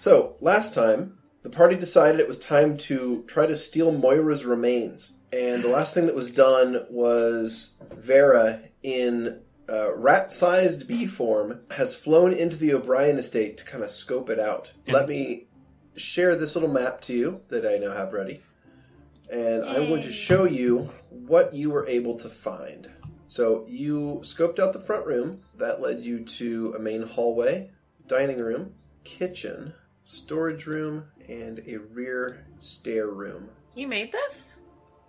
So, last time, the party decided it was time to try to steal Moira's remains. And the last thing that was done was Vera, in rat-sized bee form, has flown into the O'Brien estate to kind of scope it out. Let me share this little map to you that I now have ready. And I'm going to show you what you were able to find. So you scoped out the front room. That led you to a main hallway, dining room, kitchen, storage room, and a rear stair room. You made this?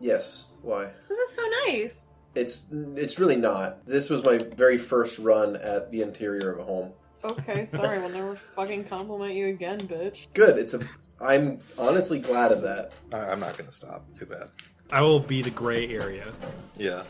Yes. Why? This is so nice. It's really not. This was my very first run at the interior of a home. Okay, sorry. We'll never fucking compliment you again, bitch. Good. I'm honestly glad of that. I'm not going to stop. Too bad. I will be the gray area. Yeah.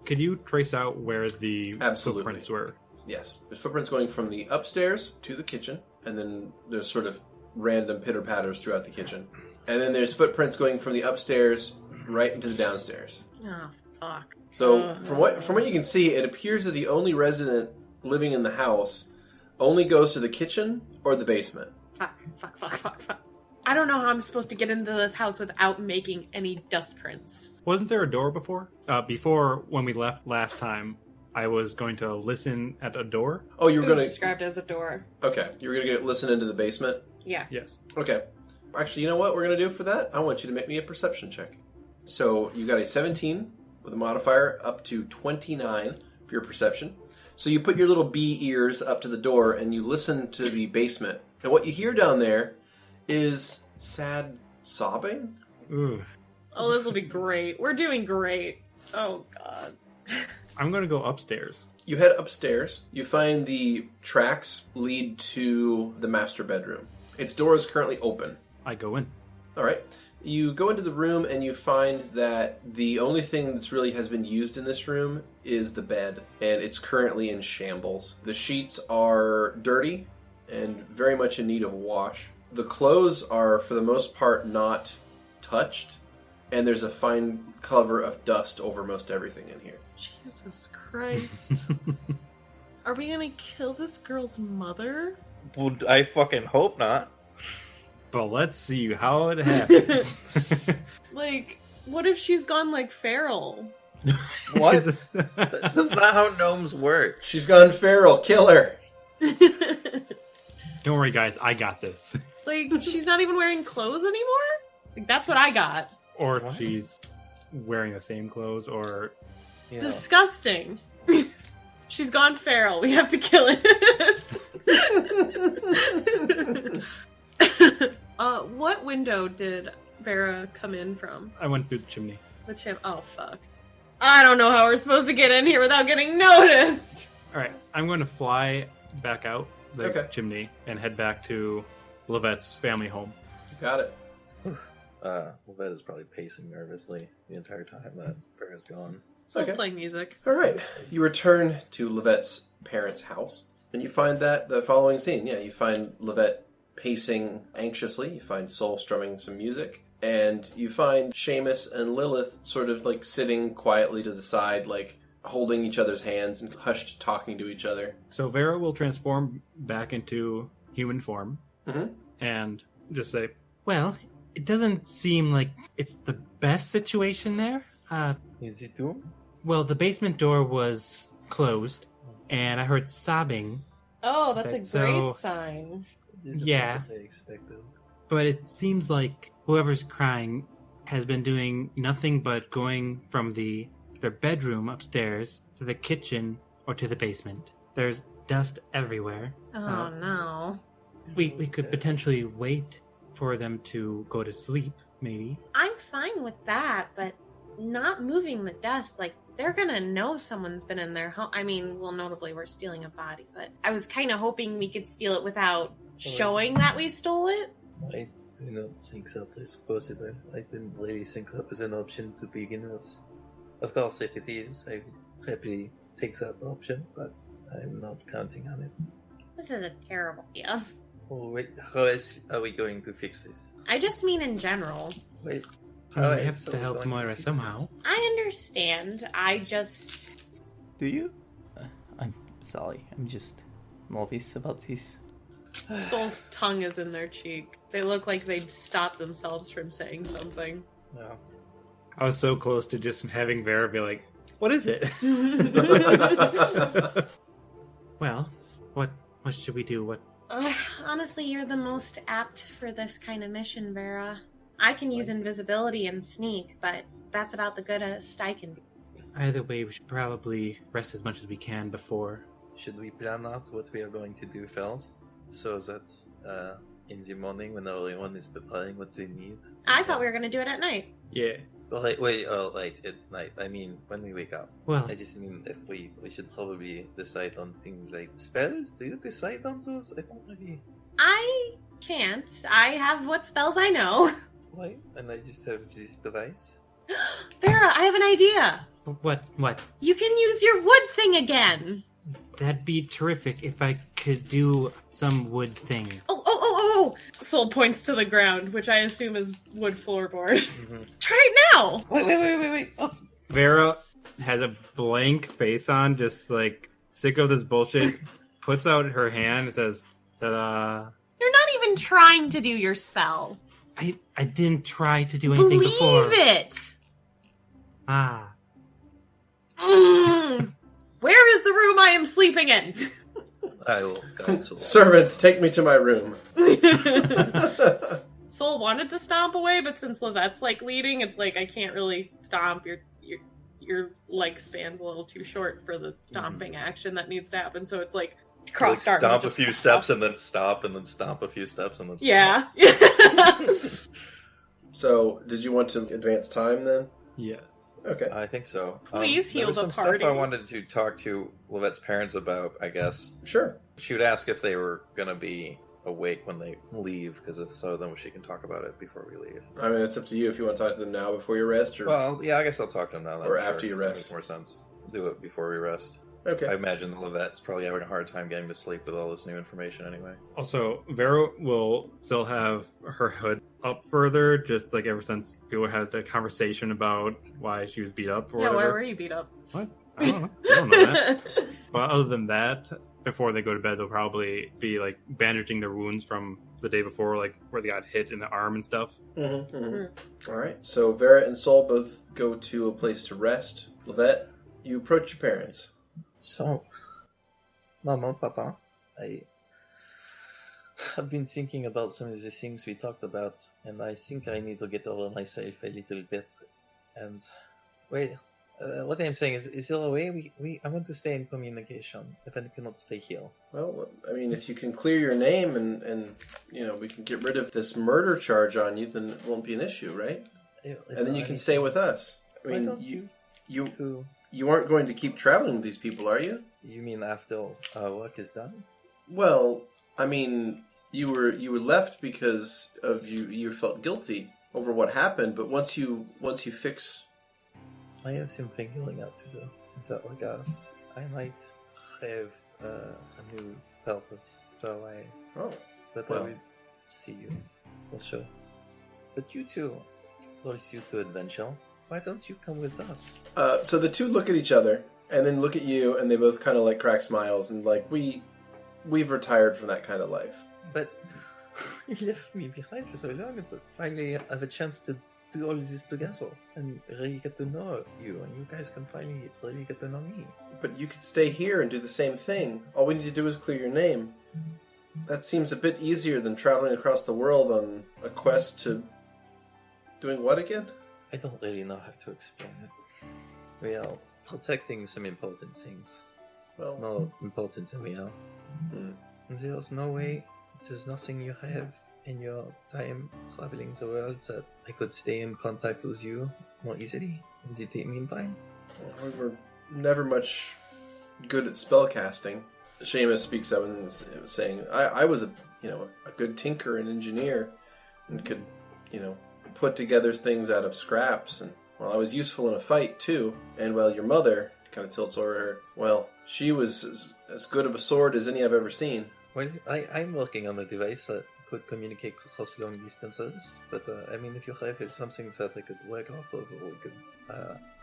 Could you trace out where the footprints were? Yes. There's footprints going from the upstairs to the kitchen, and then there's sort of random pitter-patters throughout the kitchen. And then there's footprints going from the upstairs right into the downstairs. Oh, fuck. So from what you can see, it appears that the only resident living in the house only goes to the kitchen or the basement. Fuck. I don't know how I'm supposed to get into this house without making any dust prints. Wasn't there a door before? Before, when we left last time, I was going to listen at a door. Oh, you were going to... described as a door. Okay, you were going to listen into the basement? Yeah. Yes. Okay. Actually, you know what we're going to do for that? I want you to make me a perception check. So, you got a 17 with a modifier up to 29 for your perception. So you put your little bee ears up to the door and you listen to the basement. And what you hear down there is sad sobbing. Ooh. Oh, this will be great. We're doing great. Oh, God. I'm going to go upstairs. You head upstairs. You find the tracks lead to the master bedroom. Its door is currently open. I go in. All right. You go into the room and you find that the only thing that's really has been used in this room is the bed, and it's currently in shambles. The sheets are dirty and very much in need of a wash. The clothes are, for the most part, not touched, and there's a fine cover of dust over most everything in here. Jesus Christ. Are we gonna kill this girl's mother? Would I fucking hope not. But let's see how it happens. Like, what if she's gone like feral? What? That's not how gnomes work. She's gone feral. Kill her. Don't worry, guys. I got this. Like, she's not even wearing clothes anymore? Like, that's what I got. Or she's wearing the same clothes, or... Yeah. Disgusting. She's gone feral. We have to kill it. What window did Vera come in from? I went through the chimney. Oh, fuck. I don't know how we're supposed to get in here without getting noticed. Alright, I'm going to fly back out the Okay. chimney and head back to Lovette's family home. Got it. Lovette is probably pacing nervously the entire time that Vera's gone. So Okay. let's play music. All right. You return to Lovette's parents' house, and you find that the following scene. Yeah, you find Lovette pacing anxiously. You find Soul strumming some music. And you find Seamus and Lilith sort of like sitting quietly to the side, like holding each other's hands and hushed talking to each other. So Vera will transform back into human form and just say, well, it doesn't seem like it's the best situation there. Is it too? Well, the basement door was closed, and I heard sobbing. Oh, that's a So- great sign. This is Yeah. what I expected. But it seems like whoever's crying has been doing nothing but going from their bedroom upstairs to the kitchen or to the basement. There's dust everywhere. Oh, no. We could potentially wait for them to go to sleep, maybe. I'm fine with that, but not moving the dust, like, they're gonna know someone's been in their home. I mean, well, notably, we're stealing a body, but I was kind of hoping we could steal it without showing that we stole it. I do not think that is possible. I didn't really think that was an option to begin with. Of course, if it is, I would happily take that option, but I'm not counting on it. This is a terrible idea. Oh, wait, how else are we going to fix this? I just mean in general. Wait, We how have else to are we help going Moira fix this? somehow. I understand. I just... Do you? I'm sorry. I'm just nervous about this. Soul's tongue is in their cheek. They look like they'd stop themselves from saying something. No. I was so close to just having Vera be like, what is it? Well, what should we do? Honestly, you're the most apt for this kind of mission, Vera. I can use invisibility and sneak, but that's about the goodest I can be. Either way, we should probably rest as much as we can before. Should we plan out what we are going to do first? So that in the morning when everyone is preparing what they need. I thought we were going to do it at night. Yeah. Well, wait, at night. I mean, when we wake up. Well, I just mean if we should probably decide on things like spells. Do you decide on those? I don't really. I can't. I have what spells I know. Right, and I just have this device. Vera, I have an idea. what? You can use your wood thing again. That'd be terrific if I could do some wood thing. Oh! Soul points to the ground, which I assume is wood floorboard. Mm-hmm. Try it now! Wait. Oh. Vera has a blank face on, just like sick of this bullshit, puts out her hand and says, ta-da. You're not even trying to do your spell. I didn't try to do anything before. Believe it! Ah. Where is the room I am sleeping in? I will guide Soul. Servants, take me to my room. Soul wanted to stomp away, but since Lovette's like leading, it's like I can't really stomp. Your leg span's a little too short for the stomping action that needs to happen. So it's like crossed arms. Stomp a just few steps and then stop, and then stomp a few steps and then stop. Yeah. So, did you want to advance time then? Yeah. Okay. I think so. Please heal there was the some party. stuff I wanted to talk to Lovette's parents about, I guess. Sure. She would ask if they were going to be awake when they leave, because if so, then she can talk about it before we leave. I mean, it's up to you if you want to talk to them now before you rest, or Well, yeah, I guess I'll talk to them now. Or after you rest. That makes more sense. Do it before we rest. okay. I imagine Lovette's probably having a hard time getting to sleep with all this new information anyway. Also, Vera will still have her hood up further, just like ever since people had the conversation about why she was beat up or Yeah, whatever. why were you beat up? What? I don't know. I don't know that. But other than that, before they go to bed, they'll probably be like bandaging their wounds from the day before, like where they got hit in the arm and stuff. Mm-hmm, mm-hmm. All right. So Vera and Soul both go to a place to rest. Lovette, you approach your parents. So, Mama, Papa, I've been thinking about some of the things we talked about, and I think I need to get over myself a little bit. And, wait, what I'm saying is there a way I want to stay in communication if I cannot stay here? Well, I mean, if you can clear your name and we can get rid of this murder charge on you, then it won't be an issue, right? And then you can stay with us. I mean, you aren't going to keep traveling with these people, are you? You mean after our work is done? Well, I mean, you were left because of you felt guilty over what happened, but once you fix. I have some figuring out to do. Is that like I might have a new purpose, so I will see you for sure. But you two, you to adventure. Why don't you come with us? So the two look at each other and then look at you, and they both kind of like crack smiles and like we've retired from that kind of life. But you left me behind for so long, and so finally I have a chance to do all this together and really get to know you, and you guys can finally really get to know me. But you could stay here and do the same thing. All we need to do is clear your name. That seems a bit easier than traveling across the world on a quest to doing what again? I don't really know how to explain it. We are protecting some important things. Well, More important than we are. And there's nothing you have in your time traveling the world that I could stay in contact with you more easily in the meantime. we were never much good at spellcasting. Seamus speaks up and is saying, I was a good tinker and engineer and could, put together things out of scraps, and I was useful in a fight too. And your mother kind of tilts over her. Well, she was as good of a sword as any I've ever seen. Well, I'm working on a device that could communicate across long distances, but if you have something that I could work off of, or we could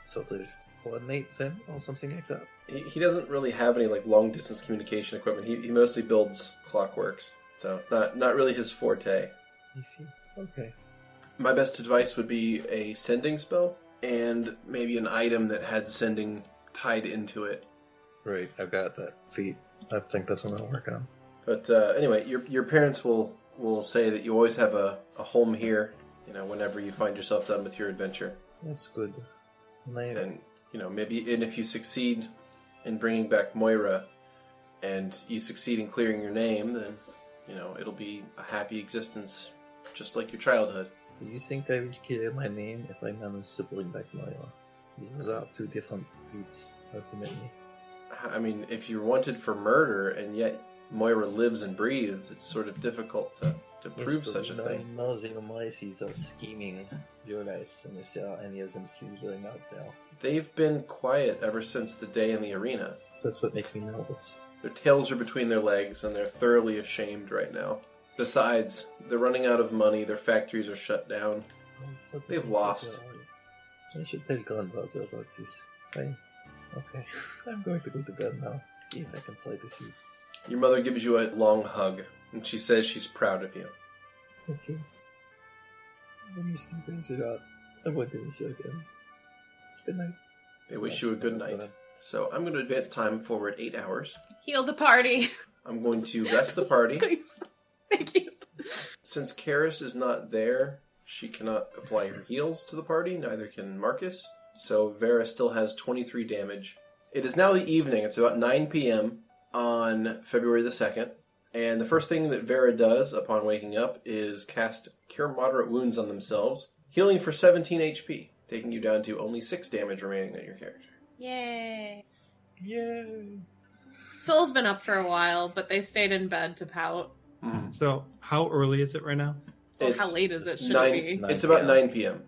sort of coordinate them or something like that. He doesn't really have any long distance communication equipment. He mostly builds clockworks. So it's not really his forte. I see. Okay. My best advice would be a sending spell, and maybe an item that had sending tied into it. Right, I've got that feat. I think that's what I'll work on. But anyway, your parents will say that you always have a home here, whenever you find yourself done with your adventure. That's good. And, and if you succeed in bringing back Moira, and you succeed in clearing your name, then, it'll be a happy existence, just like your childhood. Do you think I will clear my name if I manage to bring back Moira? These are two different feats, ultimately. I mean, if you're wanted for murder, and yet Moira lives and breathes, it's sort of difficult to prove such a thing. No, Xenomoises are scheming your lives, and if there are any of them still going out there. They've been quiet ever since the day in the arena. That's what makes me nervous. Their tails are between their legs, and they're thoroughly ashamed right now. Besides, they're running out of money, their factories are shut down. They've lost. I should tell Grandmother about this. Fine. Okay. I'm going to go to bed now. See if I can try to sleep. Your mother gives you a long hug, and she says she's proud of you. Okay. Let me sleep and sit out. I want to miss you again. Good night. They wish you a good night. So I'm going to advance time forward 8 hours. Heal the party. I'm going to rest the party. Please. Thank you. Since Karis is not there, she cannot apply her heals to the party, neither can Markus. So Vera still has 23 damage. It is now the evening. It's about 9 p.m. on February the 2nd. And the first thing that Vera does upon waking up is cast Cure Moderate Wounds on themselves, healing for 17 HP, taking you down to only 6 damage remaining on your character. Yay. Yay. Soul's been up for a while, but they stayed in bed to pout. So, how early is it right now? Well, how late is it? Should it be? It's about 9 p.m.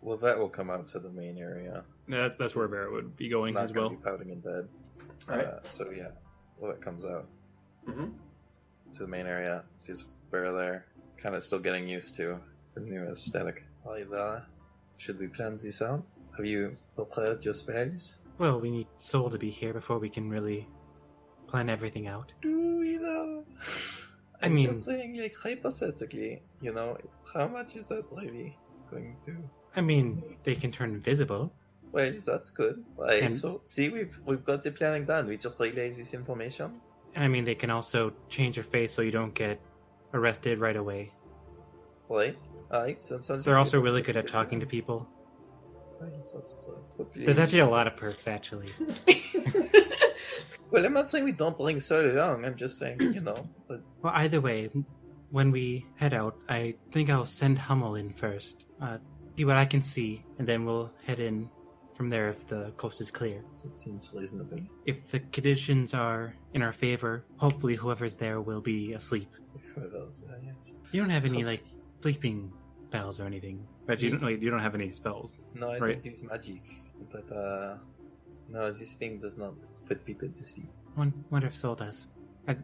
Lovette will come out to the main area. That's where Vera would be going Not as well. Be pouting in bed. Alright. So yeah, Lovette comes out Mm-hmm. to the main area. Sees Vera there. Kind of still getting used to the new aesthetic. Hi Vera. Should we plan this out? Have you prepared your spells? Well, we need Soul to be here before we can really plan everything out. Do we though? I I'm mean, just saying, like, hypothetically, how much is that really going to? I mean, they can turn invisible. Well, that's good. Right, And- so, see, we've got the planning done. We just relay this information. I mean, they can also change your face so you don't get arrested right away. Right? Alright, so that sounds They're also good. really good at talking to people. Right, that's true. There's actually a lot of perks, actually. Well, I'm not saying we don't bring Soul along. I'm just saying, but Well, either way, when we head out, I think I'll send Hummel in first. See what I can see, and then we'll head in from there if the coast is clear. it seems reasonable. If the conditions are in our favor, hopefully whoever's there will be asleep. Yes. You don't have any, sleeping spells or anything. But you don't have any spells. No, I Right. don't use magic. But, no, this thing does not put people to sleep. Wonder if Soul does. Are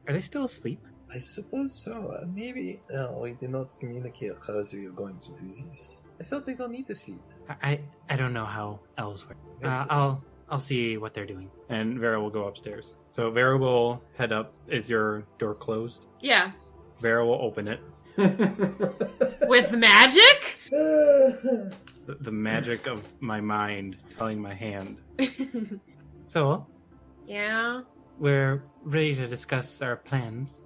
they still asleep? I suppose so. Maybe we did not communicate how we are going to do this. I thought they don't need to sleep. I don't know how elves work. Okay. I'll see what they're doing. And Vera will go upstairs. So Vera will head up. Is your door closed? Yeah. Vera will open it. With magic? The magic of my mind telling my hand. So, Yeah. we're ready to discuss our plans.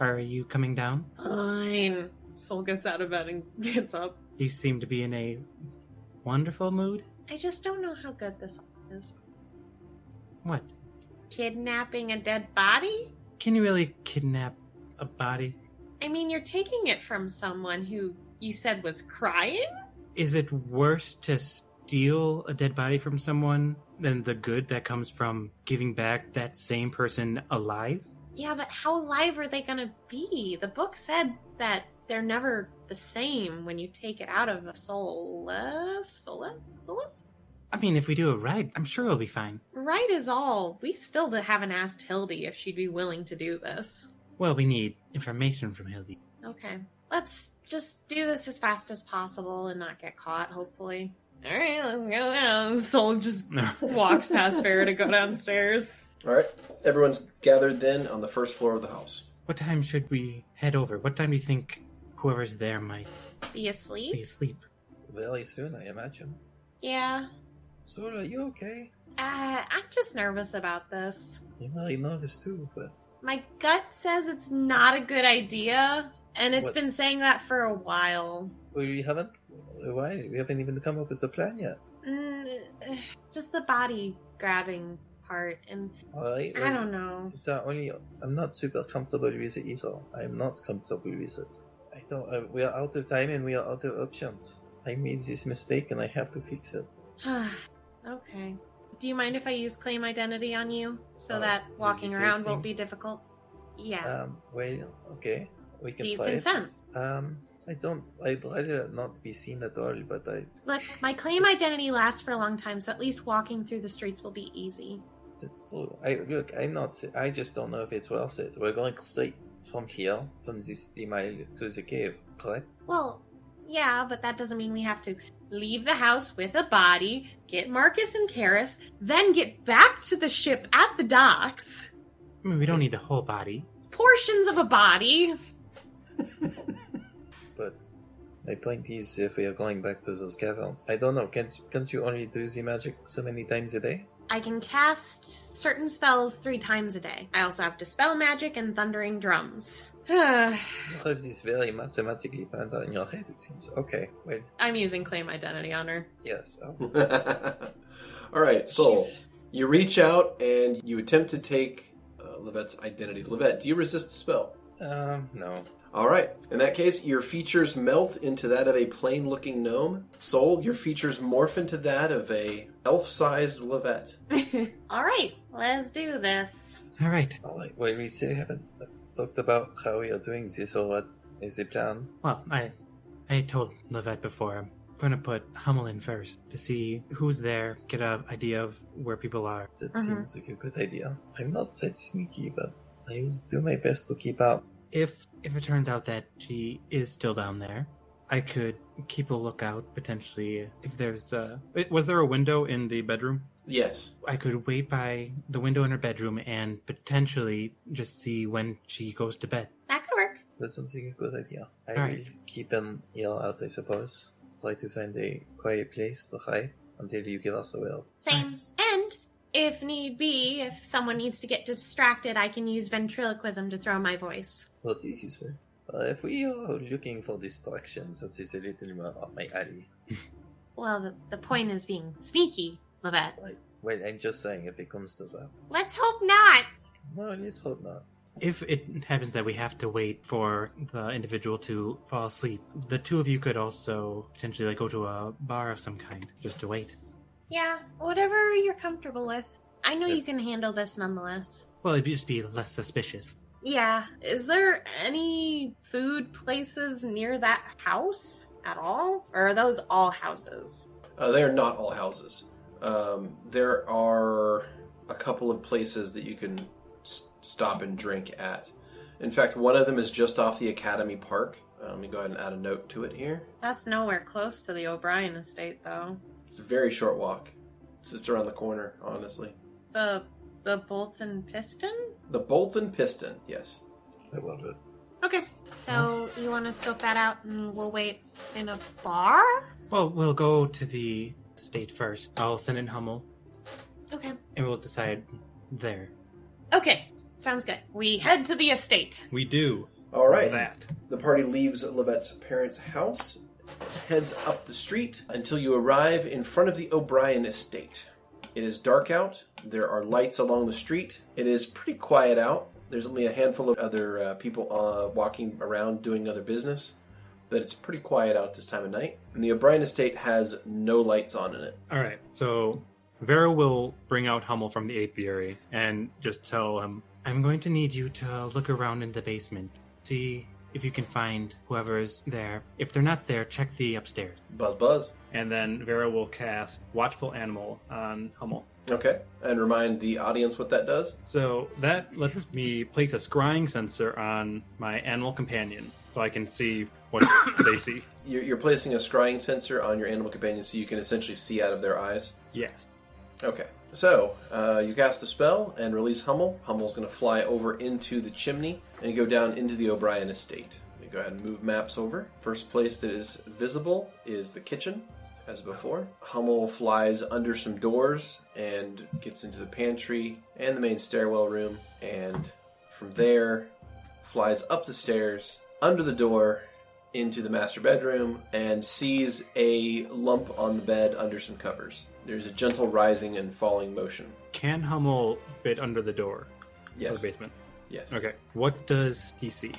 Are you coming down? Fine. Soul gets out of bed and gets up. You seem to be in a wonderful mood. I just don't know how good this is. What? Kidnapping a dead body? Can you really kidnap a body? I mean, you're taking it from someone who you said was crying? Is it worse to steal a dead body from someone than the good that comes from giving back that same person alive? Yeah, but how alive are they gonna be? The book said that they're never the same when you take it out of a soulless? I mean, if we do it right, I'm sure it'll be fine. Right is all. We still haven't asked Hildy if she'd be willing to do this. Well, we need information from Hildy. Okay. Let's just do this as fast as possible and not get caught, hopefully. Alright, let's go down. Soul just walks past Vera to go downstairs. Alright, everyone's gathered then on the first floor of the house. What time should we head over. What time do you think whoever's there might Be be asleep? asleep? Very soon, I imagine. Yeah. So, are you okay? I'm just nervous about this. You might know this too, but My gut says it's not a good idea, and it's What? been saying that for a while. we haven't. Why? We haven't even come up with a plan yet. Just the body grabbing part, and Alright? I don't know. It's only. I'm not super comfortable with it either. I'm not comfortable with it. I don't. We are out of time and we are out of options. I made this mistake and I have to fix it. Okay. Do you mind if I use claim identity on you so Oh, that is walking it around facing? won't be difficult? Yeah. Well, okay. We can Do you try consent? it. I don't. I'd rather not be seen at all, but Look, my claim identity lasts for a long time, so at least walking through the streets will be easy. It's true. I'm not. I just don't know if it's worth it. We're going straight from here, from this mile to the cave, correct? Well, yeah, but that doesn't mean we have to leave the house with a body, get Markus and Karis, then get back to the ship at the docks. I mean, we don't need the whole body. Portions of a body. But my point is, if we are going back to those caverns, I don't know. Can't you only do the magic so many times a day? I can cast certain spells 3 times a day. I also have Dispel Magic and Thundering Drums. You have this very mathematically planned out in your head, it seems. Okay, well, I'm using claim identity on her. yes. All right, Soul. Jeez. You reach out and you attempt to take Lovette's identity. Lovette, do you resist the spell? No. All right. In that case, your features melt into that of a plain-looking gnome. Soul, your features morph into that of a elf-sized Lovette. All right, let's do this. All right. Alright, well, we still haven't talked about how we are doing this or what is the plan. Well, I told Lovette before. I'm going to put Hummel in first to see who's there, get an idea of where people are. That Mhm. seems like a good idea. I'm not that sneaky, but I will do my best to keep up. If it turns out that she is still down there, I could keep a lookout potentially. If there's was there a window in the bedroom? Yes. I could wait by the window in her bedroom and potentially just see when she goes to bed. That could work. That sounds like a good idea. I Alright. will keep an ear out, I suppose. Try to find a quiet place to hide until you give us a word. Same. And if need be, if someone needs to get distracted, I can use ventriloquism to throw my voice. That is useful. If we are looking for distractions, that is a little more up my alley. Well, the point is being sneaky, Lovette. Well, I'm just saying if it comes to that. Let's hope not. No, let's hope not. If it happens that we have to wait for the individual to fall asleep, the two of you could also potentially go to a bar of some kind just to wait. Yeah, whatever you're comfortable with. I know If- you can handle this nonetheless. Well, it'd just be less suspicious. Yeah. Is there any food places near that house at all? Or are those all houses? They are not all houses. There are a couple of places that you can stop and drink at. In fact, one of them is just off the Academy Park. Let me go ahead and add a note to it here. That's nowhere close to the O'Brien estate, though. It's a very short walk. It's just around the corner, honestly. The Bolton Piston? The Bolton Piston, yes. I love it. Okay. So you want to scope that out and we'll wait in a bar? Well, we'll go to the state first. I'll send in Hummel, Okay. and we'll decide there. Okay. Sounds good. We head to the estate. We do. All right. That. The party leaves Lovette's parents' house, heads up the street until you arrive in front of the O'Brien estate. It is dark out. There are lights along the street. It is pretty quiet out. There's only a handful of other people walking around doing other business, but it's pretty quiet out this time of night. And the O'Brien estate has no lights on in it. All right. So Vera will bring out Hummel from the apiary and just tell him, I'm going to need you to look around in the basement. See if you can find whoever's there. If they're not there, check the upstairs. Buzz, buzz. And then Vera will cast Watchful Animal on Hummel. Okay. And remind the audience what that does. So that lets me place a scrying sensor on my animal companion so I can see what they see. You're placing a scrying sensor on your animal companion so you can essentially see out of their eyes. Yes. Okay. So, you cast the spell and release Hummel. Hummel's going to fly over into the chimney and go down into the O'Brien estate. Let me go ahead and move maps over. First place that is visible is the kitchen, as before. Hummel flies under some doors and gets into the pantry and the main stairwell room, and from there flies up the stairs, under the door, into the master bedroom, and sees a lump on the bed under some covers. There's a gentle rising and falling motion. Can Hummel fit under the door Yes. of the basement? Yes. Okay. What does he see?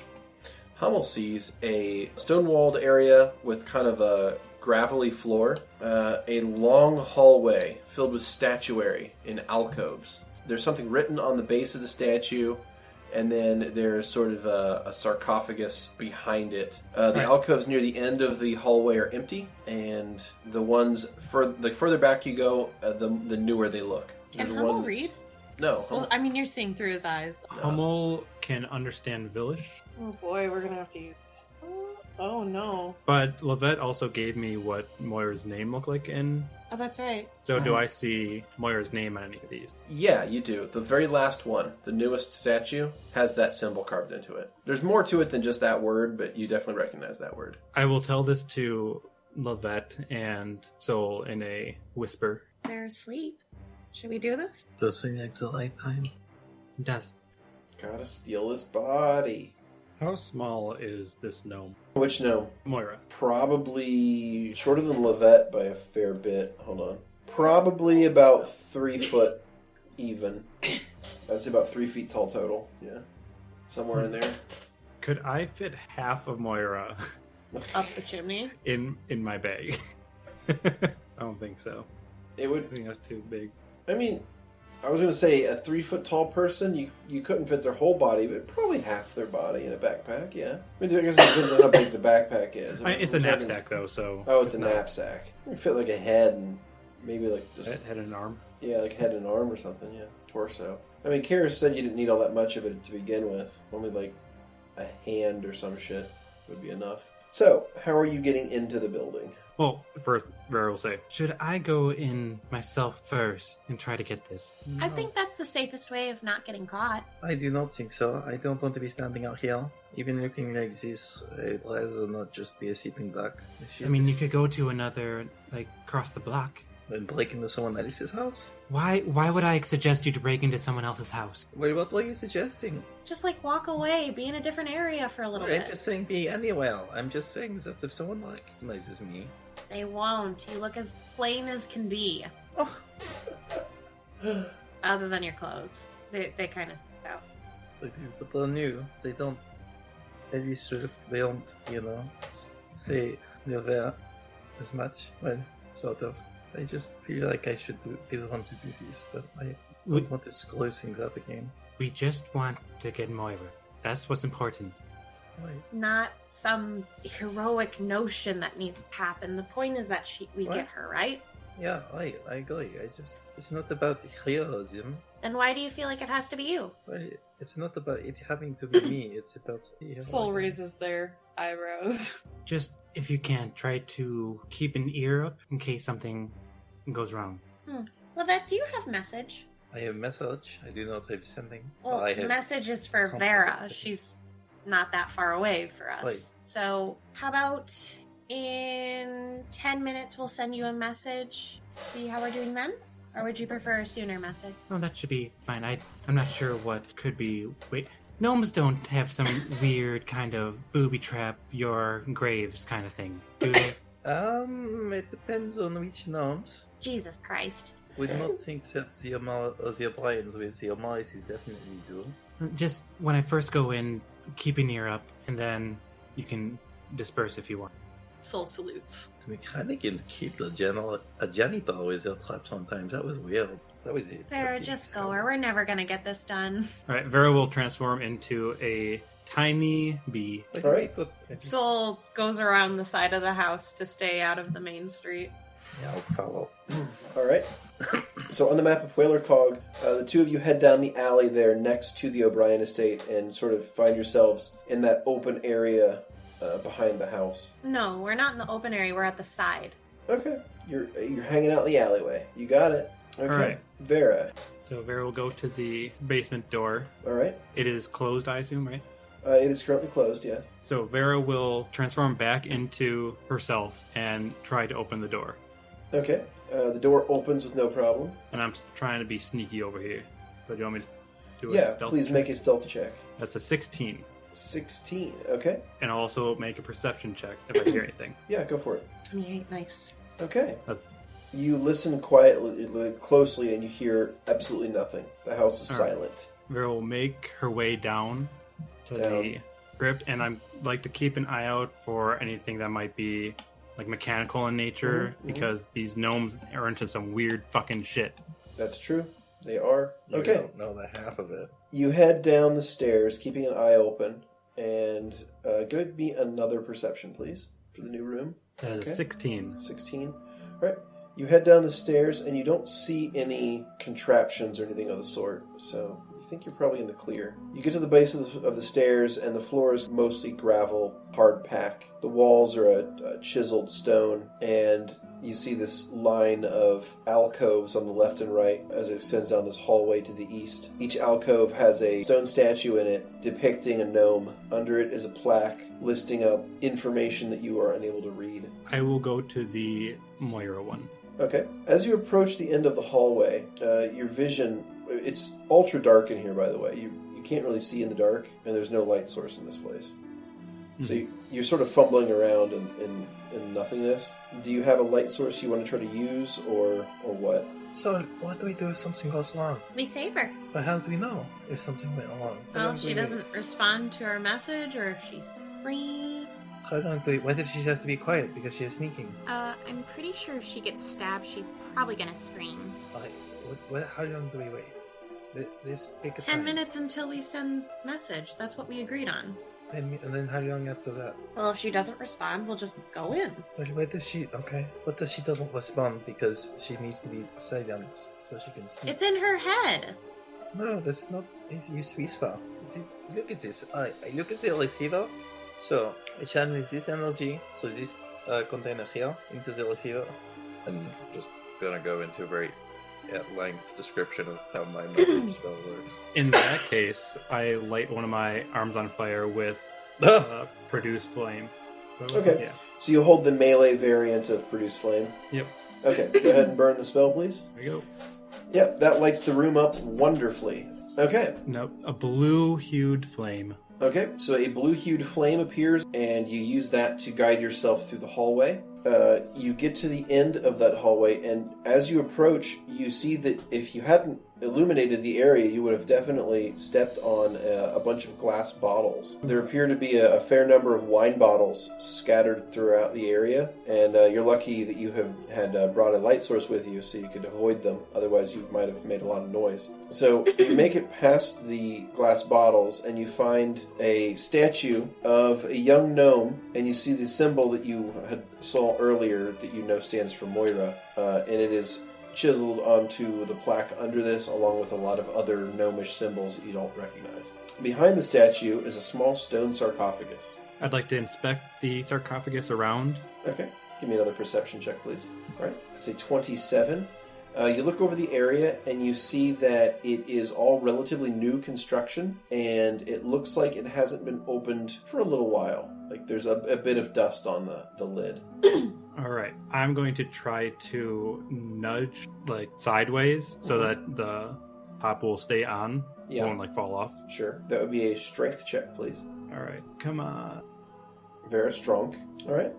Hummel sees a stone-walled area with kind of a gravelly floor, a long hallway filled with statuary in alcoves. There's something written on the base of the statue, and then there's sort of a sarcophagus behind it. The alcoves near the end of the hallway are empty, and the ones the further back you go, the newer they look. Can There's Hummel one that's- read? No. Well, I mean, you're seeing through his eyes. Hummel can understand Villish, Oh boy, we're gonna have to use. Oh no. but Lovette also gave me what Moira's name looked like in. Oh, that's right. So do I see Moira's name on any of these? Yeah, you do. The very last one, the newest statue, has that symbol carved into it. There's more to it than just that word, but you definitely recognize that word. I will tell this to Lovette and Soul in a whisper. They're asleep. Should we do this? Does it like the light time? Dust. Gotta steal his body. How small is this gnome? Which gnome? Moira. Probably shorter than Lovette by a fair bit. Hold on. Probably about 3 foot even. I'd say about 3 feet tall total. Yeah. Somewhere in there. Could I fit half of Moira Up the chimney? in my bag? I don't think so. It I would. think that's too big. I mean, I was going to say a 3 foot tall person, you couldn't fit their whole body, but probably half their body in a backpack, yeah. I mean, I guess it depends on how big the backpack is. It's a knapsack though, so. Oh, it's a not- knapsack. You fit like a head and maybe like just. Head and arm. Yeah, like head and arm or something, yeah. Torso. I mean, Kara said you didn't need all that much of it to begin with. Only like a hand or some shit would be enough. So, how are you getting into the building? Well, first, Vera will say, should I go in myself first and try to get this? I think that's the safest way of not getting caught. I do not think so. I don't want to be standing out here. Even looking like this, I'd rather not just be a sitting duck. I mean, you could go to another, like, across the block. And break into someone else's house? Why would I suggest you to break into someone else's house? Wait, what were you suggesting? Just like walk away, be in a different area for a little I'm bit. just saying be anywhere. I'm just saying that if someone recognizes me... They won't. You look as plain as can be. Oh, Other than your clothes. They kind of stick out. they do, but they're new. They don't... At least they don't, say they're there as much. Well, sort of. I just feel like I should be the one to do this, but I don't want to screw things up again. We just want to get Moira. That's what's important. Right. Not some heroic notion that needs to happen. The point is that we What? get her, right? Yeah, I agree. It's not about heroism. Then why do you feel like it has to be you? Well, it's not about it having to be me. It's about Soul raises their eyebrows. Just, if you can, try to keep an ear up in case something goes wrong. Lovette, do you have message? I have message. I do not have sending. Well, I have message is for comfort. Vera. She's not that far away for us. Right. So, how about in 10 minutes we'll send you a message, see how we're doing then? Or would you prefer a sooner message? Oh, that should be fine. I'm not sure what could be... Wait, gnomes don't have some weird kind of booby trap your graves kind of thing, do they? It depends on which gnomes. Jesus Christ. Would not think that the O'Briens with the O'Morris is definitely do. Just when I first go in, keep an ear up, and then you can disperse if you want. Soul salutes. We kind of can keep a janitor with their trap sometimes. That was weird. That was it. Vera, just go, or we're never gonna get this done. Alright, Vera will transform into a tiny bee. Wait, All right. but Soul goes around the side of the house to stay out of the main street. yeah, I'll follow. Alright. So on the map of Whaler Cog, the two of you head down the alley there next to the O'Brien estate and sort of find yourselves in that open area behind the house. No, we're not in the open area, we're at the side. Okay. You're hanging out in the alleyway. You got it. Okay. All right. Vera. So Vera will go to the basement door. All right. It is closed, I assume, right? It is currently closed, yes. So Vera will transform back into herself and try to open the door. Okay. The door opens with no problem. And I'm trying to be sneaky over here. So do you want me to do a Yeah, stealth please check? make a stealth check. That's a 16. 16. Okay. And I'll also make a perception check if I hear anything. Yeah, go for it. 28, nice. Okay. That's- You listen quietly, closely, and you hear absolutely nothing. The house is All right. silent. Vera will make her way down to the crypt, and I'd like to keep an eye out for anything that might be like mechanical in nature, Mhm, mhm. because these gnomes are into some weird fucking shit. That's true. They are. You Okay. don't know the half of it. You head down the stairs, keeping an eye open, and give me another perception, please, for the new room. That is Okay. 16. 16. All right. You head down the stairs, and you don't see any contraptions or anything of the sort, so you think you're probably in the clear. You get to the base of the stairs, and the floor is mostly gravel, hard pack. The walls are a chiseled stone, and you see this line of alcoves on the left and right as it extends down this hallway to the east. Each alcove has a stone statue in it depicting a gnome. Under it is a plaque listing out information that you are unable to read. I will go to the Moira one. Okay. As you approach the end of the hallway, your vision, it's ultra dark in here, by the way. You can't really see in the dark, and there's no light source in this place. So you're sort of fumbling around in nothingness. Do you have a light source you want to try to use, or what? So, what do we do if something goes wrong? We save her. But how do we know if something went wrong? How Well, long do she we- doesn't respond to our message, or if she's free. How long do we... What if she has to be quiet because she is sneaking? I'm pretty sure if she gets stabbed, she's probably gonna scream. Like, how long do we wait? This pick a 10 time. minutes until we send message. That's what we agreed on. And then how long after that? Well, if she doesn't respond, we'll just go in. But what if she... Okay. What if she doesn't respond because she needs to be silent so she can sneak? It's in her head. No, that's not... It's use whisper. Look at this. I look at the receiver. So, I channel this energy, so this container here, into the receiver. And just gonna go into a very at-length description of how my message spell works. In that case, I light one of my arms on fire with Ah! produce flame. Okay. Yeah. So you hold the melee variant of Produce Flame. Yep. Okay, go ahead and burn the spell, please. There we go. Yep, that lights the room up wonderfully. Okay. No, a blue-hued flame. Okay, so a blue-hued flame appears, and you use that to guide yourself through the hallway. You get to the end of that hallway, and as you approach, you see that if you hadn't illuminated the area, you would have definitely stepped on a bunch of glass bottles. There appear to be a fair number of wine bottles scattered throughout the area, and you're lucky that you had brought a light source with you so you could avoid them. Otherwise, you might have made a lot of noise. So you make it past the glass bottles, and you find a statue of a young gnome, and you see the symbol that you had saw earlier that you know stands for Moira, and it is chiseled onto the plaque under this, along with a lot of other gnomish symbols that you don't recognize. Behind the statue is a small stone sarcophagus. I'd like to inspect the sarcophagus around. Okay, give me another perception check, please. All right, that's a 27. You look over the area, and you see that it is all relatively new construction, and it looks like it hasn't been opened for a little while. Like, there's a bit of dust on the lid. All right, I'm going to try to nudge like sideways so that the top will stay on, Yeah. won't like fall off. Sure, that would be a strength check, please. All right, come on. Vera strong. All right.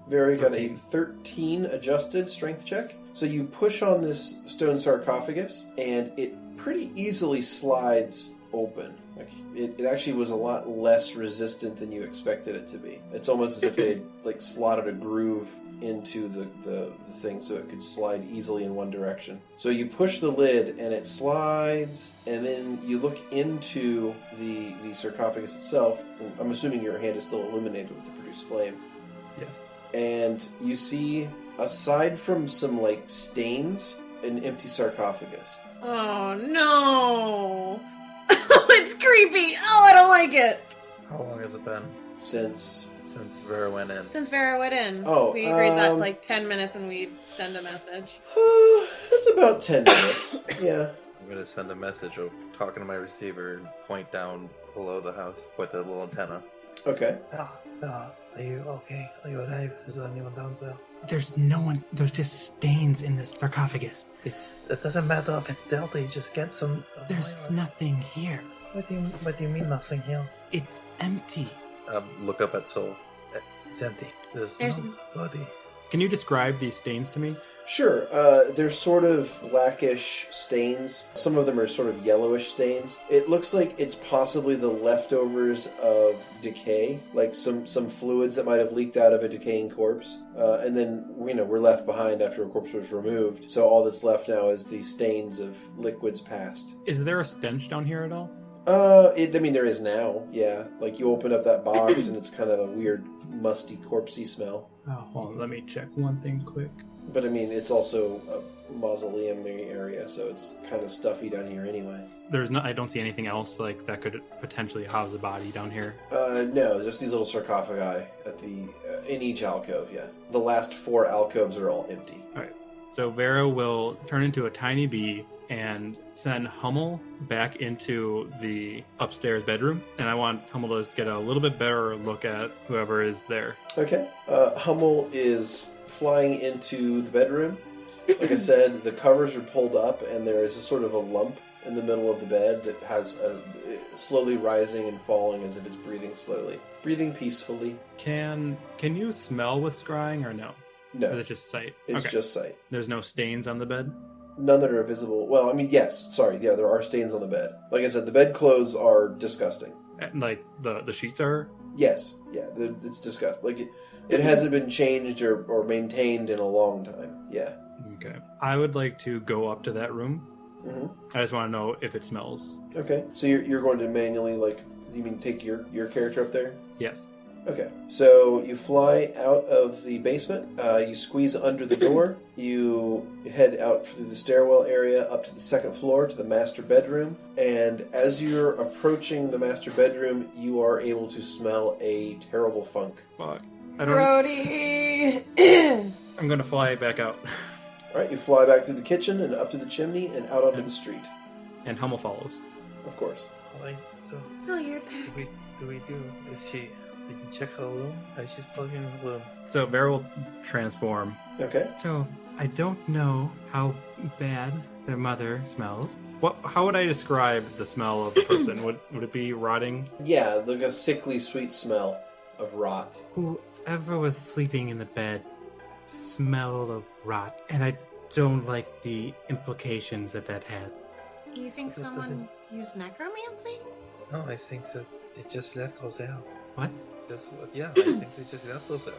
Vera got a 13 adjusted strength check. So you push on this stone sarcophagus, and it pretty easily slides open. Like it actually was a lot less resistant than you expected it to be. It's almost as if they had like slotted a groove into the thing so it could slide easily in one direction. So you push the lid and it slides, and then you look into the sarcophagus itself. I'm assuming your hand is still illuminated with the Produce Flame. Yes. And you see, aside from some like stains, an empty sarcophagus. Oh no! It's creepy! Oh, I don't like it! How long has it been? Since Since Vera went in. Since Vera went in, Oh, we agreed that like 10 minutes and we'd send a message. That's about 10 minutes. Yeah. I'm gonna send a message of talking to my receiver and point down below the house with the little antenna. Okay. Are you okay? Are you alive? Is there anyone down there? There's no one. There's just stains in this sarcophagus. It doesn't matter if it's dirty. Just get some. There's nothing here. What do you mean nothing here? It's empty. Look up at Soul. It's empty. There's no body. Can you describe these stains to me? Sure. They're sort of blackish stains. Some of them are sort of yellowish stains. It looks like it's possibly the leftovers of decay, like some fluids that might have leaked out of a decaying corpse. And then, we're left behind after a corpse was removed. So all that's left now is the stains of liquids past. Is there a stench down here at all? There is now, yeah. Like, you open up that box and it's kind of a weird, musty, corpsey smell. Oh, hold on, let me check one thing quick. But, it's also a mausoleum area, so it's kind of stuffy down here anyway. I don't see anything else, like, that could potentially house a body down here. No, just these little sarcophagi in each alcove, yeah. The last 4 alcoves are all empty. Alright, so Vera will turn into a tiny bee and send Hummel back into the upstairs bedroom. And I want Hummel to get a little bit better look at whoever is there. Okay. Hummel is flying into the bedroom. Like I said, the covers are pulled up and there is a sort of a lump in the middle of the bed that has slowly rising and falling as if it's breathing slowly. Breathing peacefully. Can you smell with scrying or no? No. Or is it just sight? It's just sight. There's no stains on the bed? None that are visible. Well, yes. Sorry. Yeah, there are stains on the bed. Like I said, the bedclothes are disgusting. Like, the sheets are? Yes. Yeah, it's disgusting. Like, it hasn't been changed or maintained in a long time. Yeah. Okay. I would like to go up to that room. Mm-hmm. I just want to know if it smells. Okay. So you're going to manually, you mean take your character up there? Yes. Okay, so you fly out of the basement, you squeeze under the door, you head out through the stairwell area up to the second floor to the master bedroom, and as you're approaching the master bedroom, you are able to smell a terrible funk. Fuck. Brody! I'm gonna fly back out. Alright, you fly back through the kitchen and up to the chimney and out onto the street. And Hummel follows. Of course. Alright, so... Oh, you're back. Is she... Did you check her room? She's plugging in the room. So Vera will transform. Okay. So I don't know how bad their mother smells. How would I describe the smell of the person? would it be rotting? Yeah, like a sickly sweet smell of rot. Whoever was sleeping in the bed smelled of rot, and I don't like the implications that had. You think someone used necromancy? No, I think that it just left us out. What? I think they just left us out.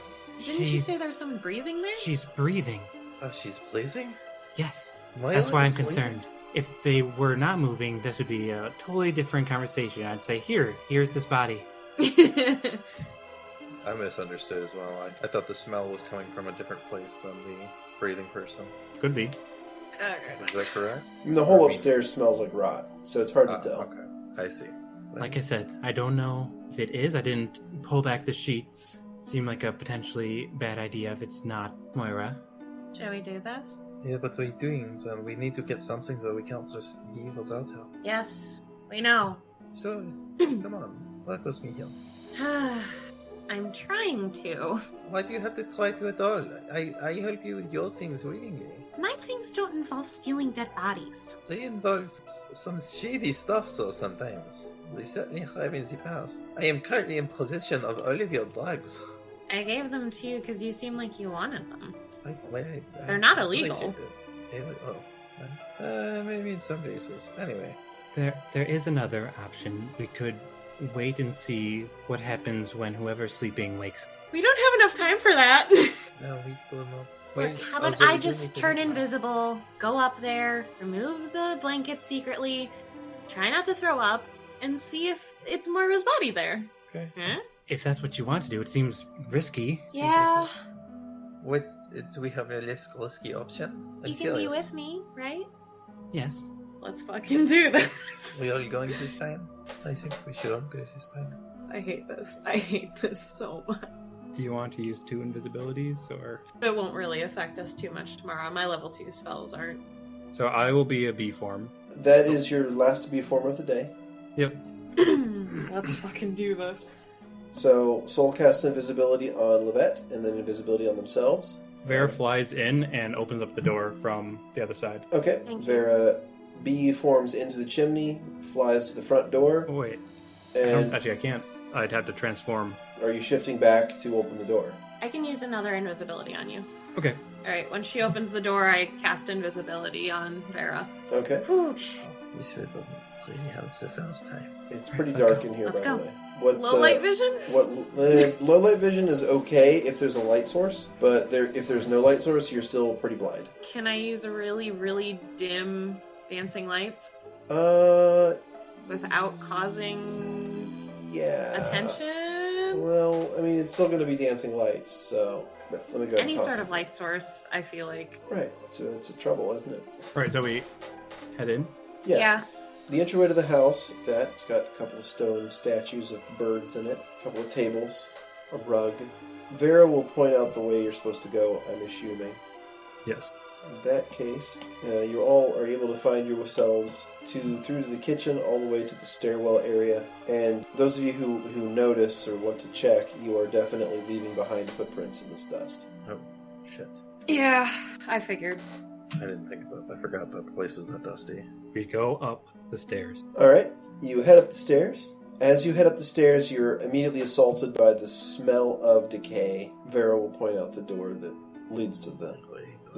Didn't you say there's some breathing there? She's breathing. Oh, she's blazing? Yes. My That's why I'm blazing? concerned. If they were not moving, this would be a totally different conversation. I'd say, here's this body. I misunderstood as well. I thought the smell was coming from a different place than the breathing person. Could be. Is that correct? The whole upstairs smells like rot, so it's hard to tell. Okay, I see. Like I said, I don't know if it is. I didn't pull back the sheets. Seemed like a potentially bad idea if it's not Moira. Shall we do this? Yeah, but we're doing so we need to get something so we can't just leave without her. Yes, we know. So, come on, work with me here. I'm trying to. Why do you have to try to at all? I help you with your things willingly. My things don't involve stealing dead bodies. They involve some shady stuff, so sometimes. They certainly have in the past. I am currently in possession of all of your drugs. I gave them to you because you seemed like you wanted them. They're not illegal. Maybe in some cases. Anyway. There is another option. We could wait and see what happens when whoever's sleeping wakes. We don't have enough time for that. No, we will not. Look, how about I just turn invisible, go up there, remove the blanket secretly, try not to throw up, and see if it's Moira's body there. Okay. Huh? If that's what you want to do, it seems risky. Yeah. Do we have a less risky option? You can be with me, right? Yes. Let's fucking do this. We are going this time? I think we should all go this time. I hate this. I hate this so much. Do you want to use 2 invisibilities, or...? It won't really affect us too much tomorrow. My level 2 spells aren't. So I will be a bee form. That is your last B form of the day. Yep. Let's fucking do this. So, Soul casts invisibility on Lovette, and then invisibility on themselves. Vera flies in and opens up the door from the other side. Okay. Thank you. Vera B forms into the chimney, flies to the front door, Oh, wait. and Actually, I can't. I'd have to transform. are you shifting back to open the door? I can use another invisibility on you. Okay. Alright, when she opens the door, I cast invisibility on Vera. Okay. Whew. You should have played helps the first time. It's pretty Let's dark go. in here, Let's by go. the way. What, Low light vision? Low light vision is okay if there's a light source, but if there's no light source, you're still pretty blind. Can I use a really, really dim dancing lights without causing Yeah. attention? Well, I mean, it's still going to be dancing lights, so let me go. Any and toss sort it. of light source, I feel like. Right. So it's a trouble, isn't it? Alright, so we head in. Yeah. The entryway to the house, that's got a couple of stone statues of birds in it, a couple of tables, a rug. Vera will point out the way you're supposed to go, I'm assuming. Yes. In that case, you all are able to find yourselves through to the kitchen all the way to the stairwell area. And those of you who notice or want to check, you are definitely leaving behind footprints in this dust. Oh, shit. Yeah, I figured. I didn't think about that. I forgot that the place was that dusty. We go up the stairs. Alright, you head up the stairs. As you head up the stairs, you're immediately assaulted by the smell of decay. Vera will point out the door that leads to the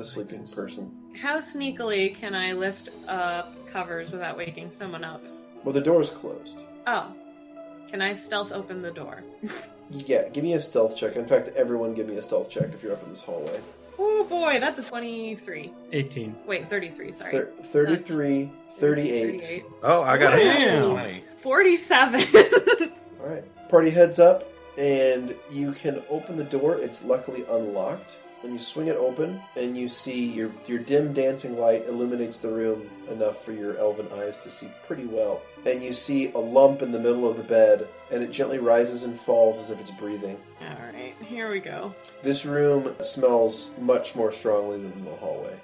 sleeping person. How sneakily can I lift up covers without waking someone up? Well, the door's closed. Oh. Can I stealth open the door? Yeah, give me a stealth check. In fact, everyone give me a stealth check if you're up in this hallway. Oh boy, that's a 23. 18. Wait, 33, sorry. 33, 38. Oh, I got Damn. a 20. 47. Alright. Party heads up, and you can open the door. It's luckily unlocked. And you swing it open, and you see your dim dancing light illuminates the room enough for your elven eyes to see pretty well. And you see a lump in the middle of the bed, and it gently rises and falls as if it's breathing. Alright, here we go. This room smells much more strongly than the hallway.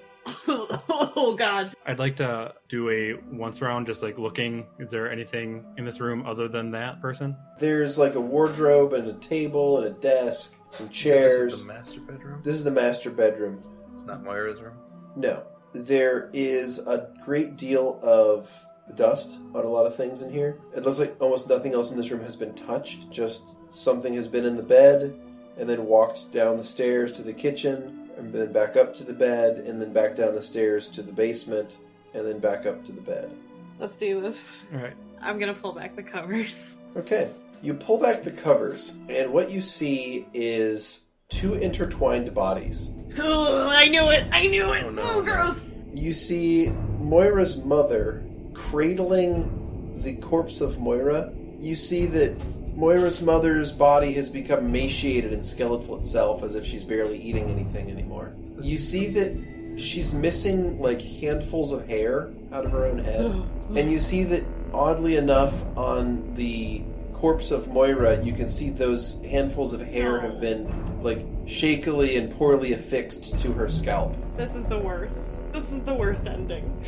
Oh god. I'd like to do a once round, just like looking. Is there anything in this room other than that person? There's like a wardrobe and a table and a desk, some chairs. This is the master bedroom? This is the master bedroom. It's not Moira's room? No. There is a great deal of dust on a lot of things in here. It looks like almost nothing else in this room has been touched. Just something has been in the bed and then walked down the stairs to the kitchen and then back up to the bed and then back down the stairs to the basement and then back up to the bed. Let's do this. Alright. I'm gonna pull back the covers. Okay. You pull back the covers and what you see is two intertwined bodies. Oh, I knew it! I knew it! Oh, no, Oh, no. gross! You see Moira's mother cradling the corpse of Moira. You see that Moira's mother's body has become emaciated and skeletal itself, as if she's barely eating anything anymore. You see that she's missing, like, handfuls of hair out of her own head. And you see that, oddly enough, on the corpse of Moira, you can see those handfuls of hair have been, like, shakily and poorly affixed to her scalp. This is the worst. This is the worst ending.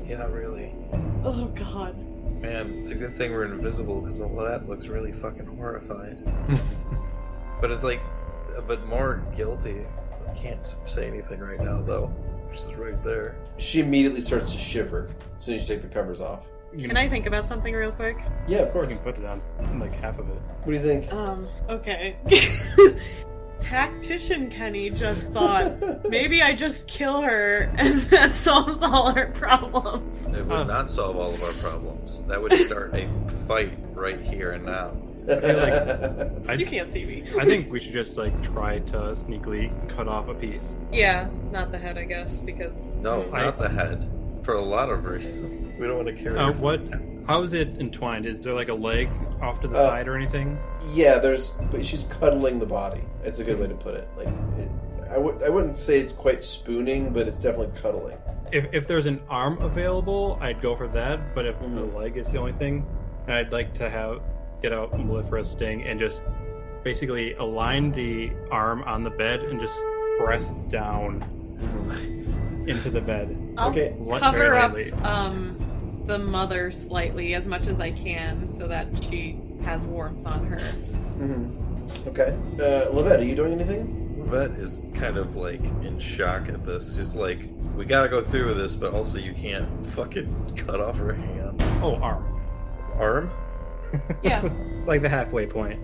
Yeah, really. Oh god. Man, it's a good thing we're invisible because all of that looks really fucking horrified. But it's like, but more guilty. So I can't say anything right now, though. She's right there. She immediately starts to shiver as soon as you take the covers off. Can I think about something real quick? Yeah, of You course. can put it on like half of it. What do you think? Okay. Tactician Keni just thought, maybe I just kill her and that solves all our problems. It would not solve all of our problems. That would start a fight right here and now. You can't see me. I think we should just like try to sneakily cut off a piece. Yeah, not the head, I guess, because... No, not the head. For a lot of reasons. We don't want to carry her. What? How is it entwined? Is there like a leg off to the side or anything? Yeah, but she's cuddling the body. It's a good way to put it. Like, I wouldn't say it's quite spooning, but it's definitely cuddling. If there's an arm available, I'd go for that. But if the leg is the only thing, I'd like to get out Mellifera's sting and just basically align the arm on the bed and just press down into the bed. I'll Okay. cover Very up lightly. the mother slightly as much as I can so that she has warmth on her. Mm-hmm. Okay. Lovette, are you doing anything? Lovette is kind of like in shock at this. She's like, we gotta go through with this, but also you can't fucking cut off her hand. Oh, arm. Arm? Yeah. Like the halfway point.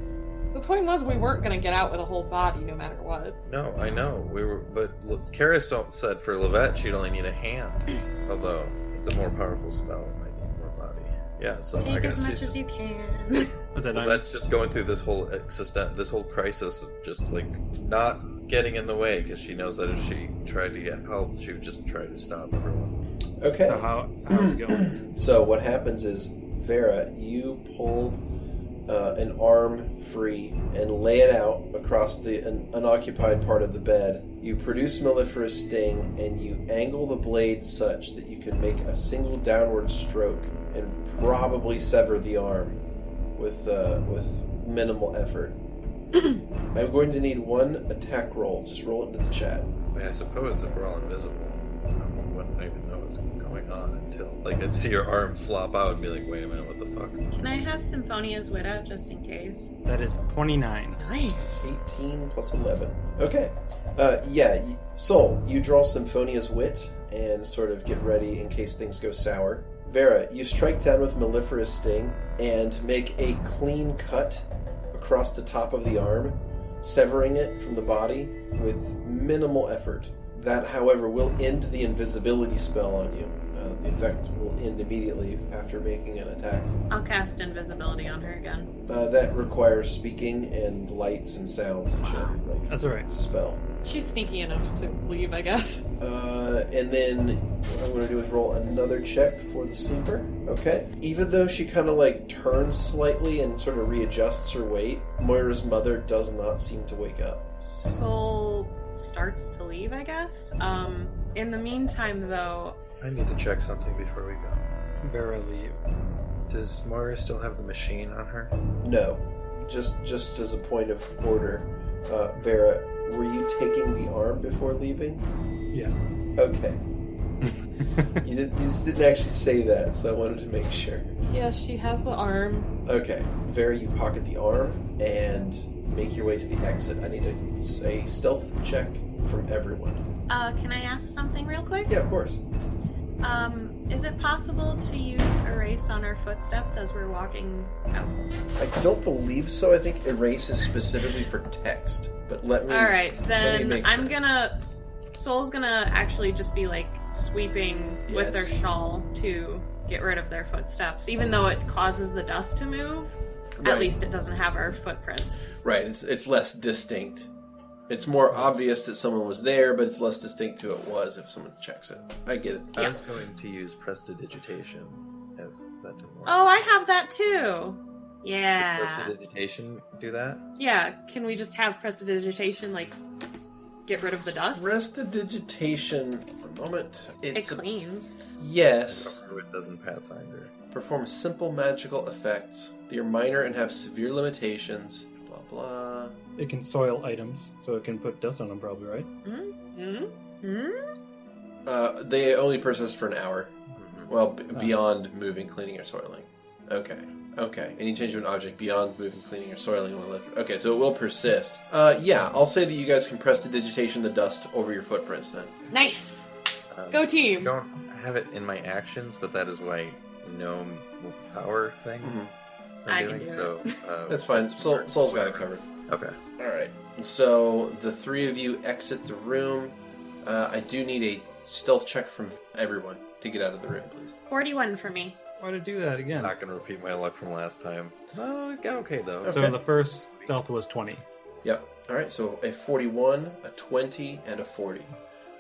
The point was we weren't going to get out with a whole body no matter what. No, I know. But Karis said for Lovette she'd only need a hand. Although it's a more powerful spell, it might need more body. Yeah, so I Take guess as much she's as you can. Was that Lovette's just going through this whole crisis of just like not getting in the way because she knows that if she tried to get help, she would just try to stop everyone. Okay. So how's it going? So what happens is, Vera, you pull an arm free and lay it out across the unoccupied part of the bed. You produce mellifluous sting and you angle the blade such that you can make a single downward stroke and probably sever the arm with minimal effort. I'm going to need one attack roll. Just roll it into the chat. I mean, I suppose if we're all invisible, I wouldn't even know what's going on until like I'd see your arm flop out and be like, wait a minute, what the fuck? Can I have Symphonia's Wit out just in case? That is 29. Nice. 18 plus 11. Okay. Soul, you draw Symphonia's Wit and sort of get ready in case things go sour. Vera, you strike down with mellifluous sting and make a clean cut across the top of the arm, severing it from the body with minimal effort. That, however, will end the invisibility spell on you. The effect will end immediately after making an attack. I'll cast invisibility on her again. That requires speaking and lights and sounds and shit. Like, That's alright. it's a spell. She's sneaky enough to leave, I guess. And then what I'm going to do is roll another check for the sleeper. Okay. Even though she kind of like turns slightly and sort of readjusts her weight, Moira's mother does not seem to wake up. Soul starts to leave, I guess. In the meantime, though, I need to check something before we go. Vera leave. Does Moira still have the machine on her? No. Just as a point of order, Vera, were you taking the arm before leaving? Yes. Okay. You just didn't actually say that, so I wanted to make sure. yes, she has the arm. Okay. Vera, you pocket the arm and make your way to the exit. I need a stealth check from everyone. Can I ask something real quick? Yeah, of course. Is it possible to use erase on our footsteps as we're walking out? I don't believe so. I think erase is specifically for text. But let me. Alright, let me then make I'm sure. gonna... Soul's gonna actually just be, like, sweeping with their Yes. shawl to get rid of their footsteps. Even though it causes the dust to move, Right. at least it doesn't have our footprints. Right. It's less distinct. It's more obvious that someone was there, but it's less distinct who it was if someone checks it. I get it. I was going to use prestidigitation if that didn't work. Oh, I have that too! Yeah. Prestidigitation do that? Yeah, can we just have prestidigitation, like, get rid of the dust? Prestidigitation. One moment. It It's cleans. yes. Druid doesn't Pathfinder. Perform simple magical effects. They are minor and have severe limitations. Blah blah. It can soil items, so it can put dust on them probably, right? They only persist for an hour. Mm-hmm. Well, beyond moving, cleaning, or soiling. Okay. Any change of an object beyond moving, cleaning, or soiling will lift. Okay, so it will persist. Yeah, I'll say that you guys can prestidigitation the dust over your footprints then. Nice! Go team! I don't have it in my actions, but that is my gnome power thing. Mhm. I I'm can doing, do so That's fine. Soul's got it covered. Okay. Alright. So the three of you exit the room. I do need a stealth check from everyone to get out of the room, please. 41 for me. Why to do that I'm again? not gonna repeat my luck from last time. No, it got okay though. Okay. So the first stealth was 20. Yep. Alright, so a 41, a 20, and a 40.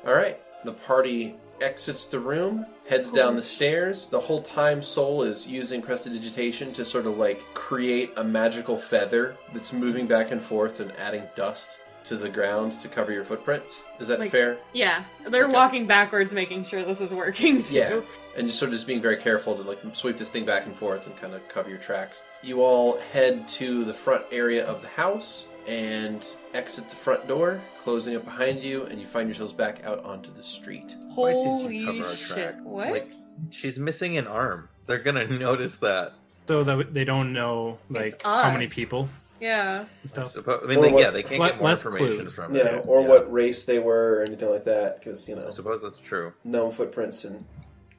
Alright. The party exits the room, heads down the stairs. The whole time Soul is using prestidigitation to sort of like create a magical feather that's moving back and forth and adding dust to the ground to cover your footprints. Is that Like- fair? Yeah, they're Okay. walking backwards, making sure this is working too. Yeah. And just sort of just being very careful to like sweep this thing back and forth and kind of cover your tracks. You all head to the front area of the house. and exit the front door, closing it behind you, and you find yourselves back out onto the street. Why did you Holy cover our shit! track? What? Like, she's missing an arm. They're gonna notice that. So that they don't know like It's how many us. people Yeah. and stuff. I mean, Or they, what- yeah, they can't get more less information clues. from Yeah, it. or what race they were or anything like that, because, I you know, suppose that's true. gnome footprints and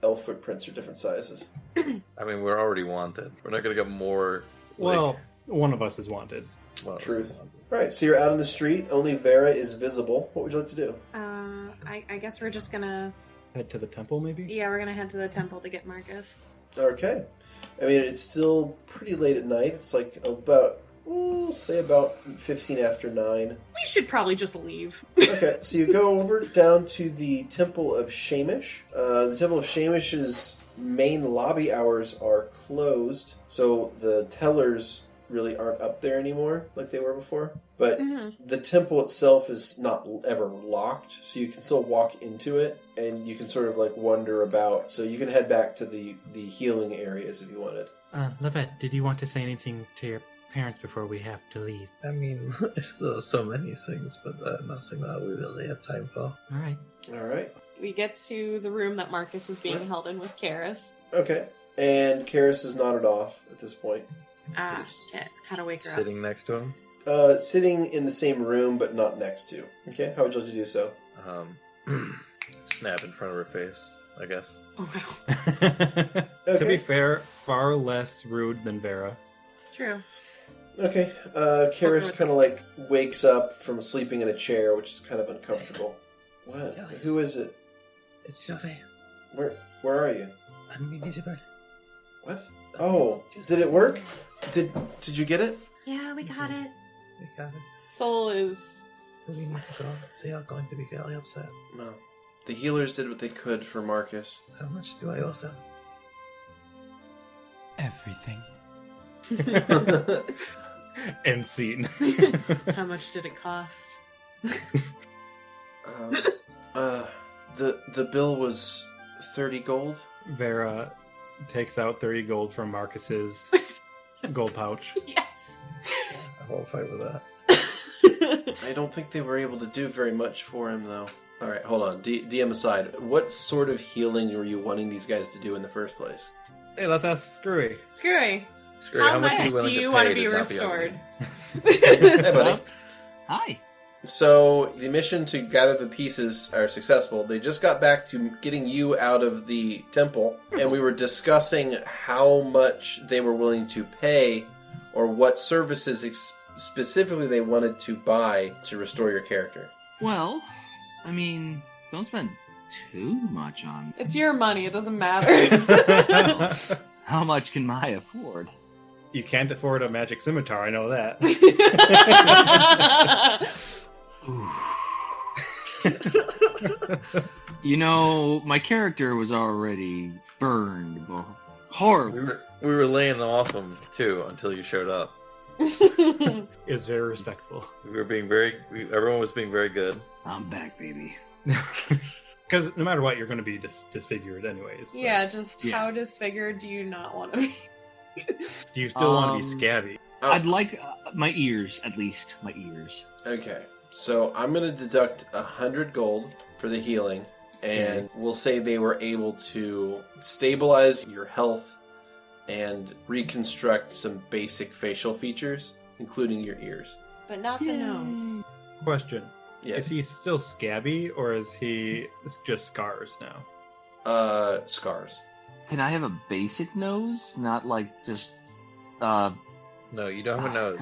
elf footprints are different sizes. I mean, we're already wanted. We're not gonna get more. Well, one of us is wanted. well, Truth. Right, so you're out in the street, only Vera is visible. What would you like to do? I guess we're just gonna. Head to the temple, maybe. Yeah, we're gonna head to the temple to get Markus. Okay. I mean, it's still pretty late at night. It's like about, say about 15 after 9. We should probably just leave. Okay, so you go over down to the Temple of Shamish. The Temple of Shamish's main lobby hours are closed, so the tellers really aren't up there anymore like they were before. But the temple itself is not ever locked, so you can still walk into it, and you can sort of like wander about. So you can head back to the healing areas if you wanted. Lovette, did you want to say anything to your parents before we have to leave? I mean, there's so many things, but nothing that we really have time for. All right. All right. We get to the room that Markus is being held in with Karis. Okay. And Karis is nodded off at this point. Shit. How to wake her up. Sitting next to him. Sitting in the same room, but not next to. Okay, how would you like to do so? Snap in front of her face, I guess. Oh, wow. To be fair, far less rude than Vera. True. Okay, Karis kind of like wakes up from sleeping in a chair, which is kind of uncomfortable. What? Guys. Who is it? It's Lovette. Where are you? I'm invisible. What? Oh, did it work? Did you get it? Yeah, we got it. We got it. Soul is... But we need to go. They are going to be very upset. No. The healers did what they could for Markus. How much do I owe them? Everything. End scene. How much did it cost? The bill was 30 gold. Vera takes out 30 gold from Marcus's gold pouch. Yes. I won't fight with that. I don't think they were able to do very much for him, though. All right, hold on. DM aside, what sort of healing were you wanting these guys to do in the first place? Hey, let's ask Skrewy. Screwy, Screwy, how much are much you do willing you to want pay to be not restored? Hey, buddy. Hi. So, the mission to gather the pieces are successful. They just got back to getting you out of the temple, and we were discussing how much they were willing to pay, or what services specifically they wanted to buy to restore your character. Well, I mean, don't spend too much on. It's your money. It doesn't matter. How much can I afford? You can't afford a magic scimitar, I know that. You know, my character was already burned. Horrible. We were laying off him too until you showed up. Is very respectful. We were being everyone was being very good. I'm back, baby. Because no matter what, you're going to be disfigured anyways. So. Yeah, just Yeah. how disfigured do you not want to be? Do you still want to be scabby? I'd like my ears, at least. My ears. Okay, so I'm going to deduct 100 gold for the healing, and we'll say they were able to stabilize your health and reconstruct some basic facial features, including your ears. But not the nose. Question. Yes. Is he still scabby, or is he just scars now? Scars. Can I have a basic nose? Not like just, No, you don't have a nose.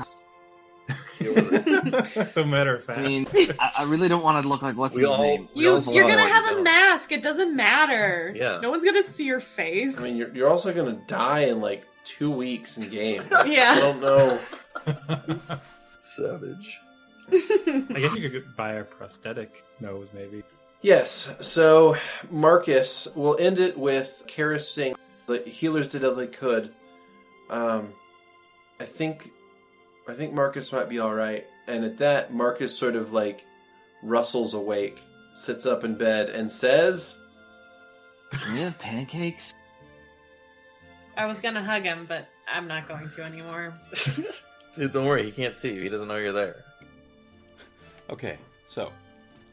That's a matter of fact. I mean, I really don't want to look like what's We his all- name. we You're all gonna know have you a don't. mask. It doesn't matter. Yeah. No one's gonna see your face. I mean, you're also going to die in like 2 weeks in game. Yeah. I don't know. Savage. I guess you could buy a prosthetic nose, maybe. Yes, so Markus, we'll end it with Karis saying the healers did all they could. I think Markus might be alright. And at that, Markus sort of like rustles awake, sits up in bed, and says, Can we have pancakes? I was gonna hug him, but I'm not going to anymore. Dude, don't worry, he can't see you. He doesn't know you're there. Okay, so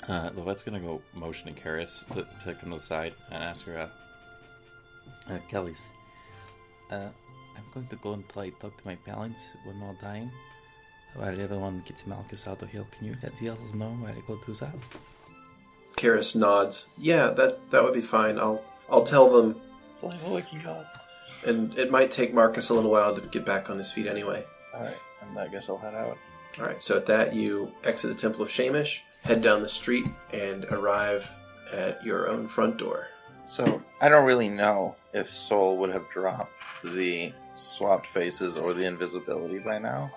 Lovette's gonna go motion and Karis to come to the side and ask her, Kelly's, I'm going to go and try to talk to my parents one more time while everyone gets Markus out of here. Can you let the others know while I go do that? Karis nods. Yeah, that would be fine. I'll tell them. It's like waking up. And it might take Markus a little while to get back on his feet anyway. Alright, and I guess I'll head out. Alright, so at that you exit the Temple of Shamish, head down the street, and arrive at your own front door. So, I don't really know if Soul would have dropped the swapped faces or the invisibility by now.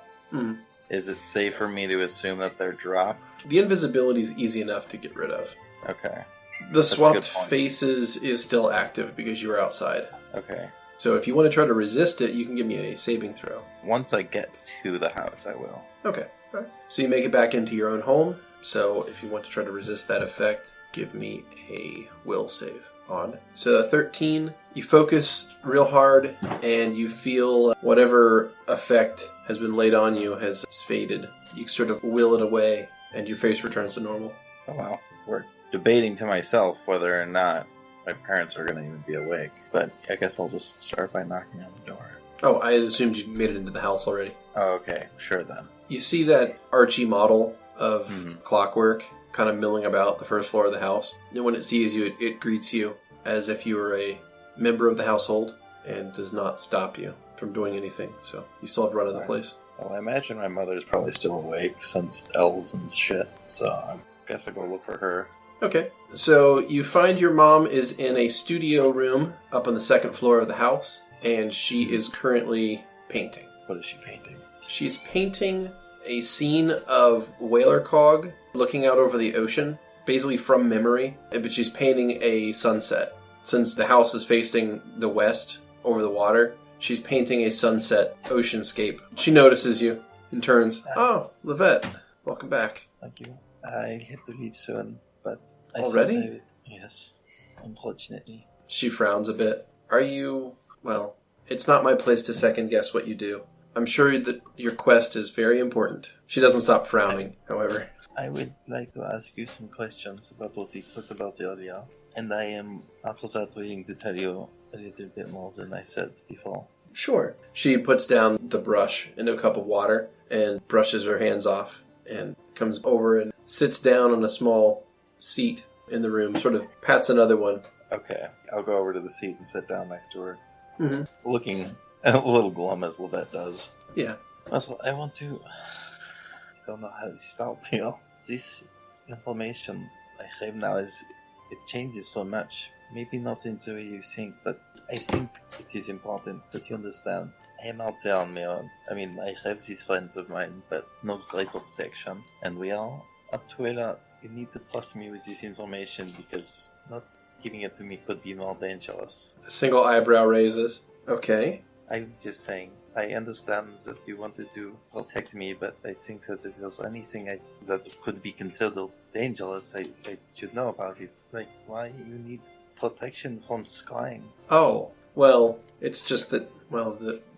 Is it safe for me to assume that they're dropped? The invisibility is easy enough to get rid of. Okay. The swapped faces is still active because you were outside. Okay. So if you want to try to resist it, you can give me a saving throw. Once I get to the house, I will. Okay. All right. So you make it back into your own home. So if you want to try to resist that effect, give me a will save on. So 13, you focus real hard and you feel whatever effect has been laid on you has faded. You sort of will it away and your face returns to normal. Oh wow. We're debating to myself whether or not my parents are going to even be awake. But I guess I'll just start by knocking on the door. Oh, I assumed you made it into the house already. Oh, okay. Sure then. You see that Archie model of clockwork kind of milling about the first floor of the house. And when it sees you, it greets you as if you were a member of the household and does not stop you from doing anything. So you still have run of the place. Well, I imagine my mother's probably still awake since elves and shit. So I guess I'll go look for her. Okay. So you find your mom is in a studio room up on the second floor of the house, and she is currently painting. What is she painting? She's painting a scene of Whaler Cog looking out over the ocean, basically from memory, but she's painting a sunset. Since the house is facing the west over the water, she's painting a sunset oceanscape. She notices you and turns, "Oh, Lovette, welcome back." Thank you. I have to leave soon, but I already? Yes, unfortunately. She frowns a bit. Are you... Well, it's not my place to second guess what you do. I'm sure that your quest is very important. She doesn't stop frowning, however. I would like to ask you some questions about what we talked about earlier, and I am after that willing to tell you a little bit more than I said before. Sure. She puts down the brush into a cup of water and brushes her hands off and comes over and sits down on a small seat in the room, sort of pats another one. Okay, I'll go over to the seat and sit down next to her. Mm-hmm. Looking a little glum as Lovette does. Yeah. Also, I want to... I don't know how to start here. This information I have now is... It changes so much. Maybe not in the way you think, but I think it is important that you understand. I am out there on my own. I mean, I have these friends of mine, but no greater protection. And we are up to a lot. You need to trust me with this information because not giving it to me could be more dangerous. A single eyebrow raises. Okay. I'm just saying, I understand that you wanted to protect me, but I think that if there's anything that could be considered dangerous, I should know about it. Like, why you need protection from Skrewy? Oh, well, it's just that, well,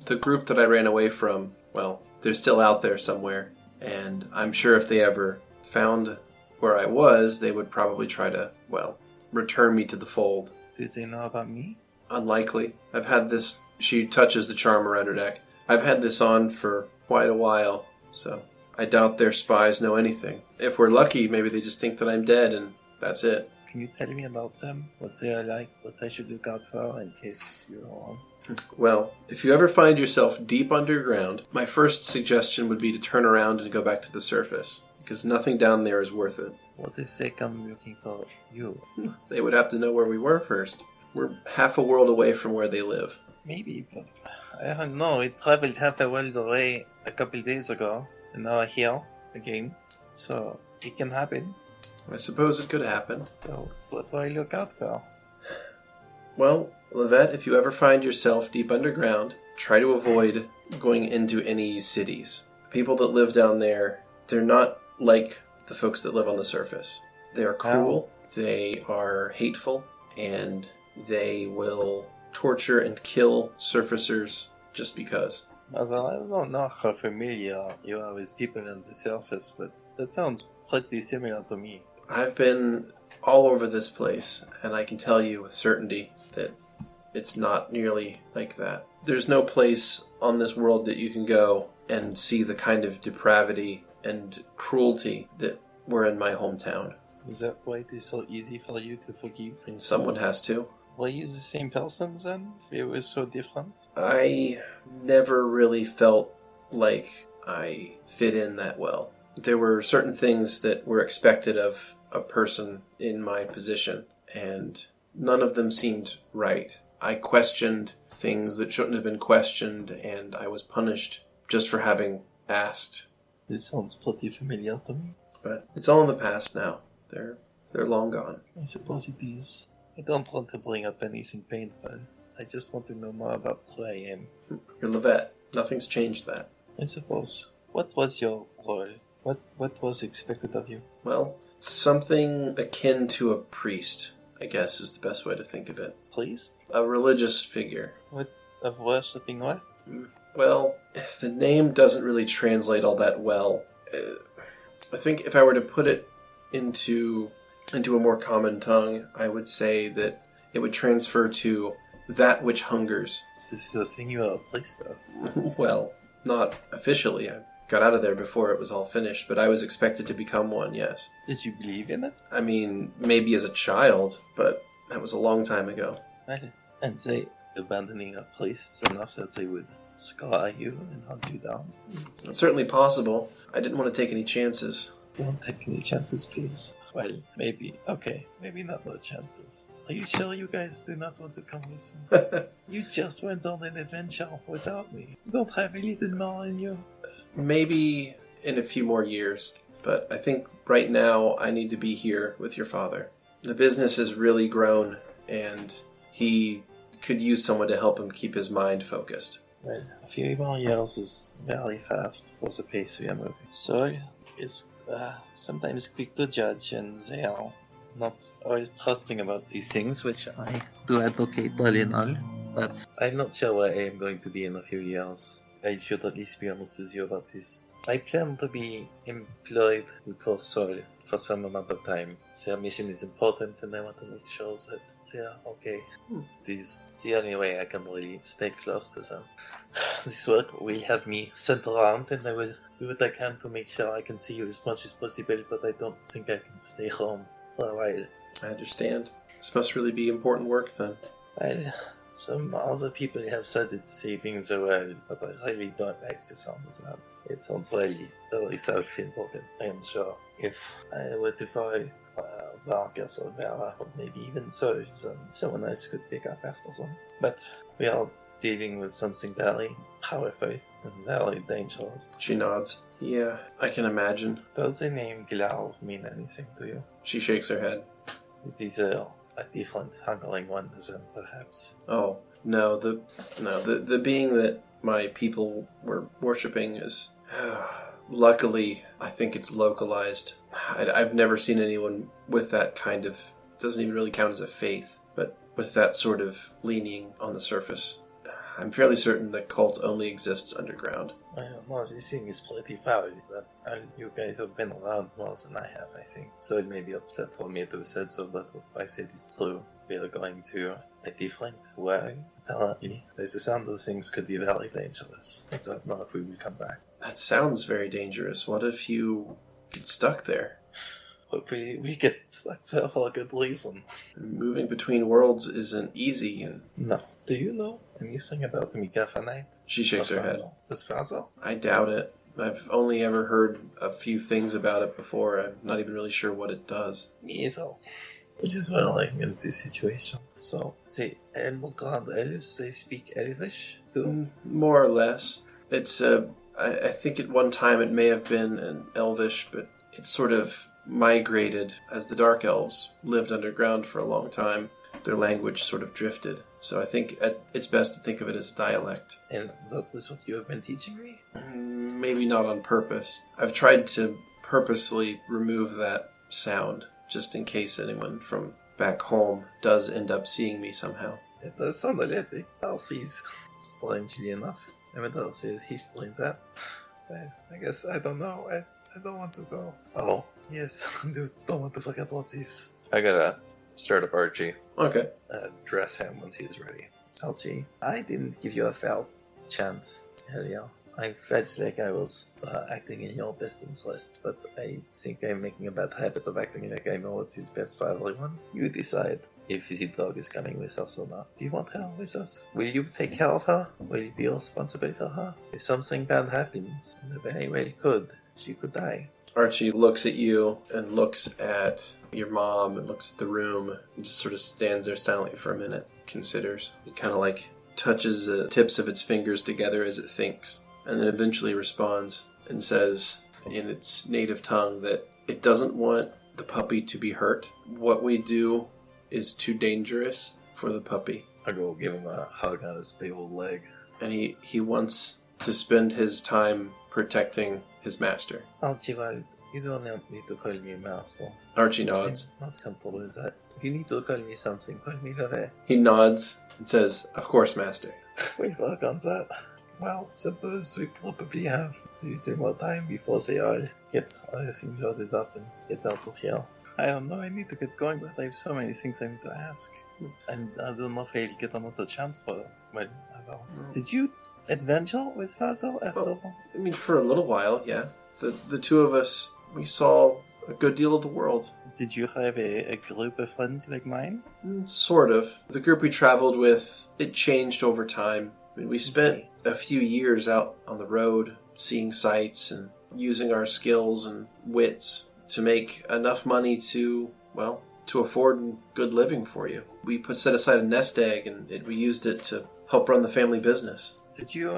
the group that I ran away from, well, they're still out there somewhere, and I'm sure if they ever found where I was, they would probably try to, well, return me to the fold. Do they know about me? Unlikely. I've had this... She touches the charm around her neck. I've had this on for quite a while, so I doubt their spies know anything. If we're lucky, maybe they just think that I'm dead, and that's it. Can you tell me about them? What they are like? What I should look out for in case you're wrong? Well, if you ever find yourself deep underground, my first suggestion would be to turn around and go back to the surface, because nothing down there is worth it. What if they come looking for you? They would have to know where we were first. We're half a world away from where they live. Maybe, but I don't know. We traveled half a world away a couple days ago, and now I'm here again. So it can happen. I suppose it could happen. So what do I look out for? Well, Lovette, if you ever find yourself deep underground, try to avoid going into any cities. The people that live down there, they're not like the folks that live on the surface. They are cruel, they are hateful, and they will torture and kill surfacers just because. Well, I don't know how familiar you are with people on the surface, but That sounds pretty similar to me. I've been all over this place, and I can tell you with certainty that it's not nearly like that. There's no place on this world that you can go and see the kind of depravity and cruelty that were in my hometown. Is that why it is so easy for you to forgive? And someone has to. Were you the same person then? If it was so different? I never really felt like I fit in that well. There were certain things that were expected of a person in my position, and none of them seemed right. I questioned things that shouldn't have been questioned, and I was punished just for having asked. This sounds pretty familiar to me. But it's all in the past now. They're long gone. I suppose it is. I don't want to bring up anything painful. I just want to know more about who I am. You're Lovette. Nothing's changed that. I suppose. What was your role? What was expected of you? Well, something akin to a priest, I guess, is the best way to think of it. Priest? A religious figure. What? Of worshipping what? Well, the name doesn't really translate all that well. I think if I were to put it into a more common tongue, I would say that it would transfer to that which hungers. This is a thing you are a priest of. Well, not officially. I got out of there before it was all finished, but I was expected to become one, yes. Did you believe in it? I mean, maybe as a child, but that was a long time ago. Right. And they abandoning a priest enough that they would scar you and hunt you down? It's certainly possible. I didn't want to take any chances. Don't take any chances, please. Well, maybe. Okay, maybe not no chances. Are you sure you guys do not want to come with me? You just went on an adventure without me. You don't have a little more in you. Maybe in a few more years, but I think right now I need to be here with your father. The business has really grown, and he could use someone to help him keep his mind focused. Well, a few more years is very fast for the pace we are moving. So, it's sometimes quick to judge, and they are not always trusting about these things, which I do advocate all in all. But I'm not sure where I am going to be in a few years. I should at least be honest with you about this. I plan to be employed with Core Soul for some amount of time. Their mission is important, and I want to make sure that they are okay. This is the only way I can really stay close to them. This work will have me sent around, and I will do what I can to make sure I can see you as much as possible, but I don't think I can stay home for a while. I understand. This must really be important work, then. Well, some other people have said it's saving the world, but I really don't like the sound of that. It sounds really very self-important. I am sure if I were to follow Markus or Vera, or maybe even so, then someone else could pick up after them. But we are dealing with something very powerful and very dangerous. She nods. Yeah, I can imagine. Does the name Glau mean anything to you? She shakes her head. It is a different hungering one than perhaps. Oh, no, the being that my people were worshipping is... Luckily, I think it's localized. I've never seen anyone with that kind of... doesn't even really count as a faith, but with that sort of leaning on the surface. I'm fairly certain that cult only exists underground. Well, this thing is pretty foul, but you guys have been around more than I have, I think. So it may be upset for me to have said so, but what I said is true. We are going to a different way, apparently. As the sound of things could be very dangerous. I don't know if we will come back. That sounds very dangerous. What if you get stuck there? Hope we get stuck there for a good reason. Moving between worlds isn't easy, and... No. Do you know anything about the Megaphonite? She shakes her head. This Fazo? I doubt it. I've only ever heard a few things about it before. I'm not even really sure what it does. Me either. Which is well in this situation. So, the Grand Elves, they speak Elvish too? More or less. It's, I think at one time it may have been an Elvish, but it's sort of migrated as the Dark Elves lived underground for a long time. Their language sort of drifted. So I think it's best to think of it as a dialect. And that is what you have been teaching me? Maybe not on purpose. I've tried to purposefully remove that sound, just in case anyone from back home does end up seeing me somehow. It does sound a little Darcy's, strangely enough. I mean, Darcy is history in that. I guess, I don't know. I don't want to go. Oh, yes, don't want to forget what this. I gotta start up Archie. Okay. Dress him once he's ready. Archie, I didn't give you a fair chance earlier. I felt like I was acting in your best interest, but I think I'm making a bad habit of acting like I know what is best for everyone. You decide if the dog is coming with us or not. Do you want her with us? Will you take care of her? Will you be responsible for her? If something bad happens, and it very well could, she could die. Archie looks at you and looks at your mom and looks at the room and just sort of stands there silently for a minute, considers. It kind of like touches the tips of its fingers together as it thinks, and then eventually responds and says in its native tongue that it doesn't want the puppy to be hurt. What we do is too dangerous for the puppy. I go give him a hug on his big old leg. And he wants to spend his time protecting his master. Archibald, you don't need to call me master. Archie nods. I'm not comfortable with that. If you need to call me something, call me Lovette. He nods and says, "Of course, master." We work on that. Well, suppose we probably have a little more time before they all get everything loaded up and get out of here. I don't know, I need to get going, but I have so many things I need to ask. And I don't know if I'll get another chance for well, I don't know. Did you adventure with Father after all? I mean, for a little while, yeah. The two of us, we saw a good deal of the world. Did you have a group of friends like mine? Sort of. The group we traveled with, it changed over time. I mean, we spent a few years out on the road, seeing sights and using our skills and wits to make enough money to afford good living for you. We set aside a nest egg and we used it to help run the family business. Did you,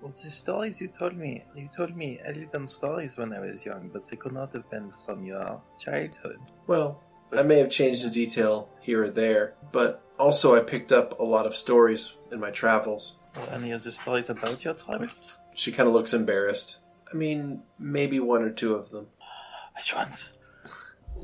what's the stories you told me? You told me 11 stories when I was young, but they could not have been from your childhood. Well, I may have changed a detail here or there, but also I picked up a lot of stories in my travels. Any other stories about your travels? She kind of looks embarrassed. I mean, maybe one or two of them. Which ones?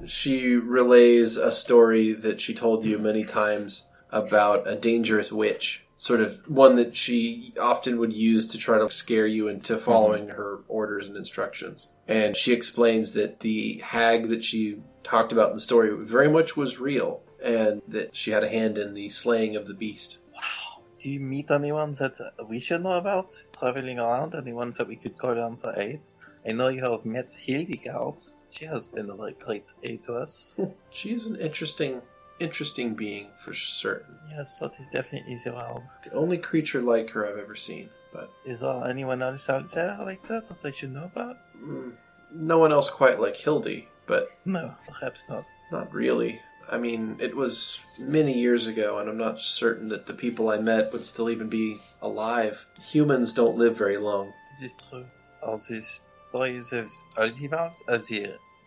She relays a story that she told you many times about a dangerous witch. Sort of one that she often would use to try to scare you into following her orders and instructions. And she explains that the hag that she talked about in the story very much was real, and that she had a hand in the slaying of the beast. Wow. Do you meet anyone that we should know about traveling around? Anyone that we could call on for aid? I know you have met Hildegard. She has been a very great aid to us. She is an interesting being for certain. Yes, that is definitely the world. The only creature like her I've ever seen. But is there anyone else out there like that I should know about? No one else quite like Hildy, but no, perhaps not. Not really. I mean, it was many years ago, and I'm not certain that the people I met would still even be alive. Humans don't live very long. It is true. Are these stories of Archibald?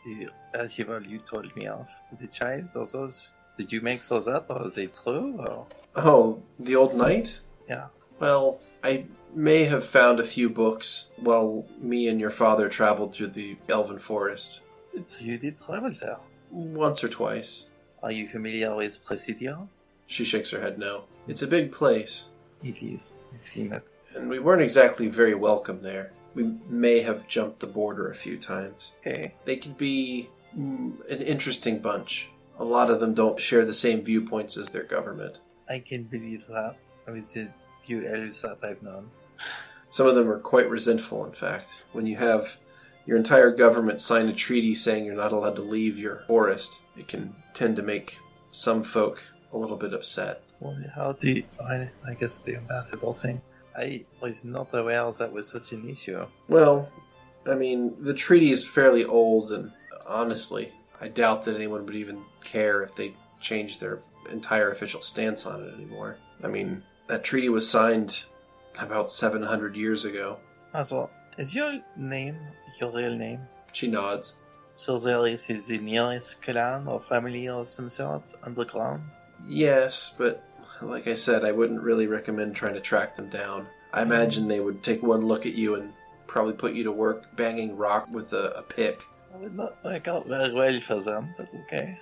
The Archibald you told me of as a child? Are those? Did you make those up, or are they true? Or? Oh, the old knight? Yeah. Well, I may have found a few books while me and your father traveled through the Elven Forest. So you did travel there? Once or twice. Are you familiar with Presidio? She shakes her head no. It's a big place. It is. I've seen it. And we weren't exactly very welcome there. We may have jumped the border a few times. Okay. They could be an interesting bunch. A lot of them don't share the same viewpoints as their government. I can believe that. With the few elves that I've known. Some of them are quite resentful, in fact. When you have your entire government sign a treaty saying you're not allowed to leave your forest, it can tend to make some folk a little bit upset. Well, how do you... I guess the ambassador thing. I was not aware that was such an issue. Well, I mean, the treaty is fairly old, and honestly, I doubt that anyone would even care if they changed their entire official stance on it anymore. I mean, that treaty was signed about 700 years ago. Also, is your name your real name? She nods. So there is the nearest clan or family of some sort underground? Yes, but like I said, I wouldn't really recommend trying to track them down. I imagine they would take one look at you and probably put you to work banging rock with a pick. I would not work out very well for them, but okay.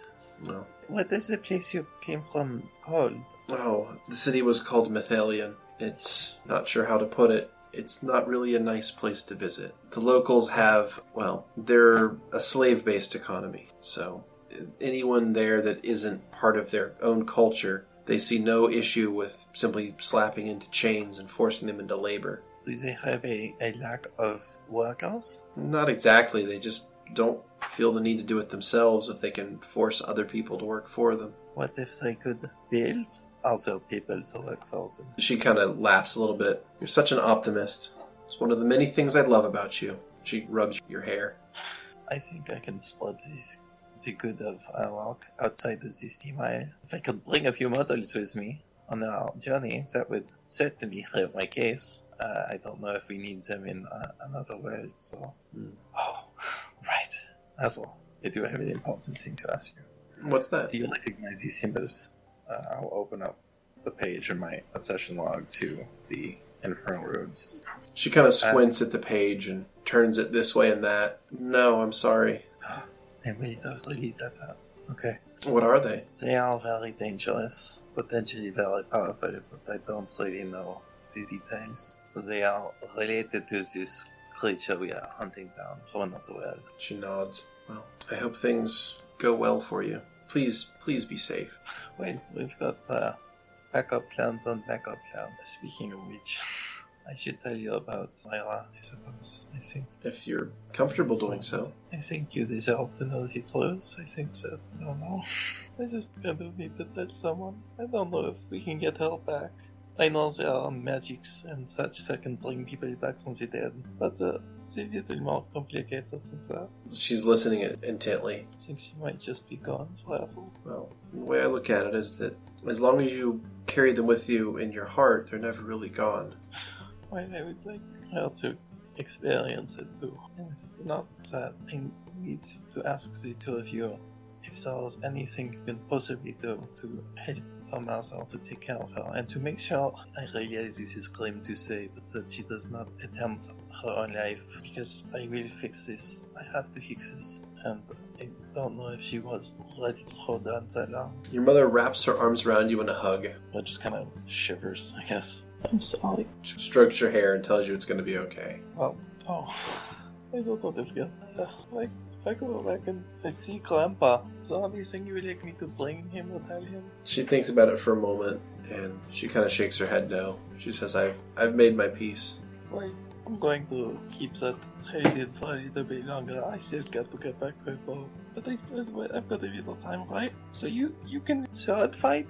No. What is the place you came from called? Oh, the city was called Mythalion. It's not sure how to put it. it's not really a nice place to visit. The locals have, well, they're a slave-based economy, so anyone there that isn't part of their own culture, they see no issue with simply slapping into chains and forcing them into labor. Do they have a lack of workers? Not exactly, they just don't feel the need to do it themselves if they can force other people to work for them. What if they could build other people to work for them? She kind of laughs a little bit. You're such an optimist. It's one of the many things I love about you. She rubs your hair. I think I can spot the good of our work outside the system. If I could bring a few mortals with me on our journey, that would certainly help my case. I don't know if we need them in another world, so... Oh, right. Also, I do have an important thing to ask you. What's that? Do you recognize these symbols? I'll open up the page in my obsession log to the Infernal Runes. She kind of squints at the page and turns it this way and that. No, I'm sorry. I really don't leave that out. Okay. What are they? They are very dangerous, potentially very powerful, but I don't really know the details. They are related to this creature we are hunting down from another world. She nods. Well, I hope things go well for you. Please be safe. Well, we've got backup plans on backup plans. Speaking of which, I should tell you about Myra, I suppose. I think. If you're comfortable doing so. I think you deserve to know the truth. I think that. I don't know. I just kind of need to tell someone. I don't know if we can get her back. I know there are magics and such that can bring people back from the dead, but it's a little more complicated than that. She's listening intently. I think she might just be gone forever. Well, the way I look at it is that as long as you carry them with you in your heart, they're never really gone. Well, I would like her to experience it too. And if not that, I need to ask the two of you if there's anything you can possibly do to help her mother, to take care of her, and to make sure, I realize this is grim to say, but that she does not attempt her own life, because I will fix this. I have to fix this, and I don't know if she was ready to hold on that long. Your mother wraps her arms around you in a hug. But just kind of shivers, I guess. I'm sorry. She strokes your hair and tells you it's going to be okay. Well, I don't want to feel like, if I go back and I see Grandpa, is there anything you would like me to bring him or tell him? She thinks about it for a moment, and she kind of shakes her head no. She says, I've made my peace. Well, I'm going to keep that hidden for a little bit longer. I still got to get back to it, though. But I've got a little time, right? So you can sword fight?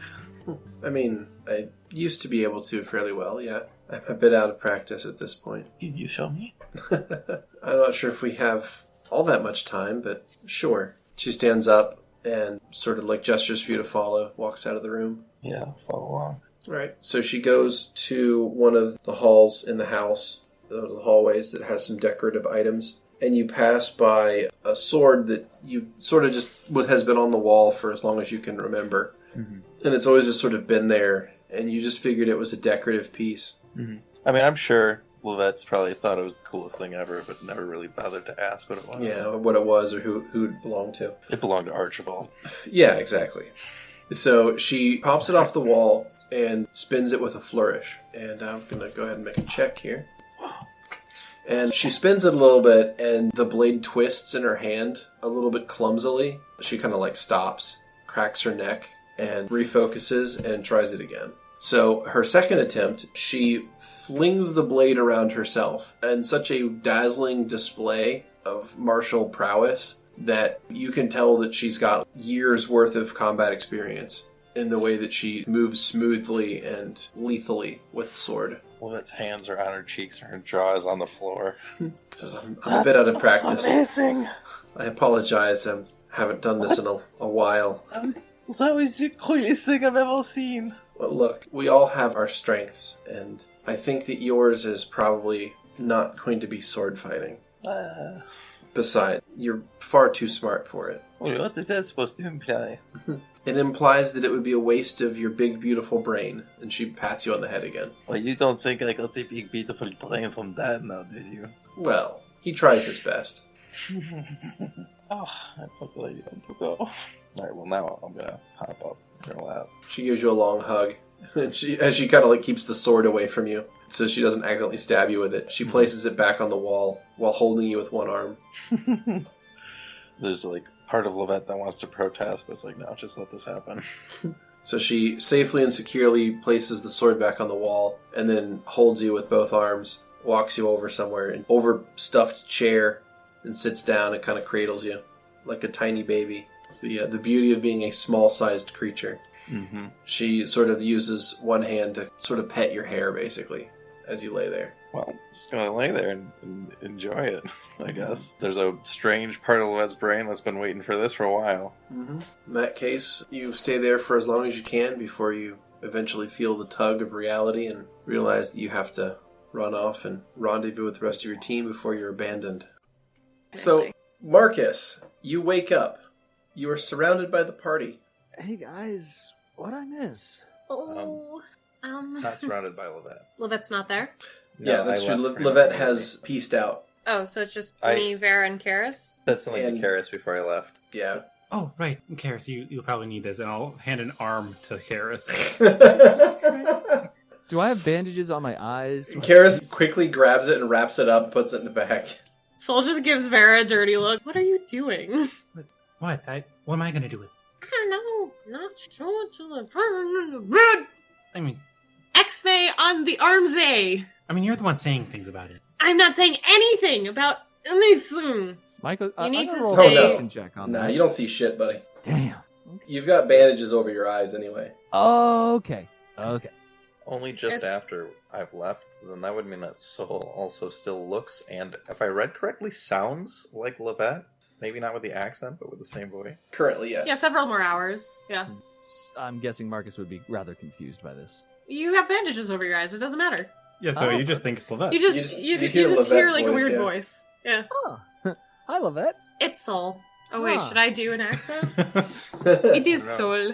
I mean, I used to be able to fairly well, yeah. I'm a bit out of practice at this point. Can you show me? I'm not sure if we have all that much time, but sure. She stands up and sort of like gestures for you to follow, walks out of the room. Yeah, follow along. Right. So she goes to one of the halls in the house, the hallways that has some decorative items, and you pass by a sword that you sort of just has been on the wall for as long as you can remember. Mm-hmm. And it's always just sort of been there, and you just figured it was a decorative piece. Mm-hmm. I mean, I'm sure Lovette's probably thought it was the coolest thing ever, but never really bothered to ask what it was. Yeah, what it was or who it belonged to. It belonged to Archibald. Yeah, exactly. So she pops it off the wall and spins it with a flourish. And I'm going to go ahead and make a check here. And she spins it a little bit, and the blade twists in her hand a little bit clumsily. She kind of like stops, cracks her neck, and refocuses and tries it again. So her second attempt, she flings the blade around herself in such a dazzling display of martial prowess that you can tell that she's got years worth of combat experience in the way that she moves smoothly and lethally with the sword. Lovette's hands are on her cheeks and her jaw is on the floor. I'm a bit out of practice. Amazing. I apologize. I haven't done this in a while. That was the coolest thing I've ever seen. Well, look, we all have our strengths, and I think that yours is probably not going to be sword fighting. Besides, you're far too smart for it. Well, what is that supposed to imply? It implies that it would be a waste of your big, beautiful brain, and she pats you on the head again. Well, you don't think I got a big, beautiful brain from Dad now, did you? Well, he tries his best. Oh, I forgot you want to go. Alright, well now I'm gonna hop up in her lap. She gives you a long hug. And as she kind of like keeps the sword away from you, so she doesn't accidentally stab you with it. She places it back on the wall while holding you with one arm. There's like part of Lovette that wants to protest, but it's like, no, just let this happen. So she safely and securely places the sword back on the wall, and then holds you with both arms, walks you over somewhere, an overstuffed chair, and sits down and kind of cradles you like a tiny baby. It's the beauty of being a small-sized creature. Mm-hmm. She sort of uses one hand to sort of pet your hair, basically, as you lay there. Well, just gonna lay there and enjoy it, I guess. There's a strange part of Lovette's brain that's been waiting for this for a while. Mm-hmm. In that case, you stay there for as long as you can before you eventually feel the tug of reality and realize that you have to run off and rendezvous with the rest of your team before you're abandoned. So, Markus, you wake up. You are surrounded by the party. Hey guys, what'd I miss? Not surrounded by Lovette. Lovette's not there? Yeah, that's true. Lovette has pieced out. Oh, so it's just me, Vera, and Karis? Said something to Karis before I left. Yeah. Oh, right. Karis, you'll probably need this, and I'll hand an arm to Karis. Do I have bandages on my eyes? Karis quickly grabs it and wraps it up and puts it in the bag. Soul just gives Vera a dirty look. What are you doing? What am I going to do with it? I don't know. Not sure to the I mean, X-May on the armsay. I mean, you're the one saying things about it. I'm not saying anything about anything. Michael, you need to roll say... a perception check on that. You don't see shit, buddy. Damn. You've got bandages over your eyes anyway. Okay. Only just after I've left, then that would mean that Soul also still looks and, if I read correctly, sounds like Lovette. Maybe not with the accent, but with the same voice. Currently, yes. Yeah, several more hours. Yeah. I'm guessing Markus would be rather confused by this. You have bandages over your eyes. It doesn't matter. Yeah, so you just think it's Lovette. You just hear like a weird voice. Yeah. Oh. Hi, Lovette. It's Soul. Oh wait, should I do an accent? It is Soul.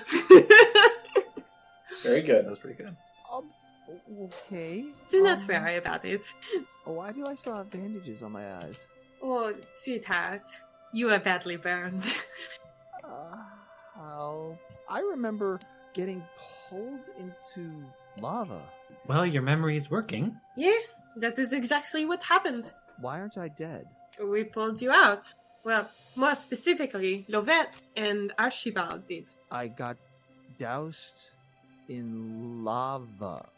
Very good. That was pretty good. Okay. Do not worry about it. Why do I still have bandages on my eyes? Oh, sweetheart. You are badly burned. How? I remember getting pulled into lava. Well, your memory is working. Yeah, that is exactly what happened. Why aren't I dead? We pulled you out. Well, more specifically, Lovette and Archibald did. I got doused in lava.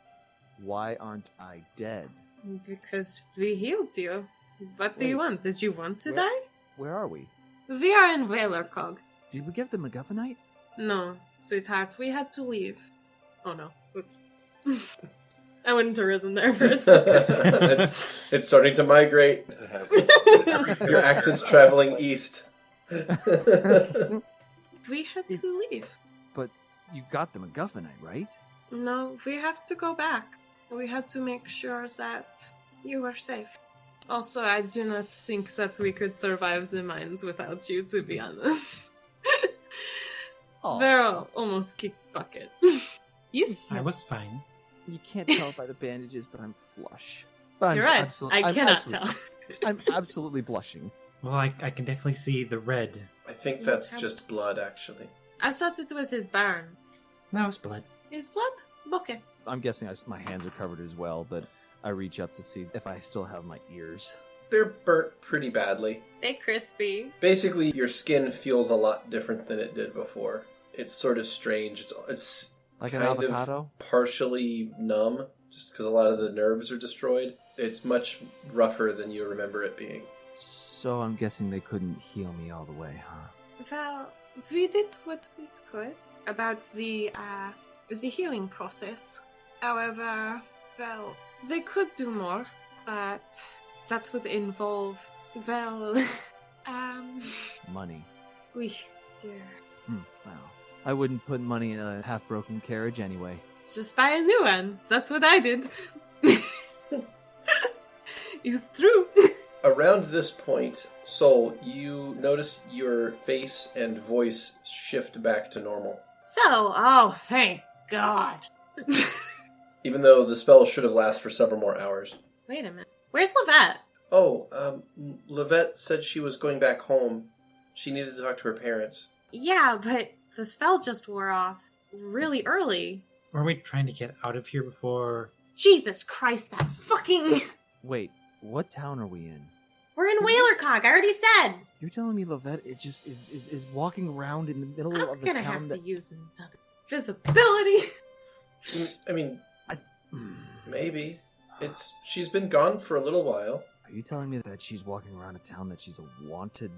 Why aren't I dead? Because we healed you. What do you want? Did you want to die? Where are we? We are in Whalercog. Did we get the MacGuffinite? No, sweetheart, we had to leave. Oh no, oops. I wouldn't have risen there for a second. It's starting to migrate. Your accent's traveling east. We had to leave. But you got the MacGuffinite, right? No, we have to go back. We had to make sure that you were safe. Also, I do not think that we could survive the mines without you, to be honest. Vera almost kicked bucket. Yes. I was fine. You can't tell by the bandages, but I'm flush. But You're right. I cannot tell. I'm absolutely blushing. Well, I can definitely see the red. I think that's just blood, actually. I thought it was his burns. No, it's blood. His blood? Okay. I'm guessing my hands are covered as well, but I reach up to see if I still have my ears. They're burnt pretty badly. They're crispy. Basically, your skin feels a lot different than it did before. It's sort of strange. It's like kind an avocado? of partially numb, just because a lot of the nerves are destroyed. It's much rougher than you remember it being. So I'm guessing they couldn't heal me all the way, huh? Well, we did what we could about the healing process. However, well, they could do more, but that would involve, well, money. We do. Well, I wouldn't put money in a half-broken carriage anyway. Just buy a new one. That's what I did. It's true. Around this point, Soul, you notice your face and voice shift back to normal. So, thank God. Even though the spell should have lasted for several more hours. Wait a minute. Where's Lovette? Lovette said she was going back home. She needed to talk to her parents. Yeah, but the spell just wore off really early. Weren't we trying to get out of here before? Jesus Christ, that fucking... Wait, what town are we in? We're in Whalercog, I already said! You're telling me Lovette it just is walking around in the middle I'm of the gonna town have that... to use another visibility. I mean, maybe. She's been gone for a little while. Are you telling me that she's walking around a town that she's a wanted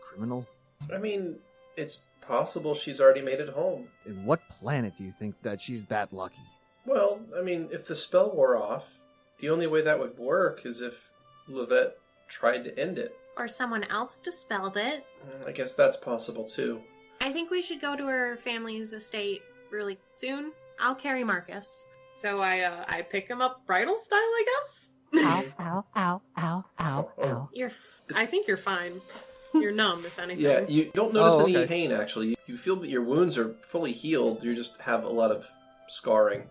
criminal? I mean, it's possible she's already made it home. In what planet do you think that she's that lucky? Well, I mean, if the spell wore off, the only way that would work is if Lovette tried to end it. Or someone else dispelled it. I guess that's possible too. I think we should go to her family's estate really soon. I'll carry Markus. So I pick him up bridal style, I guess? Ow, ow, ow, ow, ow, ow. I think you're fine. You're numb, if anything. Yeah, you don't notice any okay. pain, actually. You feel that your wounds are fully healed. You just have a lot of scarring.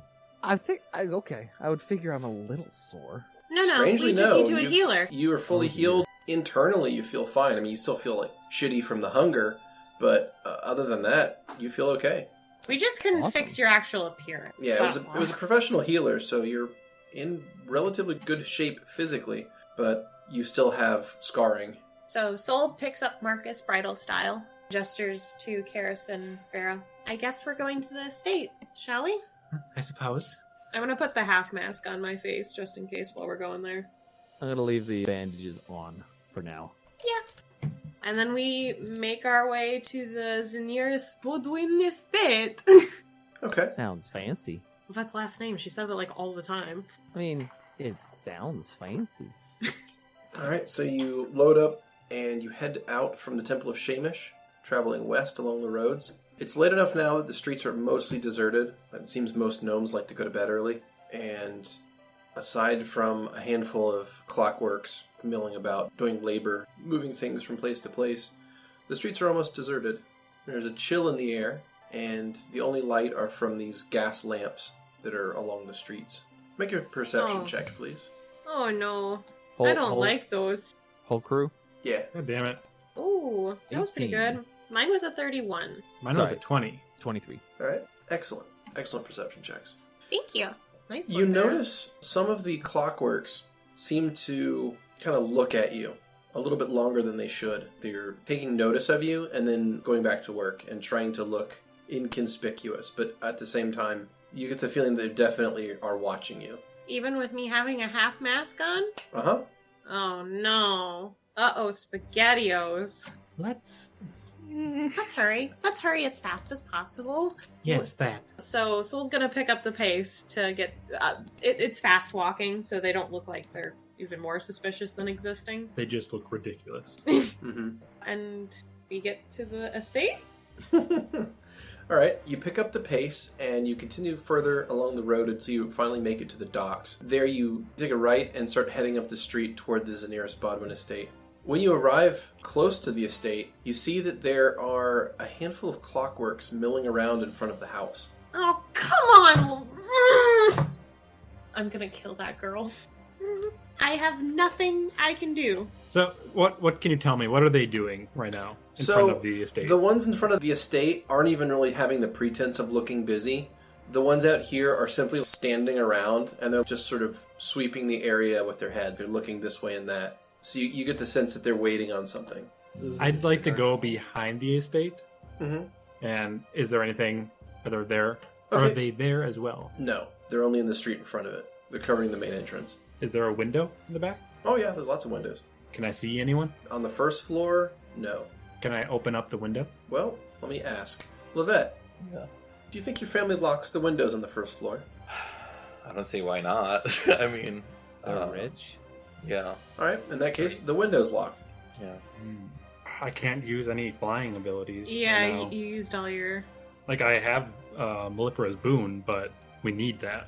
I think, I would figure I'm a little sore. No, Strangely, we took no. you to a healer. You are fully healed. Internally, you feel fine. I mean, you still feel like shitty from the hunger, but other than that, you feel okay. We just couldn't Awesome. fix your actual appearance. Yeah, that's it was a all. professional healer, so you're in relatively good shape physically, but you still have scarring. So Sol picks up Markus bridal style, gestures to Karis and Vera. I guess we're going to the estate, shall we? I suppose. I'm gonna put the half mask on my face just in case while we're going there. I'm gonna leave the bandages on for now. Yeah. And then we make our way to the nearest Bodwin estate. Okay. Sounds fancy. So that's last name. She says it like all the time. I mean, it sounds fancy. Alright, so you load up and you head out from the Temple of Shamish, traveling west along the roads. It's late enough now that the streets are mostly deserted. It seems most gnomes like to go to bed early. And aside from a handful of clockworks milling about, doing labor, moving things from place to place, the streets are almost deserted. There's a chill in the air, and the only light are from these gas lamps that are along the streets. Make a perception check, please. Oh no. I don't like those. Whole crew? Yeah. God damn it. Ooh, that was pretty 18. good. Mine was a 31. Mine was Sorry. at 20. 23. Alright. Excellent. Excellent perception checks. Thank you. Nice You one, Vera. notice some of the clockworks seem to kind of look at you a little bit longer than they should. They're taking notice of you and then going back to work and trying to look inconspicuous. But at the same time, you get the feeling that they definitely are watching you. Even with me having a half mask on? Uh-huh. Oh no. Uh-oh, SpaghettiOs. Let's... Let's hurry. Let's hurry as fast as possible. Yes, that. So Sol's gonna pick up the pace to get... it's fast walking, so they don't look like they're even more suspicious than existing. They just look ridiculous. Mm-hmm. And we get to the estate? Alright, you pick up the pace and you continue further along the road until you finally make it to the docks. There you take a right and start heading up the street toward the nearest Bodwin estate. When you arrive close to the estate, you see that there are a handful of clockworks milling around in front of the house. Oh, come on! I'm gonna kill that girl. I have nothing I can do. So, what can you tell me? What are they doing right now in front of the estate? The ones in front of the estate aren't even really having the pretense of looking busy. The ones out here are simply standing around, and they're just sort of sweeping the area with their head. They're looking this way and that. So you get the sense that they're waiting on something. I'd like to go behind the estate. Mm-hmm. And is there anything... Are they there? Okay. Are they there as well? No, they're only in the street in front of it. They're covering the main entrance. Is there a window in the back? Oh yeah, there's lots of windows. Can I see anyone? On the first floor, no. Can I open up the window? Well, let me ask. Lovette, Yeah. do you think your family locks the windows on the first floor? I don't see why not. I mean, They're rich. yeah, Alright, in that case, the window's locked. yeah. I can't use any flying abilities. Yeah, right now. you used all your... Like, I have Mellifera's boon, but we need that.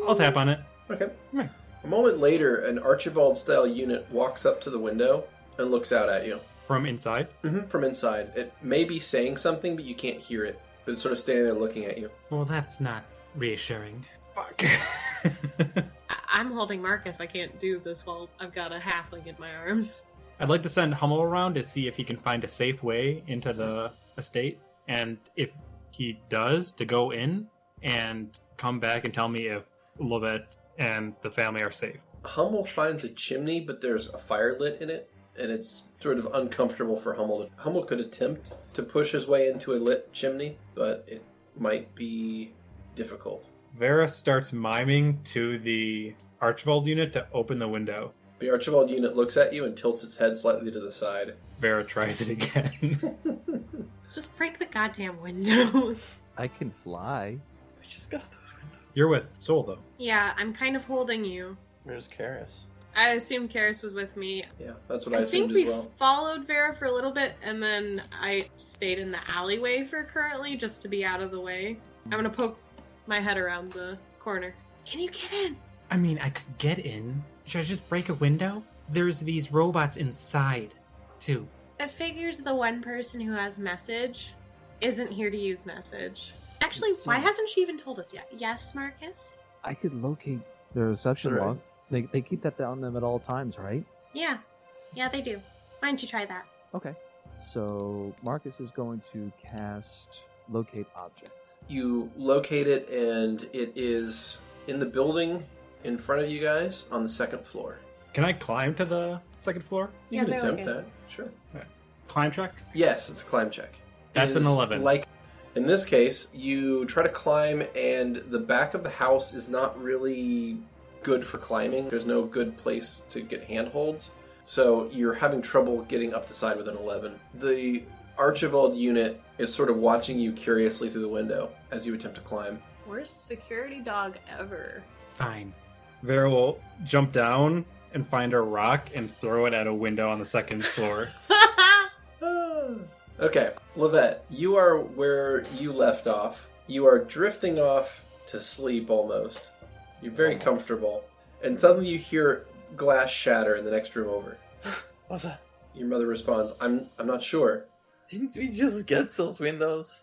I'll tap on it. Okay. Right. A moment later, an Archibald-style unit walks up to the window and looks out at you. From inside? Mm-hmm. From inside. It may be saying something, but you can't hear it. But it's sort of standing there looking at you. Well, that's not reassuring. Fuck. I'm holding Markus. I can't do this while I've got a halfling in my arms. I'd like to send Hummel around to see if he can find a safe way into the estate. And if he does, to go in and come back and tell me if Lovette and the family are safe. Hummel finds a chimney, but there's a fire lit in it, and it's sort of uncomfortable for Hummel. Hummel could attempt to push his way into a lit chimney, but it might be difficult. Vera starts miming to the Archibald unit to open the window. The Archibald unit looks at you and tilts its head slightly to the side. Vera tries it again. Just break the goddamn window. I can fly. We just got those windows. You're with Soul, though. Yeah, I'm kind of holding you. Where's Karis? I assumed Karis was with me. Yeah, that's what I assumed think as well. we followed Vera for a little bit, and then I stayed in the alleyway for currently, just to be out of the way. I'm gonna poke my head around the corner. Can you get in? I mean, I could get in. Should I just break a window? There's these robots inside, too. It figures the one person who has message isn't here to use message. Actually, why hasn't she even told us yet? Yes, Markus? I could locate the reception Right. log. They keep that on them at all times, right? Yeah. Yeah, they do. Why don't you try that? Okay. So Markus is going to cast Locate Object. You locate it, and it is in the building in front of you guys on the second floor. Can I climb to the second floor? You can attempt that, sure. Climb check? Yes, it's a climb check. That's an 11. Like, in this case, you try to climb, and the back of the house is not really good for climbing. There's no good place to get handholds, so you're having trouble getting up the side with an 11. The Archibald unit is sort of watching you curiously through the window as you attempt to climb. Worst security dog ever. Fine. Vera will jump down and find a rock and throw it at a window on the second floor. Okay, Lovette, you are where you left off. You are drifting off to sleep almost. You're very comfortable. And suddenly you hear glass shatter in the next room over. What's that? Your mother responds, I'm not sure. Didn't we just get those windows?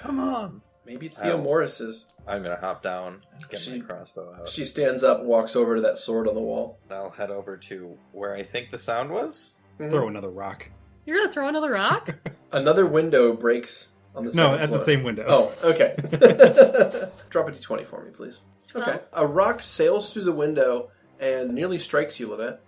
Come on. Maybe it's Theo Morris's. I'm gonna hop down and get my crossbow out. She stands up and walks over to that sword on the wall. I'll head over to where I think the sound was. Throw another rock. You're gonna throw another rock? Another window breaks on the second floor. No, at the same window. Oh, okay. Drop a d20 for me, please. Okay. A rock sails through the window and nearly strikes you, Lovette.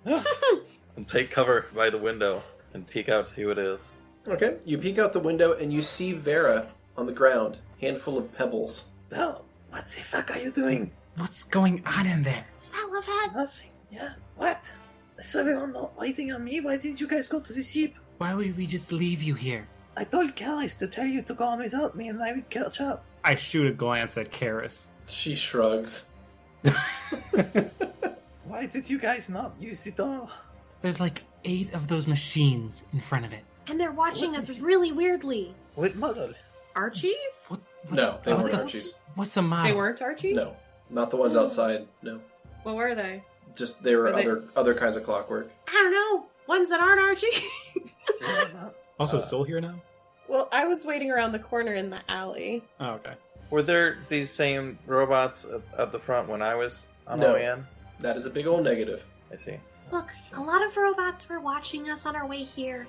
And take cover by the window and peek out to see what it is. Okay. You peek out the window and you see Vera on the ground, handful of pebbles. Belle, what the fuck are you doing? What's going on in there? Is that Lovette? Nothing. Yeah, what? Is everyone not waiting on me? Why didn't you guys go to the ship? Why would we just leave you here? I told Karis to tell you to go on without me and I would catch up. I shoot a glance at Karis. She shrugs. Why did you guys not use the door? There's like 8 of those machines in front of it. And they're watching us really weirdly. What model? Archies? No, they weren't Archies. What's a model? They weren't Archies? No, not the ones outside. No, What were they? just they were Were other kinds of clockwork. I don't know. Ones that aren't Archie? Also, is Soul here now? Well, I was waiting around the corner in the alley. Oh, okay. Were there these same robots at the front when I was on No. my way in? That is a big old negative. I see. Look, a lot of robots were watching us on our way here.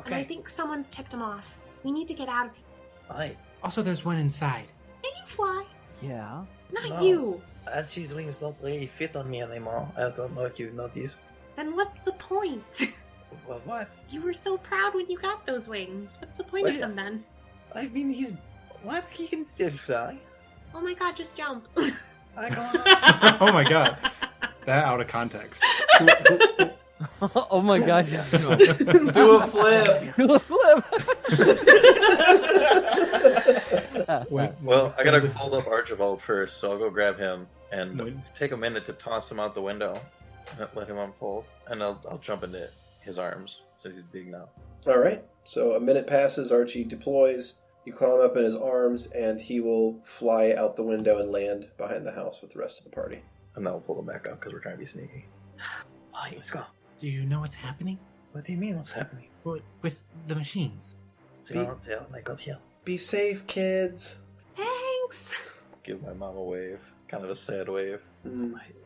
And I Okay. think someone's tipped them off. We need to get out of here. Aye. Also, there's one inside. Can you fly? Yeah. Not No. you. Archie's wings don't really fit on me anymore. I don't know if you've noticed. Then what's the point? Well, what? You were so proud when you got those wings. What's the point Well, of them then? I mean, he's... What? He can still fly. Oh my god, just jump. I can't. Oh my god. That out of context. Oh my gosh. Do a flip. Do a flip. Well, I gotta hold up Archibald first, so I'll go grab him and No. take a minute to toss him out the window and let him unfold, and I'll jump into his arms since he's big now. All right. So a minute passes. Archie deploys. You climb up in his arms, and he will fly out the window and land behind the house with the rest of the party. And then I'll pull him back up because we're trying to be sneaky. Aye, let's go. Do you know what's happening? What do you mean, what's happening? With the machines? See, I'll tell when I got here. Be safe, kids. Thanks. Give my mom a wave, kind of a sad wave.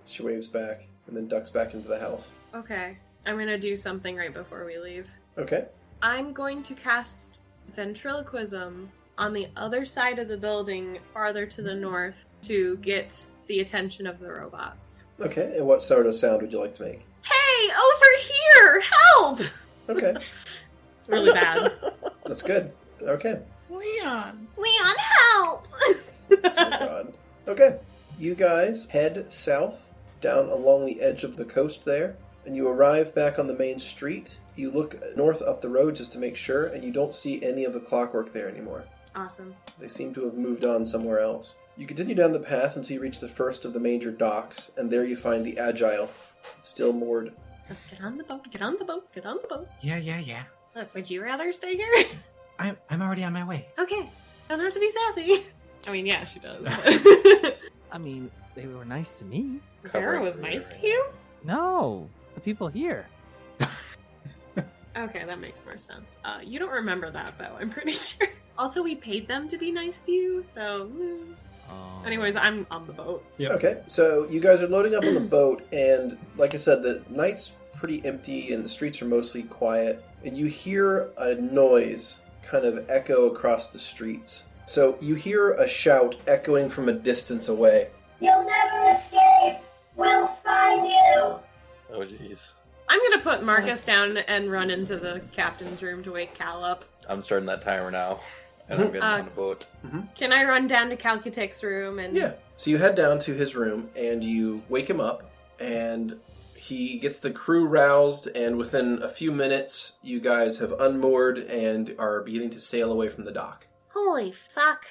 She waves back and then ducks back into the house. Okay. I'm gonna do something right before we leave. Okay. I'm going to cast ventriloquism on the other side of the building, farther to the north, to get the attention of the robots. Okay, and what sort of sound would you like to make? Hey, over here! Help! Okay. Really bad. That's good. Okay. Leon, help! Oh, God. Okay. You guys head south, down along the edge of the coast there, and you arrive back on the main street. You look north up the road just to make sure, and you don't see any of the clockwork there anymore. Awesome. They seem to have moved on somewhere else. You continue down the path until you reach the first of the major docks, and there you find the Agile, still moored. Let's get on the boat, get on the boat, get on the boat. Yeah. Look, would you rather stay here? I'm already on my way. Okay, don't have to be sassy. I mean, yeah, she does. I mean, they were nice to me. Vera was nice to you? No, the people here. Okay, that makes more sense. You don't remember that, though, I'm pretty sure. Also, we paid them to be nice to you, so... Anyways, I'm on the boat. Yep. Okay, so you guys are loading up on the boat, and like I said, the night's pretty empty and the streets are mostly quiet, and you hear a noise kind of echo across the streets. So you hear a shout echoing from a distance away. You'll never escape! We'll find you! Oh, jeez. I'm gonna put Markus down and run into the captain's room to wake Cal up. I'm starting that timer now, and I'm getting on a boat. Can I run down to Calcutic's room and... Yeah. So you head down to his room, and you wake him up, and he gets the crew roused, and within a few minutes, you guys have unmoored and are beginning to sail away from the dock. Holy fuck.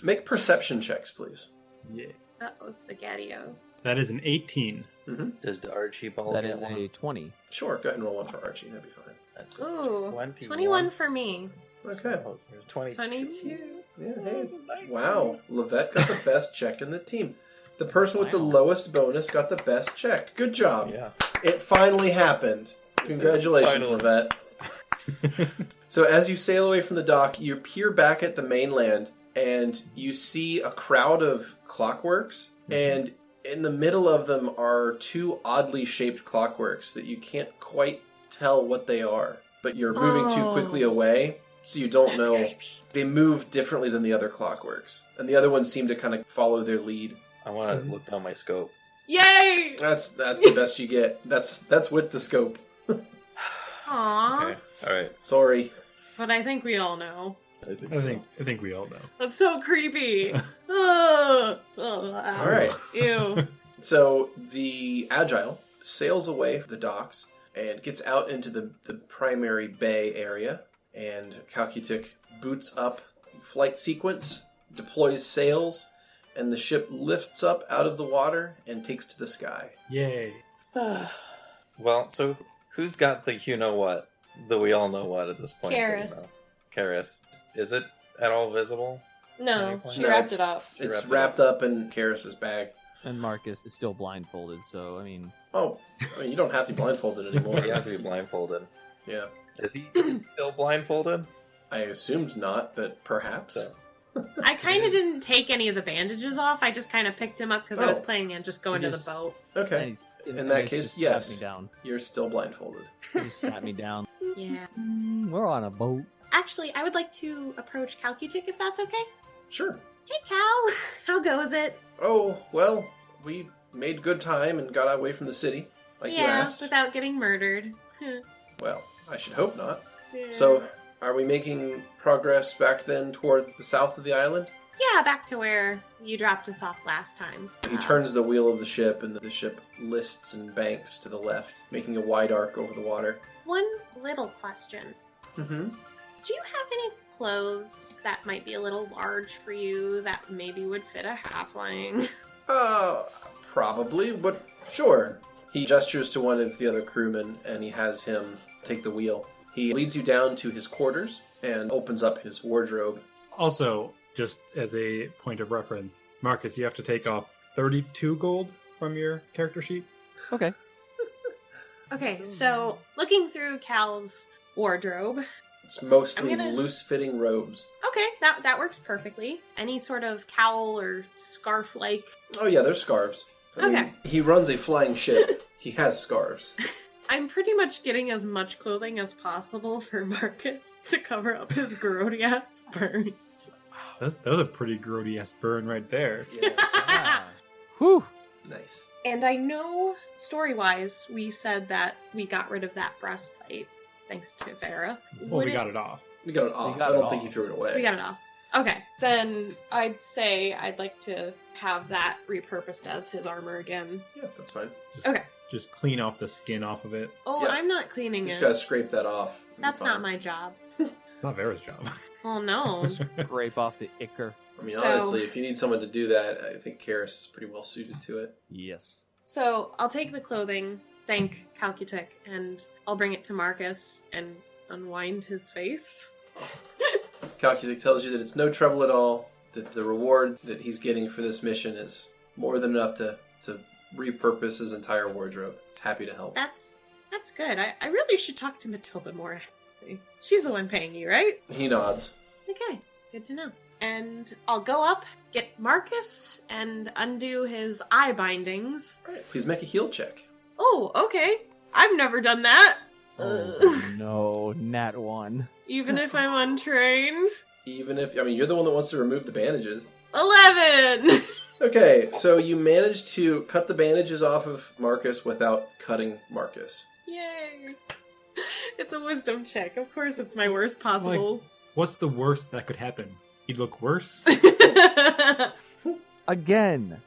Make perception checks, please. Yeah. Uh-oh, SpaghettiOs. That is an 18. Mm-hmm. Does the Archibald That get is one? a 20. Sure, go ahead and roll one for Archie. That'd be fine. That's Ooh, 21. 21 for me. Okay. 22. 22. Yeah, hey. Wow. Lovette got the best check in the team. The person with the lowest bonus got the best check. Good job. Yeah. It finally happened. Congratulations, Finally. Lovette. So as you sail away from the dock, you peer back at the mainland, and you see a crowd of clockworks, and in the middle of them are two oddly shaped clockworks that you can't quite tell what they are. But you're moving too quickly away, so you don't know. Creepy. They move differently than the other clockworks. And the other ones seem to kind of follow their lead. I want to look down my scope. Yay! That's the best you get. That's with the scope. Aww. Okay. All right. Sorry. But I think we all know. I think we all know. That's so creepy. All Alright. Ew. So the Agile sails away from the docks and gets out into the primary bay area, and Calcutic boots up flight sequence, deploys sails, and the ship lifts up out of the water and takes to the sky. Yay. Well, so who's got the you-know-what? The we-all-know-what at this point? Karis. Karis. Is it at all visible? No, she No, wrapped it up. It's wrapped up in Karis's bag. And Markus is still blindfolded, so, I mean... Oh, I mean, you don't have to be blindfolded anymore. You have to be blindfolded. Yeah. Is he still blindfolded? I assumed not, but perhaps. So. I kind of didn't take any of the bandages off. I just kind of picked him up because I was Oh. planning on just going to the Yes. boat. Okay. And In that Dennis case, just yes. Sat me down. You're still blindfolded. He just sat me down. Yeah. We're on a boat. Actually, I would like to approach Calcutic if that's okay. Sure. Hey, Cal. How goes it? Oh, well, we made good time and got away from the city, like you Yeah, asked. without getting murdered. Well, I should hope not. Yeah. So, are we making progress back then toward the south of the island? Yeah, back to where you dropped us off last time. He turns the wheel of the ship, and the ship lists and banks to the left, making a wide arc over the water. One little question. Mm-hmm. Do you have any clothes that might be a little large for you that maybe would fit a halfling? Probably, but sure. He gestures to one of the other crewmen, and he has him take the wheel. He leads you down to his quarters and opens up his wardrobe. Also, just as a point of reference, Markus, you have to take off 32 gold from your character sheet. Okay. Okay, so looking through Cal's wardrobe. It's mostly I'm gonna- loose-fitting robes. Okay, that works perfectly. Any sort of cowl or scarf-like? Oh yeah, there's scarves. I mean, Okay. he runs a flying ship. He has scarves. I'm pretty much getting as much clothing as possible for Markus to cover up his grody-ass burns. That was a pretty grody-ass burn right there. Yeah. Whew. Nice. And I know, story-wise, we said that we got rid of that breastplate, thanks to Vera. Well, we got it off. We got it off. I don't think you threw it away. We got it off. Okay, then I'd say I'd like to have that repurposed as his armor again. Yeah, that's fine. Okay. Just clean off the skin off of it. Oh, Yeah. I'm not cleaning You just it. gotta scrape that off. That's not my job. It's not Vera's job. Oh, no. Scrape off the ichor. I mean, So- honestly, if you need someone to do that, I think Karis is pretty well suited to it. Yes. So I'll take the clothing, thank Calcutic, and I'll bring it to Markus and unwind his face. Calcutic tells you that it's no trouble at all, that the reward that he's getting for this mission is more than enough to repurpose his entire wardrobe. It's happy to help. That's good. I really should talk to Matilda more, actually. She's the one paying you, right? He nods. Okay, good to know. And I'll go up, get Markus, and undo his eye bindings. All right, please make a heal check. Oh, okay. I've never done that. Oh, no, nat 1. Even if I'm untrained. Even if, I mean, you're the one that wants to remove the bandages. 11! Okay, so you managed to cut the bandages off of Markus without cutting Markus. Yay! It's a wisdom check. Of course it's my worst possible. What's the worst that could happen? He'd look worse? Again.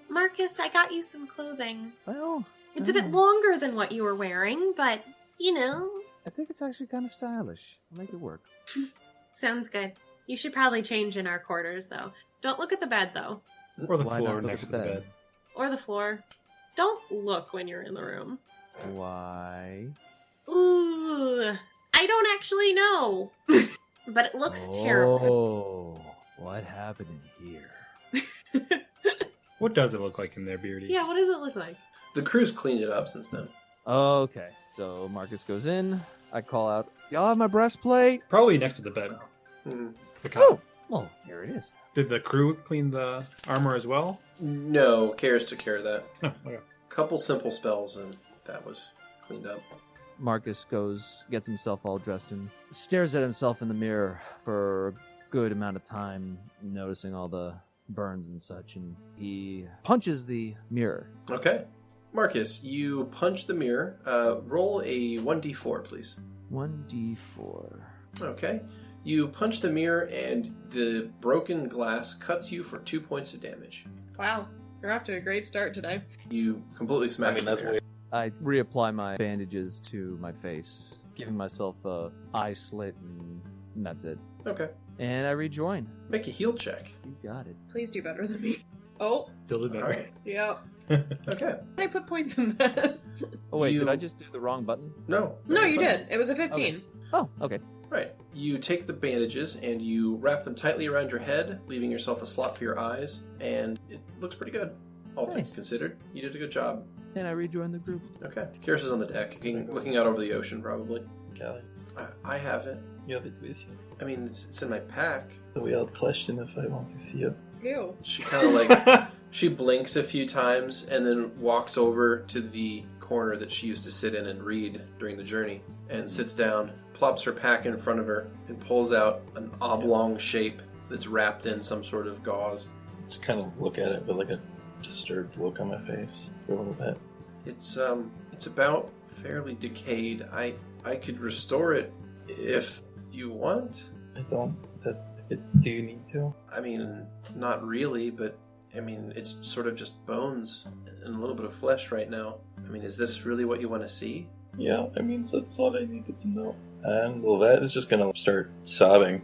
Markus, I got you some clothing. Well, It's a bit longer than what you were wearing, but, you know. I think it's actually kind of stylish. I'll make it work. Sounds good. You should probably change in our quarters, though. Don't look at the bed, though. Or the Why floor not look next at to the the bed. Or the floor. Don't look when you're in the room. Why? Ooh. I don't actually know. But it looks terrible. Oh, what happened in here? What does it look like in there, Beardy? Yeah, what does it look like? The crew's cleaned it up since then. Okay, so Markus goes in. I call out, y'all have my breastplate? Probably next to the bed. Mhm. The cot. Oh, here it is. Did the crew clean the armor as well? No, Karis took care of that. Oh, okay. Couple simple spells and that was cleaned up. Markus goes, gets himself all dressed and stares at himself in the mirror for a good amount of time, noticing all the burns and such, and he punches the mirror. Okay. Markus, you punch the mirror. Roll a 1d4, please. 1d4. Okay. You punch the mirror and the broken glass cuts you for 2 points of damage. Wow. You're off to a great start today. You completely smash the mirror. I reapply my bandages to my face, giving myself a eye slit, and that's it. Okay. And I rejoin. Make a heal check. You got it. Please do better than me. Oh. Still did All better. right. Yep. Okay. I put points in that. Oh, wait, You- did I just do the wrong button? No. No, you did. It was a 15. Oh, okay. Right. You take the bandages and you wrap them tightly around your head, leaving yourself a slot for your eyes, and it looks pretty good. All things Nice. considered, you did a good job. And I rejoin the group. Okay. Karis is on the deck, looking out over the ocean, probably. Kelly, I have it. you have it with you. I mean, it's in my pack. The weird question if I want to see it. Ew. She kind of like, she blinks a few times and then walks over to the corner that she used to sit in and read during the journey, and sits down, plops her pack in front of her, and pulls out an oblong shape that's wrapped in some sort of gauze. Just kind of look at it with like a disturbed look on my face for a little bit. It's about fairly decayed. I could restore it if you want. I don't. Do you need to? I mean, not really, but I mean, it's sort of just bones and a little bit of flesh right now. I mean, is this really what you want to see? Yeah, I mean, that's all I needed to know. And Lovette is just gonna start sobbing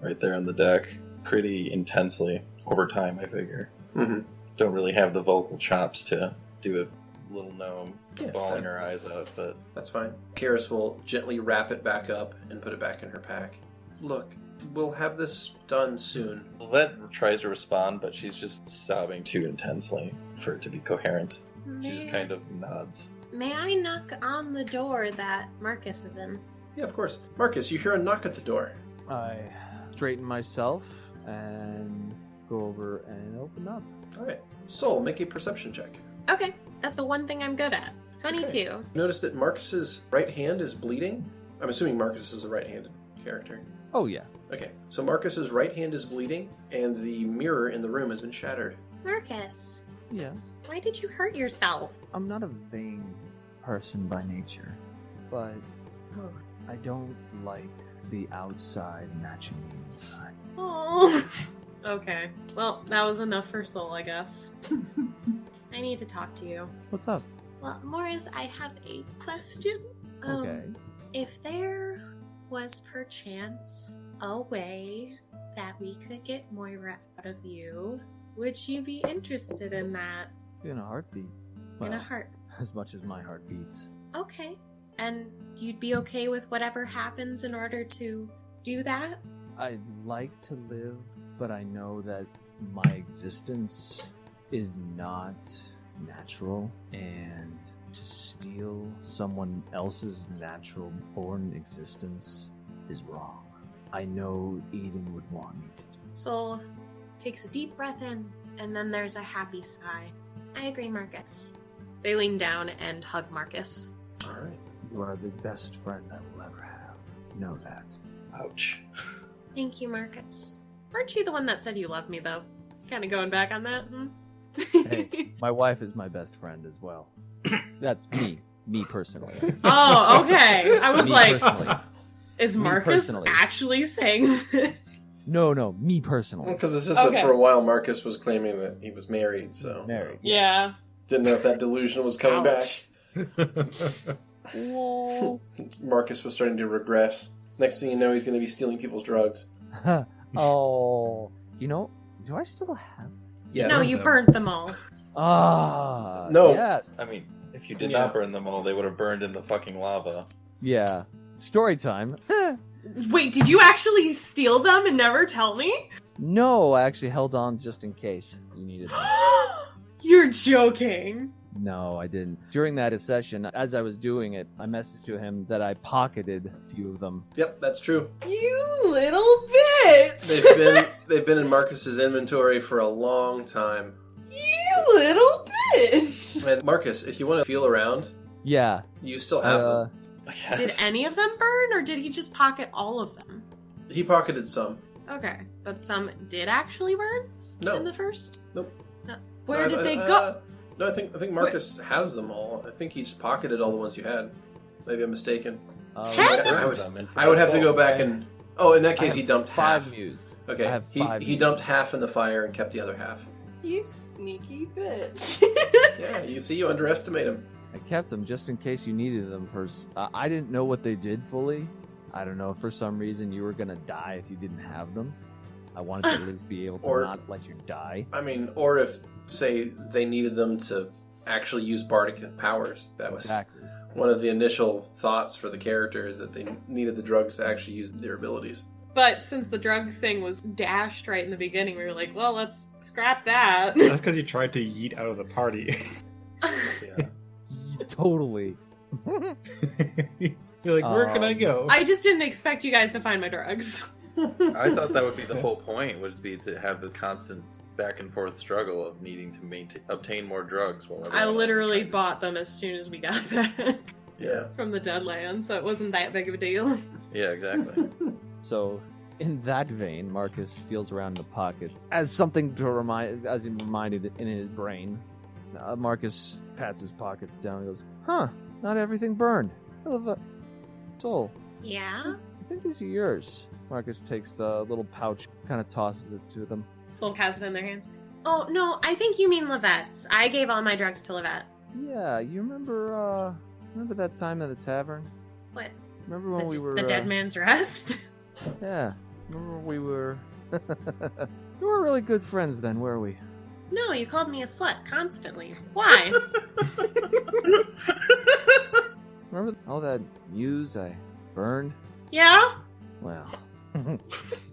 right there on the deck pretty intensely over time, I figure. Mm-hmm. Don't really have the vocal chops to do a little gnome Yeah, bawling fair. her eyes out, but That's fine. Karis will gently wrap it back up and put it back in her pack. Look, we'll have this done soon. Lovette tries to respond, but she's just sobbing too intensely for it to be coherent. She just kind of nods. May I knock on the door that Markus is in? Yeah, of course. Markus, you hear a knock at the door. I straighten myself and go over and open up. All right. Soul, make a perception check. Okay, that's the one thing I'm good at. 22. Okay. Notice that Marcus's right hand is bleeding. I'm assuming Marcus is a right-handed character. Oh, yeah. Okay, so Marcus's right hand is bleeding, and the mirror in the room has been shattered. Marcus, Yeah. why did you hurt yourself? I'm not a vain person by nature, but Oh. I don't like the outside matching the inside. Oh. Okay. Well, that was enough for Soul, I guess. I need to talk to you. What's up? Well, Morris, I have a question. Okay. If there was perchance a way that we could get Moira out of you, would you be interested in that? In a heartbeat. In a Well, heart. As much as my heart beats. Okay. And you'd be okay with whatever happens in order to do that? I'd like to live, but I know that my existence is not natural, and to steal someone else's natural born existence is wrong. I know Eden would want me to do. Soul takes a deep breath in, and then there's a happy sigh. I agree, Marcus. They lean down and hug Marcus. Alright. You are the best friend I will ever have. Know that. Ouch. Thank you, Marcus. Aren't you the one that said you loved me, though? Kind of going back on that, Hey, my wife is my best friend as well. That's me personally. Oh, okay. I was Me like, personally. is Me Marcus personally. actually saying this? No, me personally. Because it's just that Okay. for a while Marcus was claiming that he was married, so... Married. Yeah. Didn't know if that delusion was coming Ouch. back. Marcus was starting to regress. Next thing you know, he's going to be stealing people's drugs. Oh, you know, do I still have? Yes. No, you burnt them all. Ah, No. Yes. I mean, if you did Yeah. not burn them all, they would have burned in the fucking lava. Yeah. Story time. Wait, did you actually steal them and never tell me? No, I actually held on just in case you needed them. You're joking. No, I didn't. During that session, as I was doing it, I messaged to him that I pocketed a few of them. Yep, that's true. You little bitch! They've been in Marcus's inventory for a long time. You little bitch! And Marcus, if you want to feel around, Yeah. you still have them. Did any of them burn, or did he just pocket all of them? He pocketed some. Okay, but some did actually burn No. in the first? Nope. Where did they go? No, I think Marcus has them all. I think he just pocketed all the ones you had. Maybe I'm mistaken. I would have to go back and... Oh, in that case, he dumped half. 5 muse. Okay, I have 5 he dumped half in the fire and kept the other half. You sneaky bitch. Yeah, you see, you underestimate him. I kept them just in case you needed them first. I didn't know what they did fully. I don't know if for some reason you were going to die if you didn't have them. I wanted to at least be able to Or- not let you die. I mean, or if, say, they needed them to actually use bardic powers. That was Exactly. one of the initial thoughts for the character, is that they needed the drugs to actually use their abilities. But since the drug thing was dashed right in the beginning, we were like, well, let's scrap that. That's because you tried to yeet out of the party. Yeah. Totally. You're like, where can I go? I just didn't expect you guys to find my drugs. I thought that would be the whole point, would be to have the constant back and forth struggle of needing to obtain more drugs. While I everyone else is literally trying to- bought them as soon as we got back Yeah. from the Deadlands, so it wasn't that big of a deal. Yeah, exactly. So, in that vein, Marcus feels around in the pocket as something to remind, as he reminded in his brain. Marcus pats his pockets down and goes, "Huh? Not everything burned. Soul, Yeah? I think these are yours." Marcus takes the little pouch, kind of tosses it to them. Soul has it in their hands. Oh, no, I think you mean Lovette's. I gave all my drugs to Lovette. Yeah, you remember that time at the tavern? What? Remember when we were The Dead Man's Rest? Yeah, remember when we were we were really good friends then, were we? No, you called me a slut constantly. Why? Remember all that news I burned? Yeah? Well,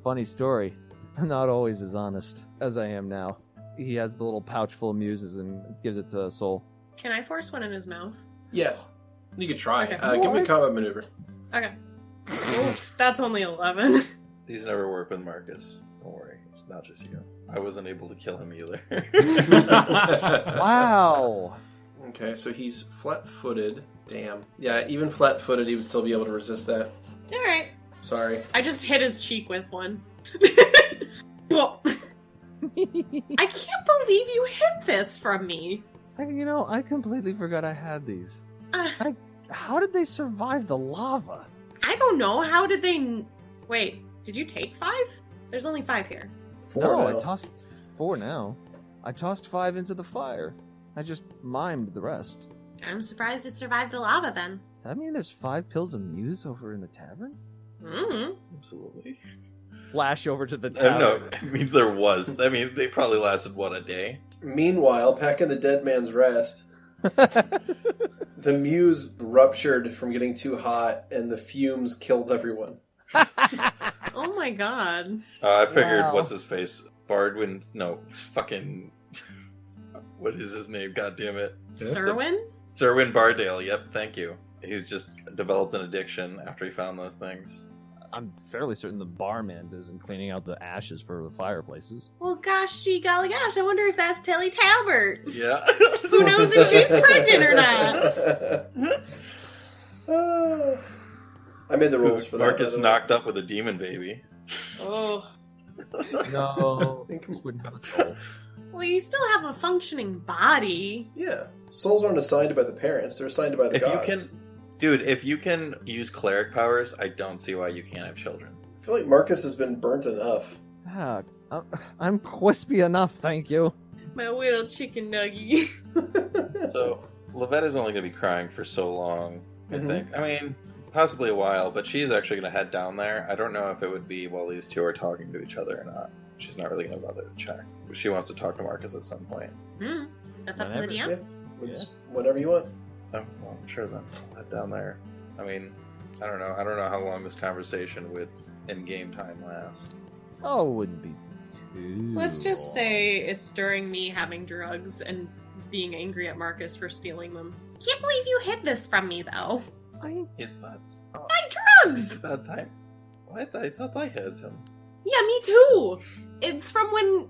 funny story. I'm not always as honest as I am now. He has the little pouch full of muses and gives it to Soul. Can I force one in his mouth? Yes. You could try. Okay. Give me a combat maneuver. Okay. Oof, that's only 11. These never work with Marcus. Don't worry, it's not just you. I wasn't able to kill him either. Wow! Okay, so he's flat-footed. Damn. Yeah, even flat-footed, he would still be able to resist that. Alright. Sorry. I just hit his cheek with one. I can't believe you hid this from me. I completely forgot I had these. How did they survive the lava? I don't know. How did they... Wait, did you take 5? There's only 5 here. 4 No, now. I tossed 4 now. I tossed 5 into the fire. I just mimed the rest. I'm surprised it survived the lava then. Does that mean there's 5 pills of muse over in the tavern? Mm-hmm. Absolutely. Flash over to the I don't tavern. know. I mean, there was. I mean, they probably lasted, what, a day? Meanwhile, back in the dead man's rest, the muse ruptured from getting too hot, and the fumes killed everyone. Oh my god. I figured, Wow. what's his face? Bardwin? No, fucking... What is his name? God damn it. Serwyn? Serwyn Bardale, yep, thank you. He's just developed an addiction after he found those things. I'm fairly certain the barman isn't cleaning out the ashes for the fireplaces. Well, gosh, gee golly gosh, I wonder if that's Tilly Talbert. Yeah. Who knows if she's pregnant or not? I made the rules for that. Markus by the way. knocked up with a demon baby. Oh. No, this wouldn't have a soul. Well, you still have a functioning body. Yeah. Souls aren't assigned by the parents, they're assigned by the If gods. you can... Dude, if you can use cleric powers, I don't see why you can't have children. I feel like Markus has been burnt enough. Ah, I'm crispy enough, thank you. My little chicken nugget. So, Lovette is only going to be crying for so long, I Mhm. think. I mean, possibly a while, but she's actually going to head down there. I don't know if it would be while these two are talking to each other or not. She's not really going to bother to check. She wants to talk to Markus at some point. That's up to the DM. Yeah. Whenever you want. Oh, well, sure then. I'll head down there. I mean, I don't know. I don't know how long this conversation would in-game time last. Oh, it wouldn't be too Let's just long. say it's during me having drugs and being angry at Markus for stealing them. Can't believe you hid this from me, though. It, but, My drugs! it's that time. What? I thought I had some. Yeah, me too. It's from when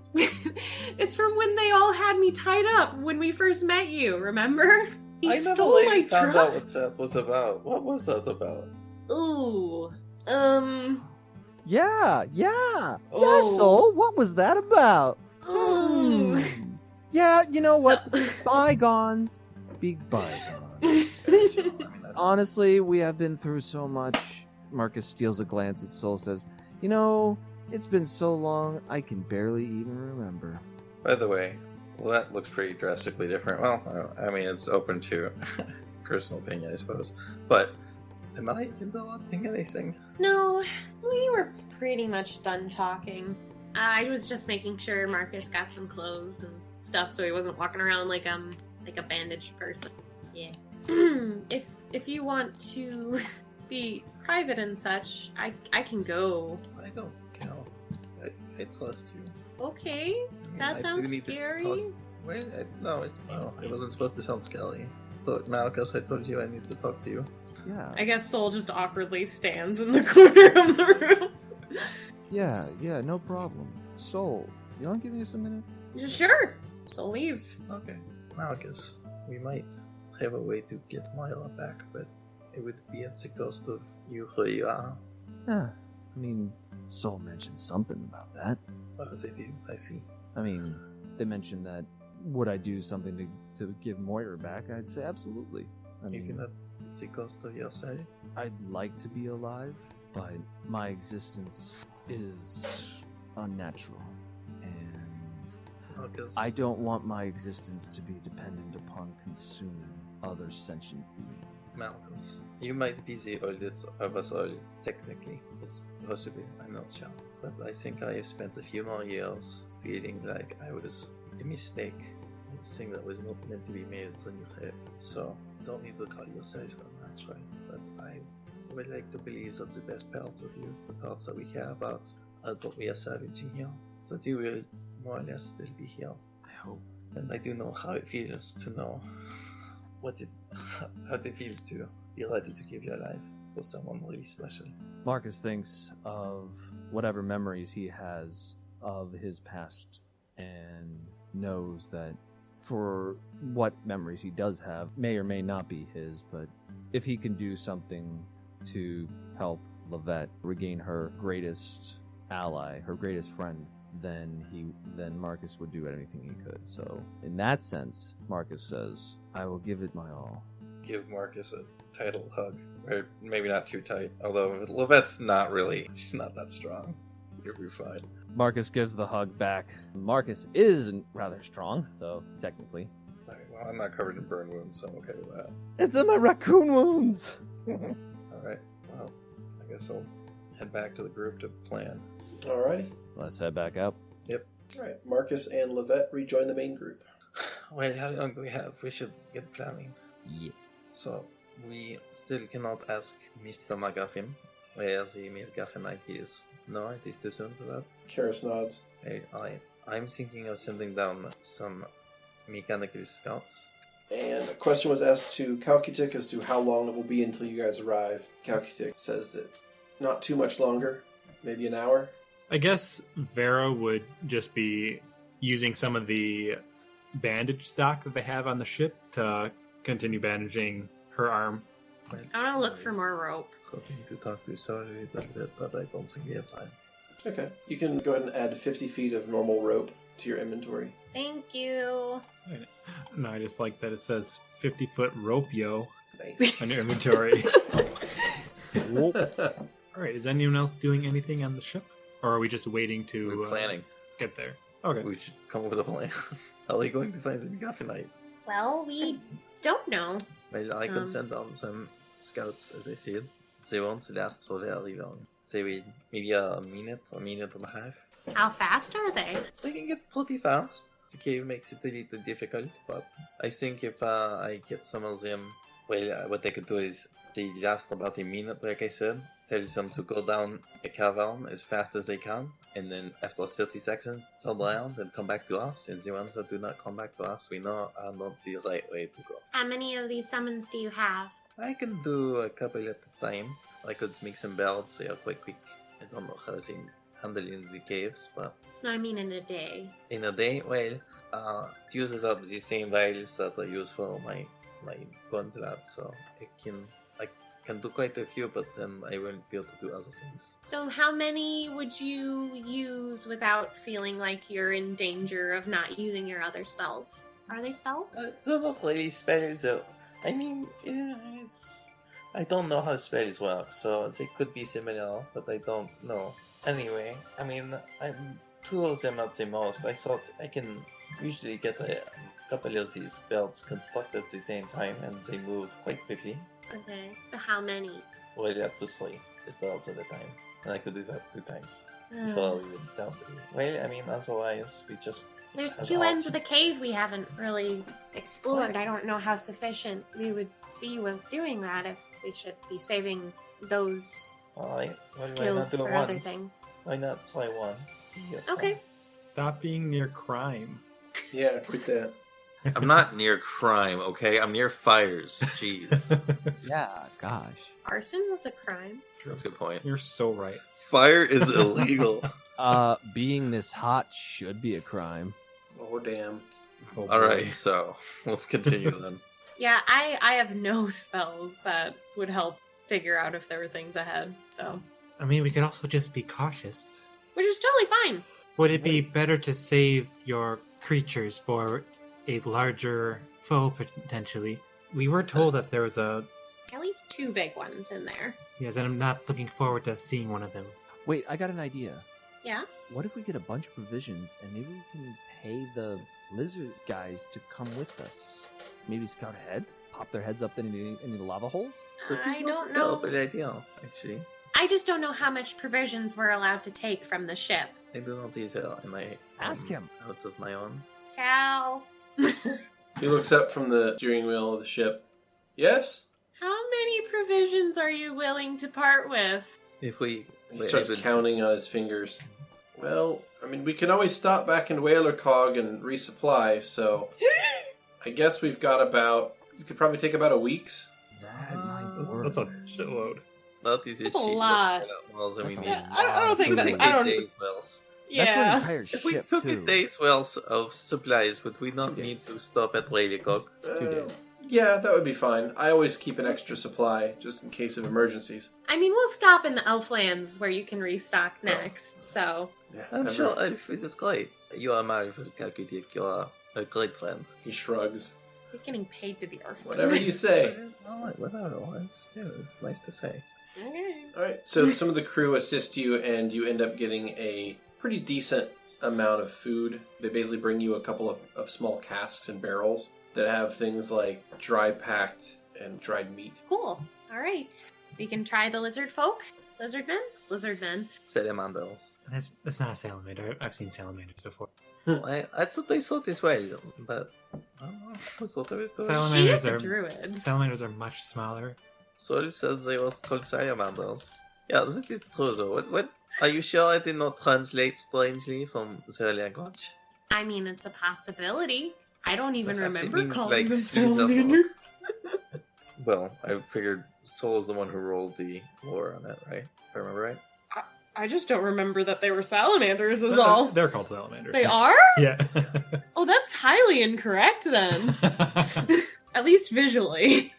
it's from when they all had me tied up when we first met you, remember? He I never stole my really found out what drugs. that was about. What was that about? Ooh. Yeah. Oh. Yeah, Soul, what was that about? Ooh. Yeah, you know what? Bygones be bygones. Honestly, we have been through so much. Markus steals a glance at Soul, says, you know, it's been so long, I can barely even remember. By the way, well, that looks pretty drastically different. Well, I mean, it's open to personal opinion, I suppose. But am I interrupting anything? No, we were pretty much done talking. I was just making sure Markus got some clothes and stuff so he wasn't walking around like a bandaged person. Yeah. If you want to be private and such, I can go. I don't know. I trust you. Okay, that I sounds do need to scary. talk- Wait, no, it wasn't supposed to sound scary. So, Markus, I told you I need to talk to you. Yeah. I guess Soul just awkwardly stands in the corner of the room. Yeah, no problem. Soul, you want to give me just a minute? Sure. Soul leaves. Okay. Markus, we might have a way to get Moira back, but it would be at the cost of you who you are. Yeah. I mean, Soul mentioned something about that. Oh, they did. I see. I mean, they mentioned that would I do something to give Moira back? I'd say absolutely. I mean, Even at the cost of yourself? I'd like to be alive, but my existence is unnatural. And Markus, I don't want my existence to be dependent upon consuming other sentient beings. Markus, you might be the oldest of us all, technically. It's possible, I'm not sure. But I think I have spent a few more years feeling like I was a mistake. A thing that was not meant to be made than you have. So, you don't need to call yourself unnatural. But I would like to believe that the best parts of you, the parts that we care about, are what we are salvaging here. That you will more or less still be here. I hope. And I do know how it feels to know how it feels to be ready to give your life for someone really special. Markus thinks of whatever memories he has of his past and knows that for what memories he does have may or may not be his, but if he can do something to help Lovette regain her greatest ally, her greatest friend, then Markus would do anything he could. So in that sense, Markus says, I will give it my all. Give Markus a title hug. Or maybe not too tight. Although Lovette's not really, she's not that strong. You'll be fine. Markus gives the hug back. Markus is rather strong, though, technically. Alright, well, I'm not covered in burn wounds, so I'm okay with that. It's in my raccoon wounds! Alright, well, I guess I'll head back to the group to plan. Alrighty. Let's head back up. Yep. Alright, Markus and Lovette rejoin the main group. Well, how long do we have? We should get planning. Yes. So, we still cannot ask Mr. McGuffin where the McGuffin knight is. No, it is too soon for that. Karis nods. Hey, I'm thinking of sending down some mechanical scouts. And a question was asked to Kalkitik as to how long it will be until you guys arrive. Kalkitik says that not too much longer, maybe an hour. I guess Vera would just be using some of the bandage stock that they have on the ship to continue bandaging her arm. I want to look for more rope. Hoping to talk to Sorry a little bit, but I don't think we have time. Okay, you can go ahead and add 50 feet of normal rope to your inventory. Thank you. No, I just like that it says 50-foot rope, yo, Nice. on your inventory. Alright, is anyone else doing anything on the ship? Or are we just waiting to We're planning. get there? Okay. We should come up with a plan. How are you going to find the McGuffin knight? Well, we don't know. Well, I can send down some scouts as I see it. They won't last for very long. They will maybe a minute and a half. How fast are they? They can get pretty fast. The cave makes it a little difficult, but I think if I get some of them, well, what they could do is they last about a minute, like I said. Tell them to go down a cavern as fast as they can, and then after 30 seconds, turn around and come back to us. And the ones that do not come back to us, we know are not the right way to go. How many of these summons do you have? I can do a couple at a time. I could make some belts, they are quite quick. I don't know how they handle in the caves, but... No, I mean in a day. In a day? Well, it uses up the same vials that I use for my gauntlet, so I can do quite a few, but then I won't be able to do other things. So how many would you use without feeling like you're in danger of not using your other spells? Are they spells? They're not really spells, though. I mean, I don't know how spells work, so they could be similar, but I don't know. Anyway, I mean, I'm 2 of them at the most. I thought I can usually get a couple of these belts constructed at the same time, and they move quite quickly. Okay, but how many? Well, you have to 3 belts at a time, and I could do that 2 times before we would start. Well, I mean, otherwise, we just... There's 2 ends of the cave we haven't really explored. I don't know how sufficient we would be with doing that if we should be saving those skills for other things. Why not try one? Okay. Stop being near crime. Yeah, quit that. I'm not near crime, okay? I'm near fires. Jeez. Yeah, gosh. Arson was a crime. That's a good point. You're so right. Fire is illegal. Being this hot should be a crime. Oh, damn. Oh, Alright, so let's continue then. Yeah, I have no spells that would help figure out if there were things ahead, so... I mean, we could also just be cautious. Which is totally fine. Would it be better to save your creatures for a larger foe, potentially? We were told that there was At least 2 big ones in there. Yes, and I'm not looking forward to seeing one of them. Wait, I got an idea. Yeah? What if we get a bunch of provisions and maybe we can pay the lizard guys to come with us? Maybe scout ahead? Pop their heads up in the lava holes? I don't know. But idea, actually. I just don't know how much provisions we're allowed to take from the ship. I do not either, and I Ask him. Out of my own. Cal. He looks up from the steering wheel of the ship. Yes? How many provisions are you willing to part with? If we... He starts counting on his fingers. Well, I mean, we can always stop back in Whalercog and resupply, so... I guess we've got about... You could probably take about a week's. That's a shitload. That is That's a lot. I don't think that... I don't... Yeah. That's an entire if we ship, took too. a day's worth of supplies, would we not need to stop at Whalercog? 2 days. Yeah, that would be fine. I always keep an extra supply, just in case of emergencies. I mean, we'll stop in the Elflands where you can restock next, so... Yeah, I'm sure Alfred is great. You are married for Calcutta. You are a great friend. He shrugs. He's getting paid to be our friend. Whatever you say. Whatever. It's nice to say. Okay. Alright, so some of the crew assist you, and you end up getting a pretty decent amount of food. They basically bring you a couple of small casks and barrels that have things like dry packed and dried meat. Cool. All right. We can try the lizard folk. Lizard men? Lizard men. Salamanders. That's not a salamander. I've seen salamanders before. I thought they thought this way, but I don't know. I thought there was She is a druid. Salamanders are much smaller. Sol said they was called salamanders. Yeah, this is true though. What? Are you sure I did not translate strangely from their language? I mean, it's a possibility. I don't even Perhaps it remember means, calling like, them seeds of- salamanders. Well, I figured Sol is the one who rolled the lore on it, right? If I remember right. I just don't remember that they were salamanders is all. They're called salamanders. They are? Yeah. Oh, that's highly incorrect then. At least visually.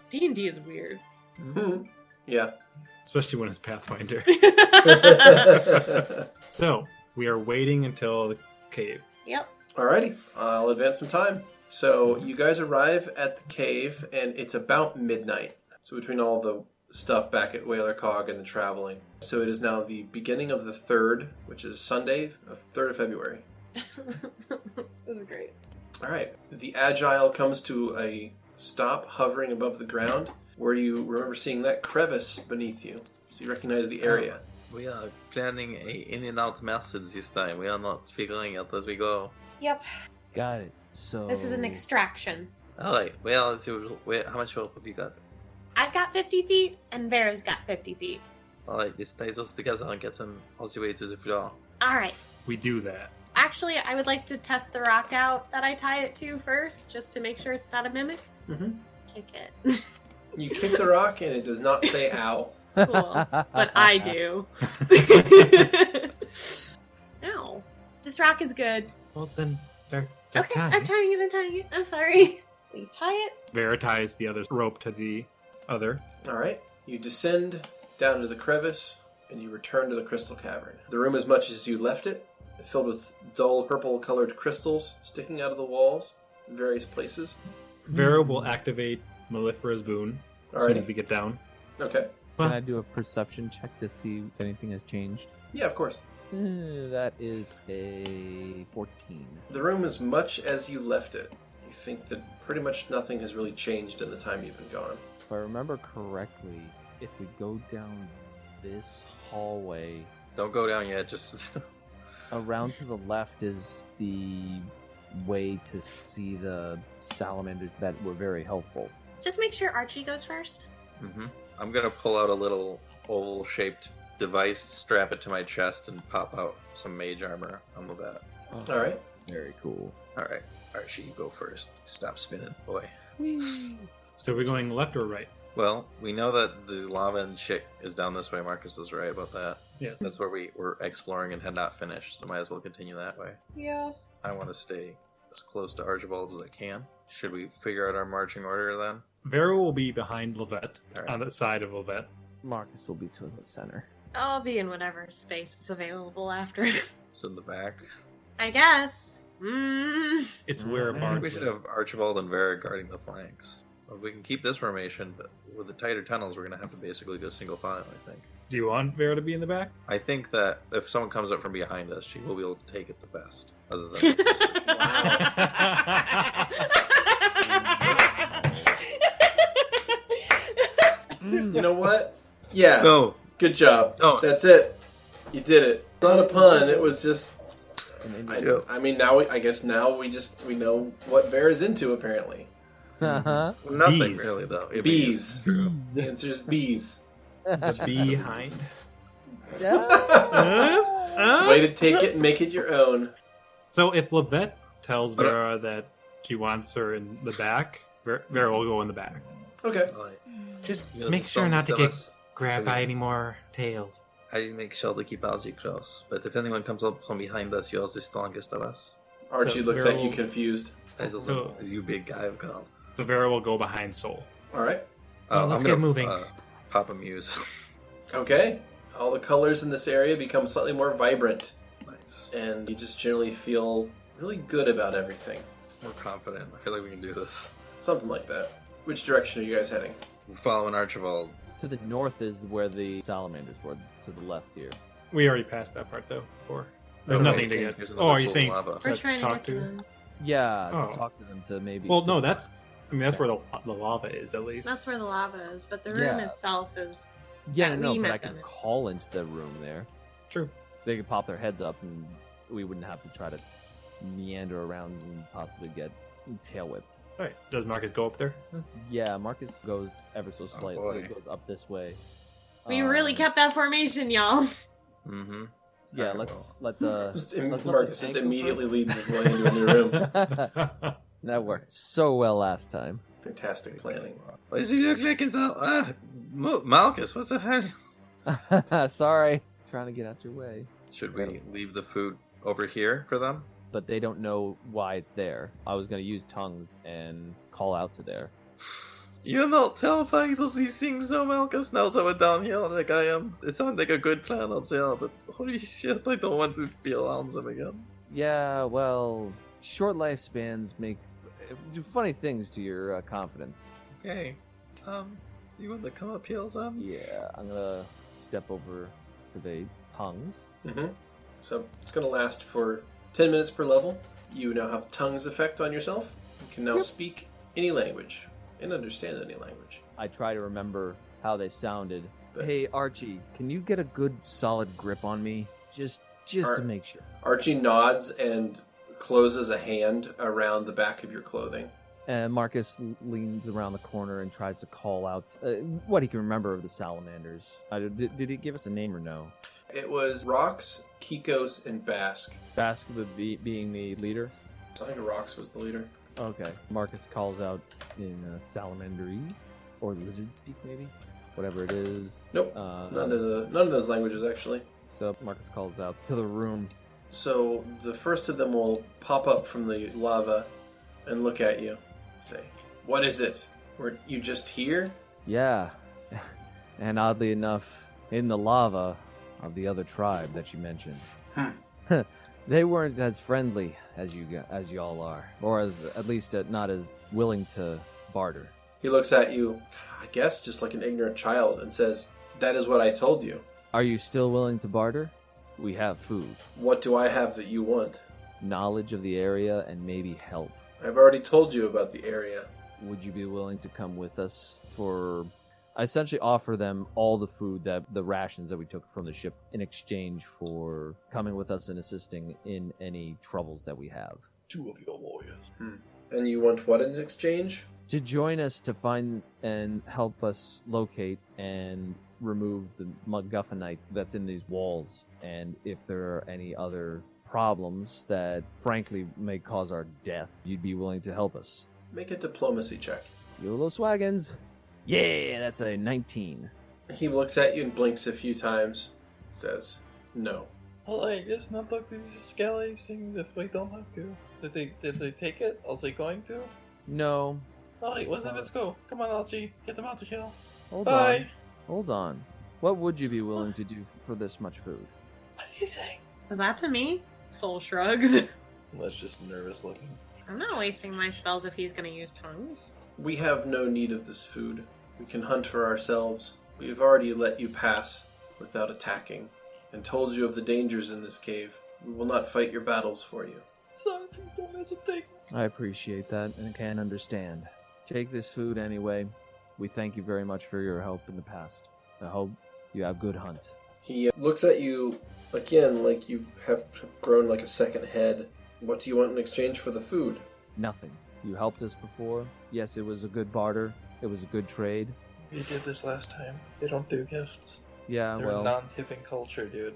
D&D is weird. Yeah. Especially when it's Pathfinder. So, we are waiting until the cave. Yep. Alrighty, I'll advance some time. So you guys arrive at the cave, and it's about midnight. So between all the stuff back at Whaler Cog and the traveling. So it is now the beginning of the 3rd, which is Sunday, 3rd of February. This is great. Alright, the Agile comes to a stop, hovering above the ground, where you remember seeing that crevice beneath you. So you recognize the area. We are planning a in and out method this time. We are not figuring it as we go. Yep. Got it. So This is an extraction. Alright, well, as usual, how much rope have you got? I've got 50 feet, and Vera's got 50 feet. Alright, let's tie those together and get them all the way to the floor. Alright. We do that. Actually, I would like to test the rock out that I tie it to first, just to make sure it's not a mimic. Mm-hmm. Kick it. You kick the rock, and it does not say ow. Cool. But I do. No. This rock is good. Well, then start Okay, tying. I'm tying it. I'm sorry. We tie it. Vera ties the other rope to the other. Alright, you descend down to the crevice, and you return to the crystal cavern. The room is much as you left it, filled with dull purple-colored crystals sticking out of the walls in various places. Vera will activate Mellifera's boon as soon Alrighty. as we get down. Okay. Can I do a perception check to see if anything has changed? Yeah, of course. That is a 14. The room is much as you left it. You think that pretty much nothing has really changed in the time you've been gone. If I remember correctly, if we go down this hallway, Don't go down yet, just... around to the left is the way to see the salamanders that were very helpful. Just make sure Archie goes first. Mm-hmm. I'm gonna pull out a little oval-shaped device, strap it to my chest, and pop out some mage armor on Lovette. Alright. Very cool. Alright, Archie, you go first. Stop spinning, boy. So we're going left or right? Well, we know that the lava and shit is down this way. Marcus is right about that. Yes. That's where we were exploring and had not finished, so might as well continue that way. Yeah. I want to stay as close to Archibald as I can. Should we figure out our marching order then? Vera will be behind Lovette, Alright. on the side of Lovette. Marcus will be to the center. I'll be in whatever space is available after. So in the back. I guess. It's where I think Bard we should live. have Archibald and Vera guarding the flanks. Well, we can keep this formation, but with the tighter tunnels, we're going to have to basically go single file, I think. Do you want Vera to be in the back? I think that if someone comes up from behind us, she will be able to take it the best. Other than... You know what? Yeah. No. Good job. No. That's it. You did it. It's not a pun. It was just... I mean, now I guess now we know what Vera's into, apparently. Nothing Bees. really, though. Yeah, Bees. True. The answer is bees. The behind. Way to take it and make it your own. So if Lovette tells Vera that she wants her in the back, Vera will go in the back. Okay. Just You know, make the sure song not to tell get us- grabbed by any more tails. I make sure to keep Archie close, but if anyone comes up from behind us, you're the strongest of us. Archie So looks at Vera you will- confused. As So- you big guy, of course. So Vera will go behind Soul. All right. Well, let's I'm get gonna, moving. Pop a muse. Okay. All the colors in this area become slightly more vibrant, Nice. and you just generally feel really good about everything. We're confident. I feel like we can do this. Something like that. Which direction are you guys heading? We're following Archibald. To the north is where the salamanders were. To the left here. We already passed that part though. Before there's Oh, nothing wait, to get. there's Oh, are you another saying pool of lava. We're to trying to talk get to them. Yeah, Oh. to talk to them to maybe. Well, to- no, that's. I mean, that's where the lava is at least. That's where the lava is, but the room Yeah. itself is. Yeah, that no, we but met I could them in. call into the room there. True. They could pop their heads up, and we wouldn't have to try to meander around and possibly get tail whipped. All right. Does Marcus go up there? Yeah, Marcus goes ever so slightly. boy. He goes up this way. We really kept that formation, y'all. Mm-hmm. Yeah, Very let's well. let the Just let's let the Marcus tank just go immediately first. leads his way into a new room. That worked so well last time. Fantastic planning. Why does he look like it's all... Malchus, what's the hell? Sorry, trying to get out your way. Should we leave the food over here for them? But they don't know why it's there. I was gonna use tongues and call out to there. You're not terrified of these things, though, Malchus. Now that we're down here, like I am. It sounds like a good plan up there, but holy shit, I don't want to be around them again. Yeah, well, short lifespans do funny things to your confidence. Okay. You want to come up here, Sam? Yeah, I'm gonna step over to the tongues. Mm-hmm. So it's going to last for 10 minutes per level. You now have tongues effect on yourself. You can now speak any language and understand any language. I try to remember how they sounded. But- Hey, Archie, can you get a good solid grip on me? Just to make sure. Archie nods and closes a hand around the back of your clothing. And Marcus leans around the corner and tries to call out what he can remember of the salamanders. Did he give us a name or no? It was Rox, Kikos, and Bask. Bask being the leader? I think Rox was the leader. Okay. Marcus calls out in salamanderese, or lizard speak maybe? Whatever it is. Nope. It's none of those languages, actually. So Marcus calls out to the room. So the first of them will pop up from the lava and look at you. Say, what is it? Were you just here? Yeah. And oddly enough, in the lava of the other tribe that you mentioned. They weren't as friendly as y'all are, or at least not as willing to barter. He looks at you, I guess, just like an ignorant child, and says, that is what I told you. Are you still willing to barter? We have food, What do I have that you want? knowledge of the area, and maybe help. I've already told you about the area. Would you be willing to come with us for... I essentially offer them all the food, the rations that we took from the ship, in exchange for coming with us and assisting in any troubles that we have. 2 of your warriors. And you want what in exchange? To join us to find and help us locate and remove the MacGuffinite that's in these walls, and if there are any other problems that frankly may cause our death, you'd be willing to help us. Make a diplomacy check. YOLO Swaggins! Yeah, that's a 19. He looks at you and blinks a few times. Says, no. Well, I guess not talk to these skelly things if we don't have to. Did they take it? Are they going to? No. Alright, well then let's go. Come on, Archie. Get them out of here. Hold Bye. on. Hold on. What would you be willing to do for this much food? What do you think? Was that to me? Soul shrugs. That's just nervous looking. I'm not wasting my spells if he's gonna use tongues. We have no need of this food. We can hunt for ourselves. We have already let you pass without attacking, and told you of the dangers in this cave. We will not fight your battles for you. Sorry, don't hesitate. I appreciate that and can understand. Take this food anyway. We thank you very much for your help in the past. I hope you have good hunt. He looks at you again like you have grown like a second head. What do you want in exchange for the food? Nothing. You helped us before. Yes, it was a good barter. It was a good trade. We did this last time. They don't do gifts. Yeah, They're well, a non-tipping culture, dude.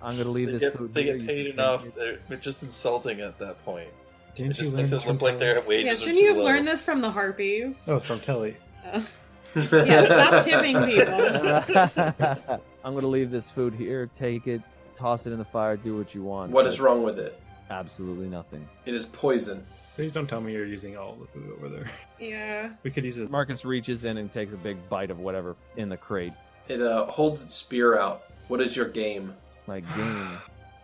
I'm gonna leave They this get, food They here. get You paid can enough. take it. They're just insulting at that point. It Didn't you just learn makes this it from look like their Telly? wages Yeah, are shouldn't too you have low. learned this from the harpies? That was from Telly. Yeah, stop tipping people. I'm gonna leave this food here. Take it, toss it in the fire, do what you want. What is wrong with it? Absolutely nothing. It is poison. Please don't tell me you're using all the food over there. Yeah. We could use it. Markus reaches in and takes a big bite of whatever in the crate. It holds its spear out. What is your game? My game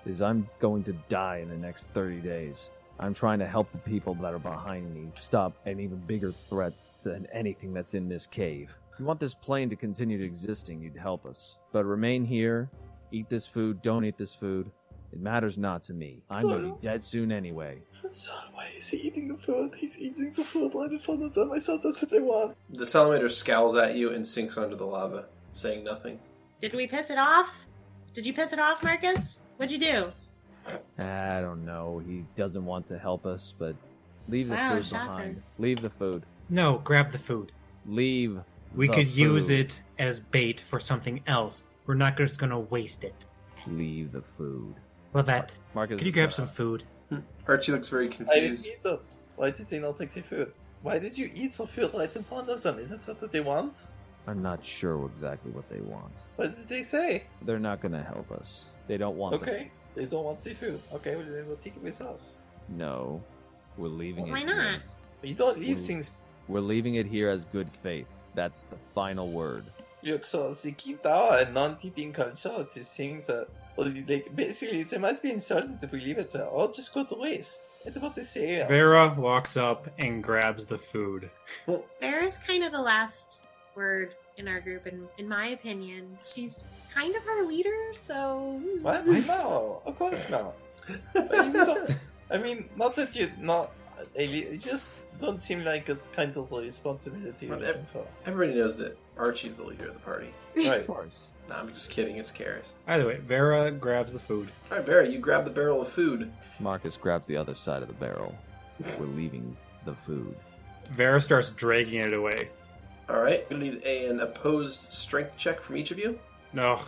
is I'm going to die in the next 30 days. I'm trying to help the people that are behind me stop an even bigger threat than anything that's in this cave. If you want this plane to continue existing, you'd help us. But remain here, eat this food, don't eat this food. It matters not to me. I'm going to be dead soon anyway. So why is he eating the food? He's eating the food right in front of them. I thought that's what they want. The salamander scowls at you and sinks under the lava, saying nothing. Did we piss it off? Did you piss it off, Markus? What'd you do? I don't know. He doesn't want to help us, but leave the Wow, food shocker. behind. Leave the food. No, grab the food. Leave We the could use food. it as bait for something else. We're not just gonna waste it. Leave the food. Lovette, Markus, could you grab some food? Archie looks very I didn't confused. eat that. Why did they not take the food? Why did you eat some food right in front of them? Isn't that what they want? I'm not sure exactly what they want. What did they say? They're not going to help us. They don't want the Okay, they don't want seafood. Okay, well then we'll take it with us. No. We're leaving Why it not? here. You don't leave Ooh. things. We're leaving it here as good faith. That's the final word. Look, so the Kintawa and non-tipping culture, it's these things that, well, like, basically, they must be insulted if we leave it there, or just go to waste. That's what they say. Vera walks up and grabs the food. Vera's kind of the last word in our group, and in my opinion, she's kind of our leader, so... What? No, of course not. I mean, not that you're not... You just don't seem like it's kind of the responsibility you're looking for. Everybody knows that Archie's the leader of the party. Right. Of course. No, I'm just kidding. It's Karis. Either way, Vera grabs the food. All right, Vera, you grab the barrel of food. Markus grabs the other side of the barrel. We're leaving the food. Vera starts dragging it away. All right, we need an opposed strength check from each of you. No,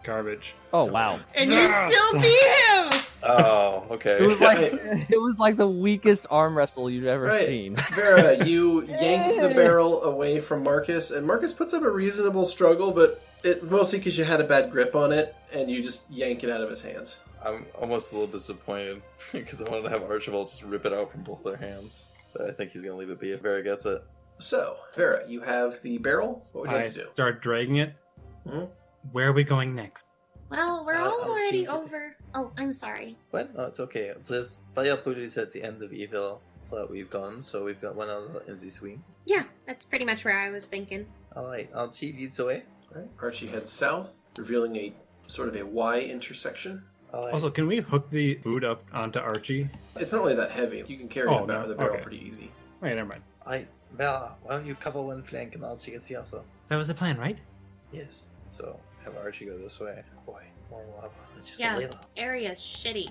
garbage. Oh, wow. And you still beat him! Oh, okay. It was like the weakest arm wrestle you've ever Right. seen. Vera, you yank the barrel away from Markus, and Markus puts up a reasonable struggle, but it mostly because you had a bad grip on it, and you just yank it out of his hands. I'm almost a little disappointed because I wanted to have Archibald just rip it out from both their hands. But I think he's going to leave it be if Vera gets it. So, Vera, you have the barrel. What would you I like to do? start dragging it. Hmm? Where are we going next? Well, we're I'll all already keep it. over. Oh, I'm sorry. What? No, it's okay. This fire pool is at the end of evil that we've gone, so we've got one other in this wing. Yeah, that's pretty much where I was thinking. Alright, Archie leads the way. All right. Archie heads south, revealing a sort of a Y intersection. Alright. Also, can we hook the food up onto Archie? It's not really that heavy. You can carry Oh, the no. barrel Okay. pretty easy. Wait, never mind. Vera, why don't you cover one flank and Archie gets the other? That was the plan, right? Yes. So, have Archie go this way. Boy, more lava. It's just Yeah, a little. area's shitty.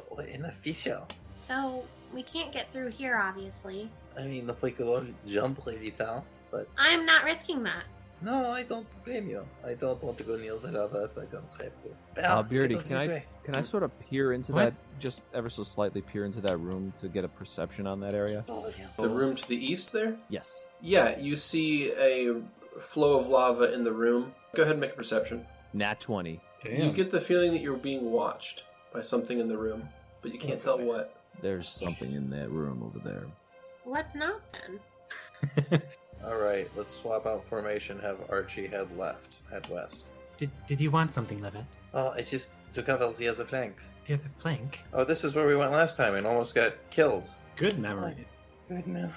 What inofficial. So, we can't get through here, obviously. I mean, if we could all jump really far, but I'm not risking that. no, I don't blame you. I don't want to go near the lava if I don't have to. Vera, Beardy, get out can this I way. can I sort of peer into What? that, just ever so slightly peer into that room to get a perception on that area? Oh, yeah. The room to the east there? Yes. Yeah, you see a flow of lava in the room. Go ahead and make a perception. Nat 20. Damn. You get the feeling that you're being watched by something in the room, but you can't tell what. There's something in that room over there. Let's not then. Alright, let's swap out formation, have Archie head left, head west. Did you want something, Lovette? Oh, it's just to cover the other flank. The other flank? Oh, this is where we went last time and almost got killed. Good memory. Good man.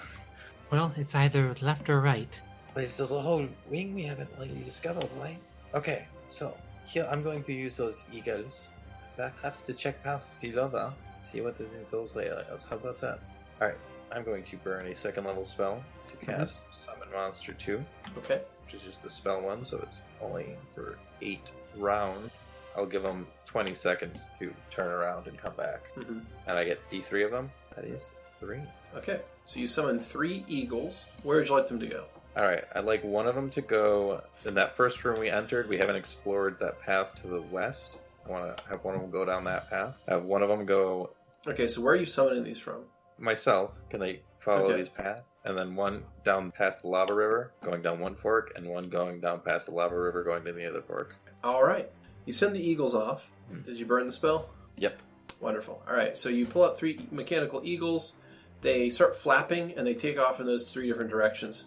Well, it's either left or right. Wait, there's a whole wing we haven't really discovered, right? Okay, so here I'm going to use those eagles, perhaps to check past the lava, see what is in those layers. How about that? Alright, I'm going to burn a second level spell to cast Summon Monster 2, Okay. which is just the spell one, so it's only for 8 rounds. I'll give them 20 seconds to turn around and come back. Mhm. And I get D3 of them. That is 3. Okay. So you summon 3 eagles. Where would you like them to go? Alright, I'd like one of them to go in that first room we entered. We haven't explored that path to the west. I want to have one of them go down that path. Have one of them go Okay, so where are you summoning these from? myself. Can they follow Okay. these paths? And then one down past the lava river, going down one fork, and one going down past the lava river, going to the other fork. All right. You send the eagles off. Did you burn the spell? Yep. Wonderful. All right, so you pull out 3 mechanical eagles. They start flapping, and they take off in those 3 different directions.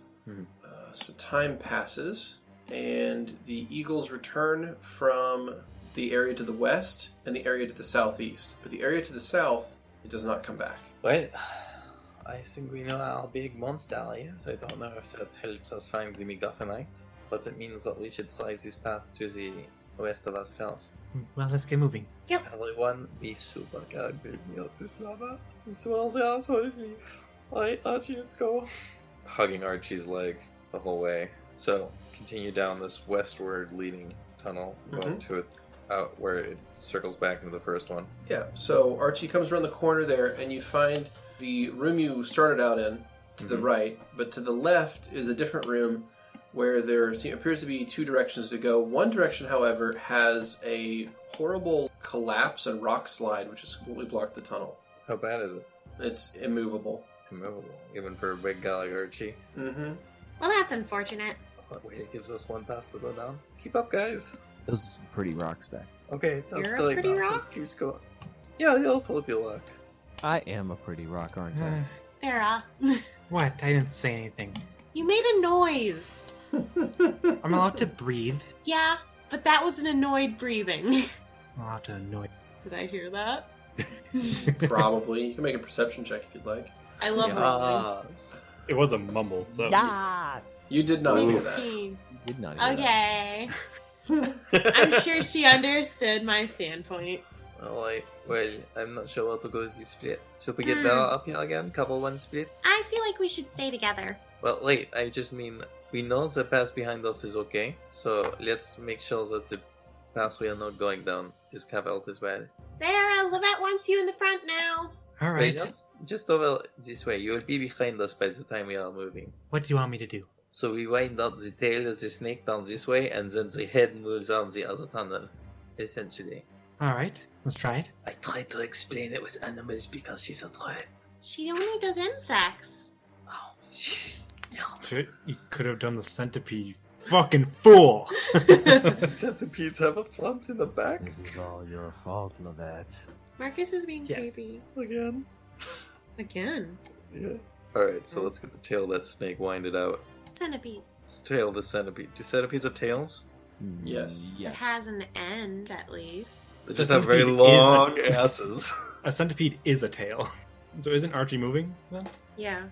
So time passes, and the eagles return from the area to the west and the area to the southeast. But the area to the south, it does not come back. Well, I think we know how big Monster is. I don't know if that helps us find the Megaphenite, but it means that we should try this path to the west of us first. Well, let's get moving. Yep. Everyone, be super careful near this lava. It's where the assholes live. Alright, Archie, let's go. Hugging Archie's leg the whole way. So, continue down this westward leading tunnel, going to it out where it circles back into the first one. Yeah, so Archie comes around the corner there, and you find the room you started out in to the right, but to the left is a different room where there appears to be 2 directions to go. One direction, however, has a horrible collapse and rock slide, which has completely blocked the tunnel. How bad is it? It's immovable. Immovable, even for a big guy like Archie. Well, that's unfortunate. But wait, it gives us 1 pass to go down. Keep up, guys. Those pretty rocks back. Okay, it sounds You're good. a pretty rock? Let's keep going. Yeah, you'll pull up your luck. I am a pretty rock, aren't I? Vera, What? I didn't say anything. you made a noise. I'm allowed to breathe. Yeah, but that was an annoyed breathing. I'm allowed to annoy. Did I hear that? Probably. You can make a perception check if you'd like. I love rolling. It was a mumble, so. Yes. You did not hear that. 16. You did not hear Okay. I'm sure she understood my standpoint. Alright, well, I'm not sure where to go with this split. Should we get Vera up here again? Cover 1 split? I feel like we should stay together. Well, wait, I just mean, we know the path behind us is okay, so let's make sure that the path we are not going down is covered as well. Vera, Lovette wants you in the front now. All right. Wait, no, just over this way. You will be behind us by the time we are moving. What do you want me to do? So we wind up the tail of the snake down this way, and then the head moves on the other tunnel, essentially. All right. Let's try it. I tried to explain it with animals because she's a Druid. She only does insects. Oh, You could have done the centipede, you fucking fool! Do centipedes have a front and a back? This is all your fault, Lovette. Marcus is being Yes. creepy. Again? Again. Yeah. Alright, so let's get the tail of that snake winded out. Centipede. Let's tail the centipede. Do centipedes have tails? Yes. It has an end, at least. They The just have very centipede long is asses. A centipede is a tail. So isn't Archie moving then? Yeah.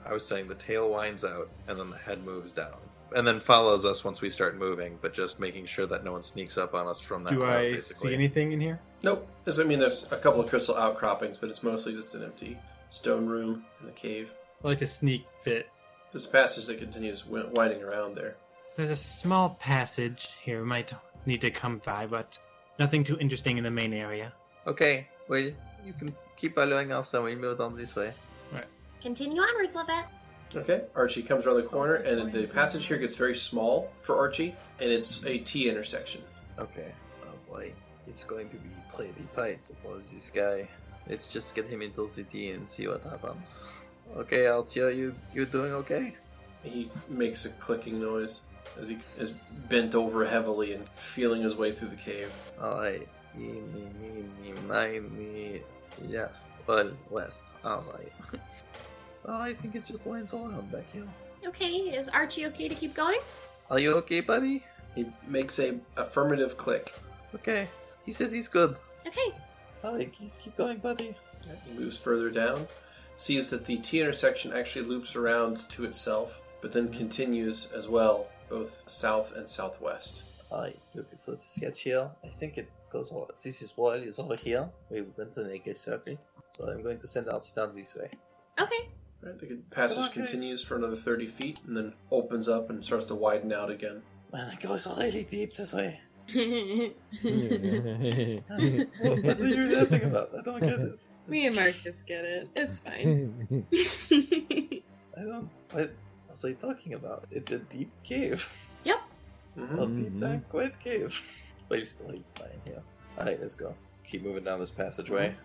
I was saying the tail winds out, and then the head moves down. And then follows us once we start moving, but just making sure that no one sneaks up on us from that Do route, I basically. see anything in here? Nope. There's a couple of crystal outcroppings, but it's mostly just an empty stone room in a cave. I like a sneak fit. There's a passage that continues winding around there. There's a small passage here we might need to come by, but nothing too interesting in the main area. Okay, well, you can keep following us and we'll move down this way. Continue onward, Lovette. Okay, Archie comes around the corner, and the passage here gets very small for Archie, and it's a T intersection. Okay. Oh boy, it's going to be pretty tight suppose this guy. Let's just get him into the T and see what happens. Okay, Archie, you doing okay? He makes a clicking noise as he is bent over heavily and feeling his way through the cave. Alright. Me. Yeah. Well, west. Alright. Well, I think it just winds around back here. Okay, is Archie okay to keep going? Are you okay, buddy? He makes a affirmative click. Okay. He says he's good. Okay. Alright, please keep going, buddy. He moves further down, sees that the T intersection actually loops around to itself, but then continues as well, both south and southwest. Alright, look, so this sketch here, I think it goes all. This wall is over here. We went to make a circle. So I'm going to send Archie down this way. Okay. Right, the passage continues for another 30 feet, and then opens up and starts to widen out again. Man, it goes really deep this way. Me What are you laughing about? I don't get it. and Marcus get it. It's fine. I don't. What was I talking about? It's a deep cave. Yep. A deep, dark, quiet cave. But it's still fine here. Alright, let's go. Keep moving down this passageway.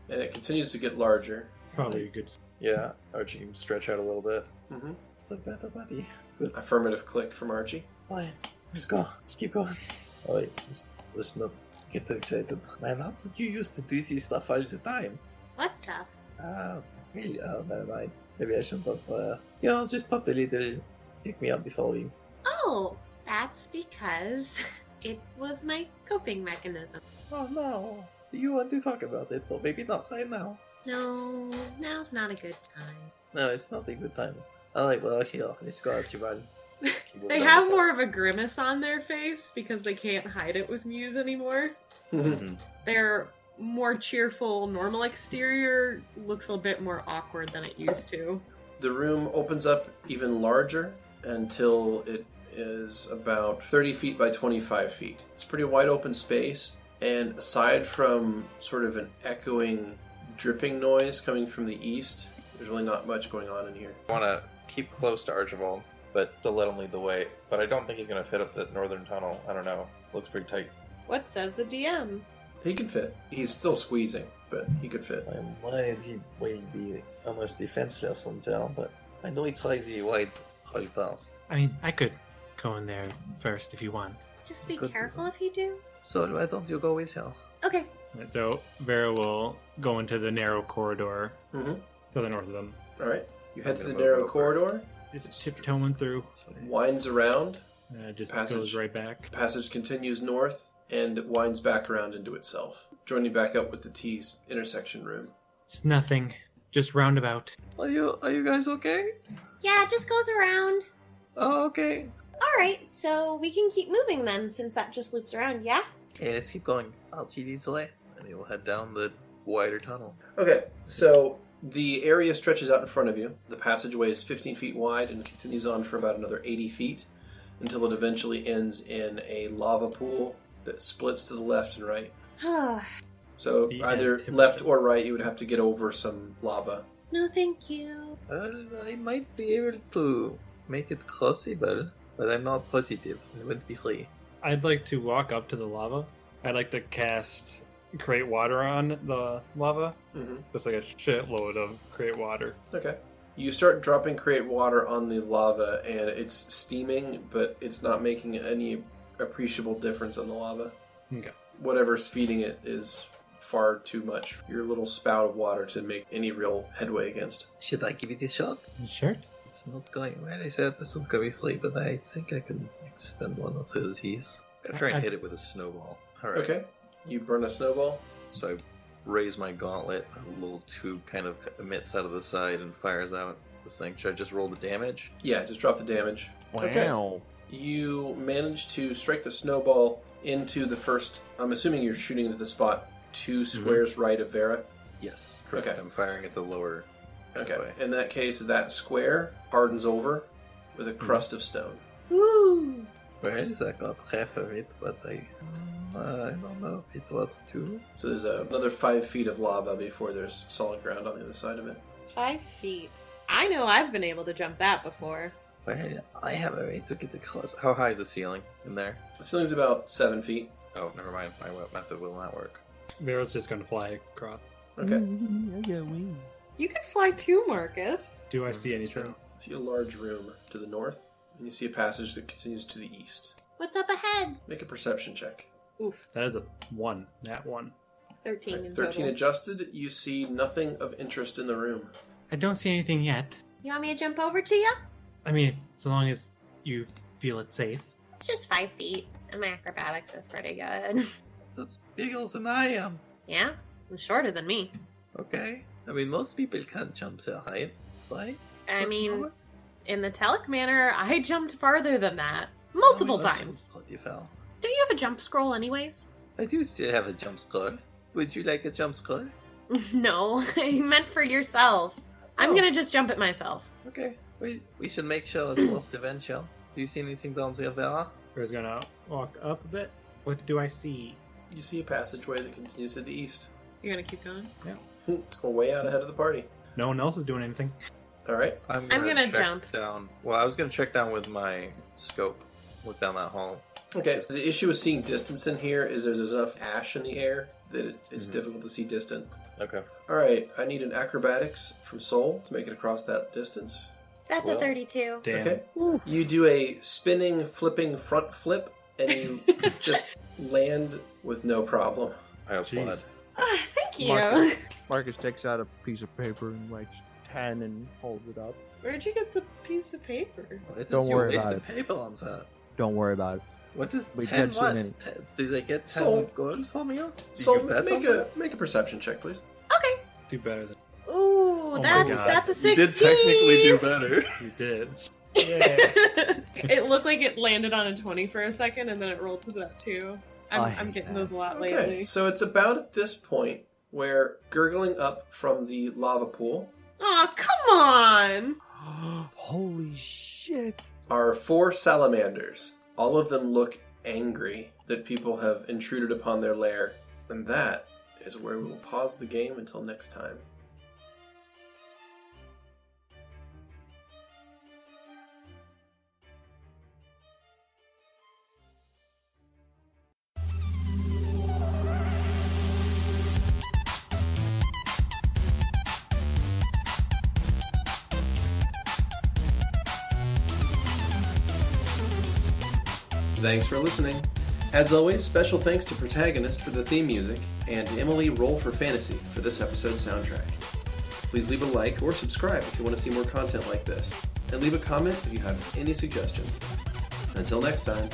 And it continues to get larger. Probably a good. Yeah, Archie, you can stretch out a little bit. Mm-hmm. It's like better, buddy. Good. Affirmative click from Archie. Fine. Let's go. Let's keep going. Alright, just let's not get too excited. Man, how did you used to do this stuff all the time? What stuff? Really? Oh, never mind. Maybe I shouldn't have, just popped a little pick me up before we... Oh, that's because it was my coping mechanism. Oh no. Do you want to talk about it? Or maybe not right now. No, now's not a good time. No, it's not a good time. Alright, well, here, let's go out, Javal. They have more of a grimace on their face because they can't hide it with Muse anymore. Their more cheerful, normal exterior looks a bit more awkward than it used to. The room opens up even larger until it is about 30 feet by 25 feet. It's a pretty wide open space, and aside from sort of an echoing, dripping noise coming from the east, there's really not much going on in here. I want to keep close to Archibald, but to let him lead the way. But I don't think he's going to fit up the northern tunnel. I don't know. Looks pretty tight. What says the DM? He can fit. He's still squeezing, but he could fit. I'm worried he will be almost defenseless on there, but I know he tries the wide hold fast. I mean, I could go in there first if you want. Just be Good careful if you do. So why don't you go with her? Okay. So Vera will go into the narrow corridor Mm-hmm. to the north of them. Alright. You head I'm to the gonna narrow move over. corridor, Just tiptoeing through. winds around, Just Passage. goes right back. passage continues north, and it winds back around into itself, joining back up with the T's intersection room. It's nothing. Just roundabout. Are you guys okay? Yeah, it just goes around. Oh, okay. Alright, so we can keep moving then, since that just loops around, yeah? Okay, let's keep going. Archie leads the way. And he'll head down the wider tunnel. Okay, so the area stretches out in front of you. The passageway is 15 feet wide and continues on for about another 80 feet until it eventually ends in a lava pool that splits to the left and right. So The either end. left or right, you would have to get over some lava. No, thank you. I might be able to make it crossable, but I'm not positive. It wouldn't be free. I'd like to walk up to the lava. I'd like to cast create water on the lava. Mm-hmm. Just like a shitload of create water. Okay. You start dropping create water on the lava, and it's steaming, but it's not making any appreciable difference on the lava. Okay. Whatever's feeding it is far too much for your little spout of water to make any real headway against. Should I give it a shot? Sure. It's not going well. I said this would go free, but I think I can spend one or two of these. I'm gonna try and hit it with a snowball. Alright. Okay. You burn a snowball. So I raise my gauntlet. A little tube kind of emits out of the side and fires out this thing. Should I just roll the damage? Yeah, just drop the damage. Okay. Wow. You manage to strike the snowball into the first... I'm assuming you're shooting at the spot 2 squares right of Vera. Yes. Correct. Okay. I'm firing at the lower Okay. halfway. In that case, that square hardens over with a crust of stone. Woo! Well, I got half of it, but I don't know if it's worth 2. So there's another 5 feet of lava before there's solid ground on the other side of it. 5 feet. I know I've been able to jump that before. Well, I have a way to get across. How high is the ceiling in there? The ceiling's about 7 feet. Oh, never mind. My method will not work. Vera's just going to fly across. Okay. I got wings. You could fly too, Markus. Do I see anything? See a large room to the north, and you see a passage that continues to the east. What's up ahead? Make a perception check. Oof. That is a 1. That 1. 13 Right, in 13 total. adjusted, you see nothing of interest in the room. I don't see anything yet. You want me to jump over to you? I mean, as long as you feel it's safe. It's just 5 feet, and my acrobatics is pretty good. That's bigger than I am. Yeah? It's shorter than me. Okay. I mean, most people can't jump so high, right? I mean, in the Telic manner, I jumped farther than that. Multiple times. You fell. Don't you have a jump scroll anyways? I do still have a jump scroll. Would you like a jump scroll? No, I meant for yourself. I'm Oh. gonna just jump it myself. Okay. We should make sure it's worth the venture. Do you see anything down there, Vera? Vera's going to walk up a bit. What do I see? You see a passageway that continues to the east. You're gonna keep going? It's going way out ahead of the party. No one else is doing anything. Alright. I'm gonna check jump. down. Well, I was gonna check down with my scope. Look down that hall. Okay, the issue with seeing distance in here is there's enough ash in the air that it's difficult to see distant. Okay. Alright, I need an acrobatics from Soul to make it across that distance. That's Well, a 32. Damn. Okay. You do a spinning, flipping front flip, and you just land with no problem. I have blood. Thank you. Markus takes out a piece of paper and writes 10 and holds it up. Where'd you get the piece of paper? Don't worry about it. Paper on that. Don't worry about it. What is We 10 get too what? many. Do they get 10 So- gold from you? Did So you bet on that? make a perception check, please. Okay. Do better than Ooh, my God. that's a 16. You did technically do better. you did. It looked like it landed on a 20 for a second, and then it rolled to that 2. I'm getting those a lot Okay, lately. so it's about at this point where gurgling up from the lava pool Oh, come on! Holy shit! are 4 salamanders. All of them look angry that people have intruded upon their lair. And that is where we will pause the game until next time. Thanks for listening. As always, special thanks to Protagonist for the theme music, and to Emily Roll for Fantasy for this episode's soundtrack. Please leave a like or subscribe if you want to see more content like this, and leave a comment if you have any suggestions. Until next time.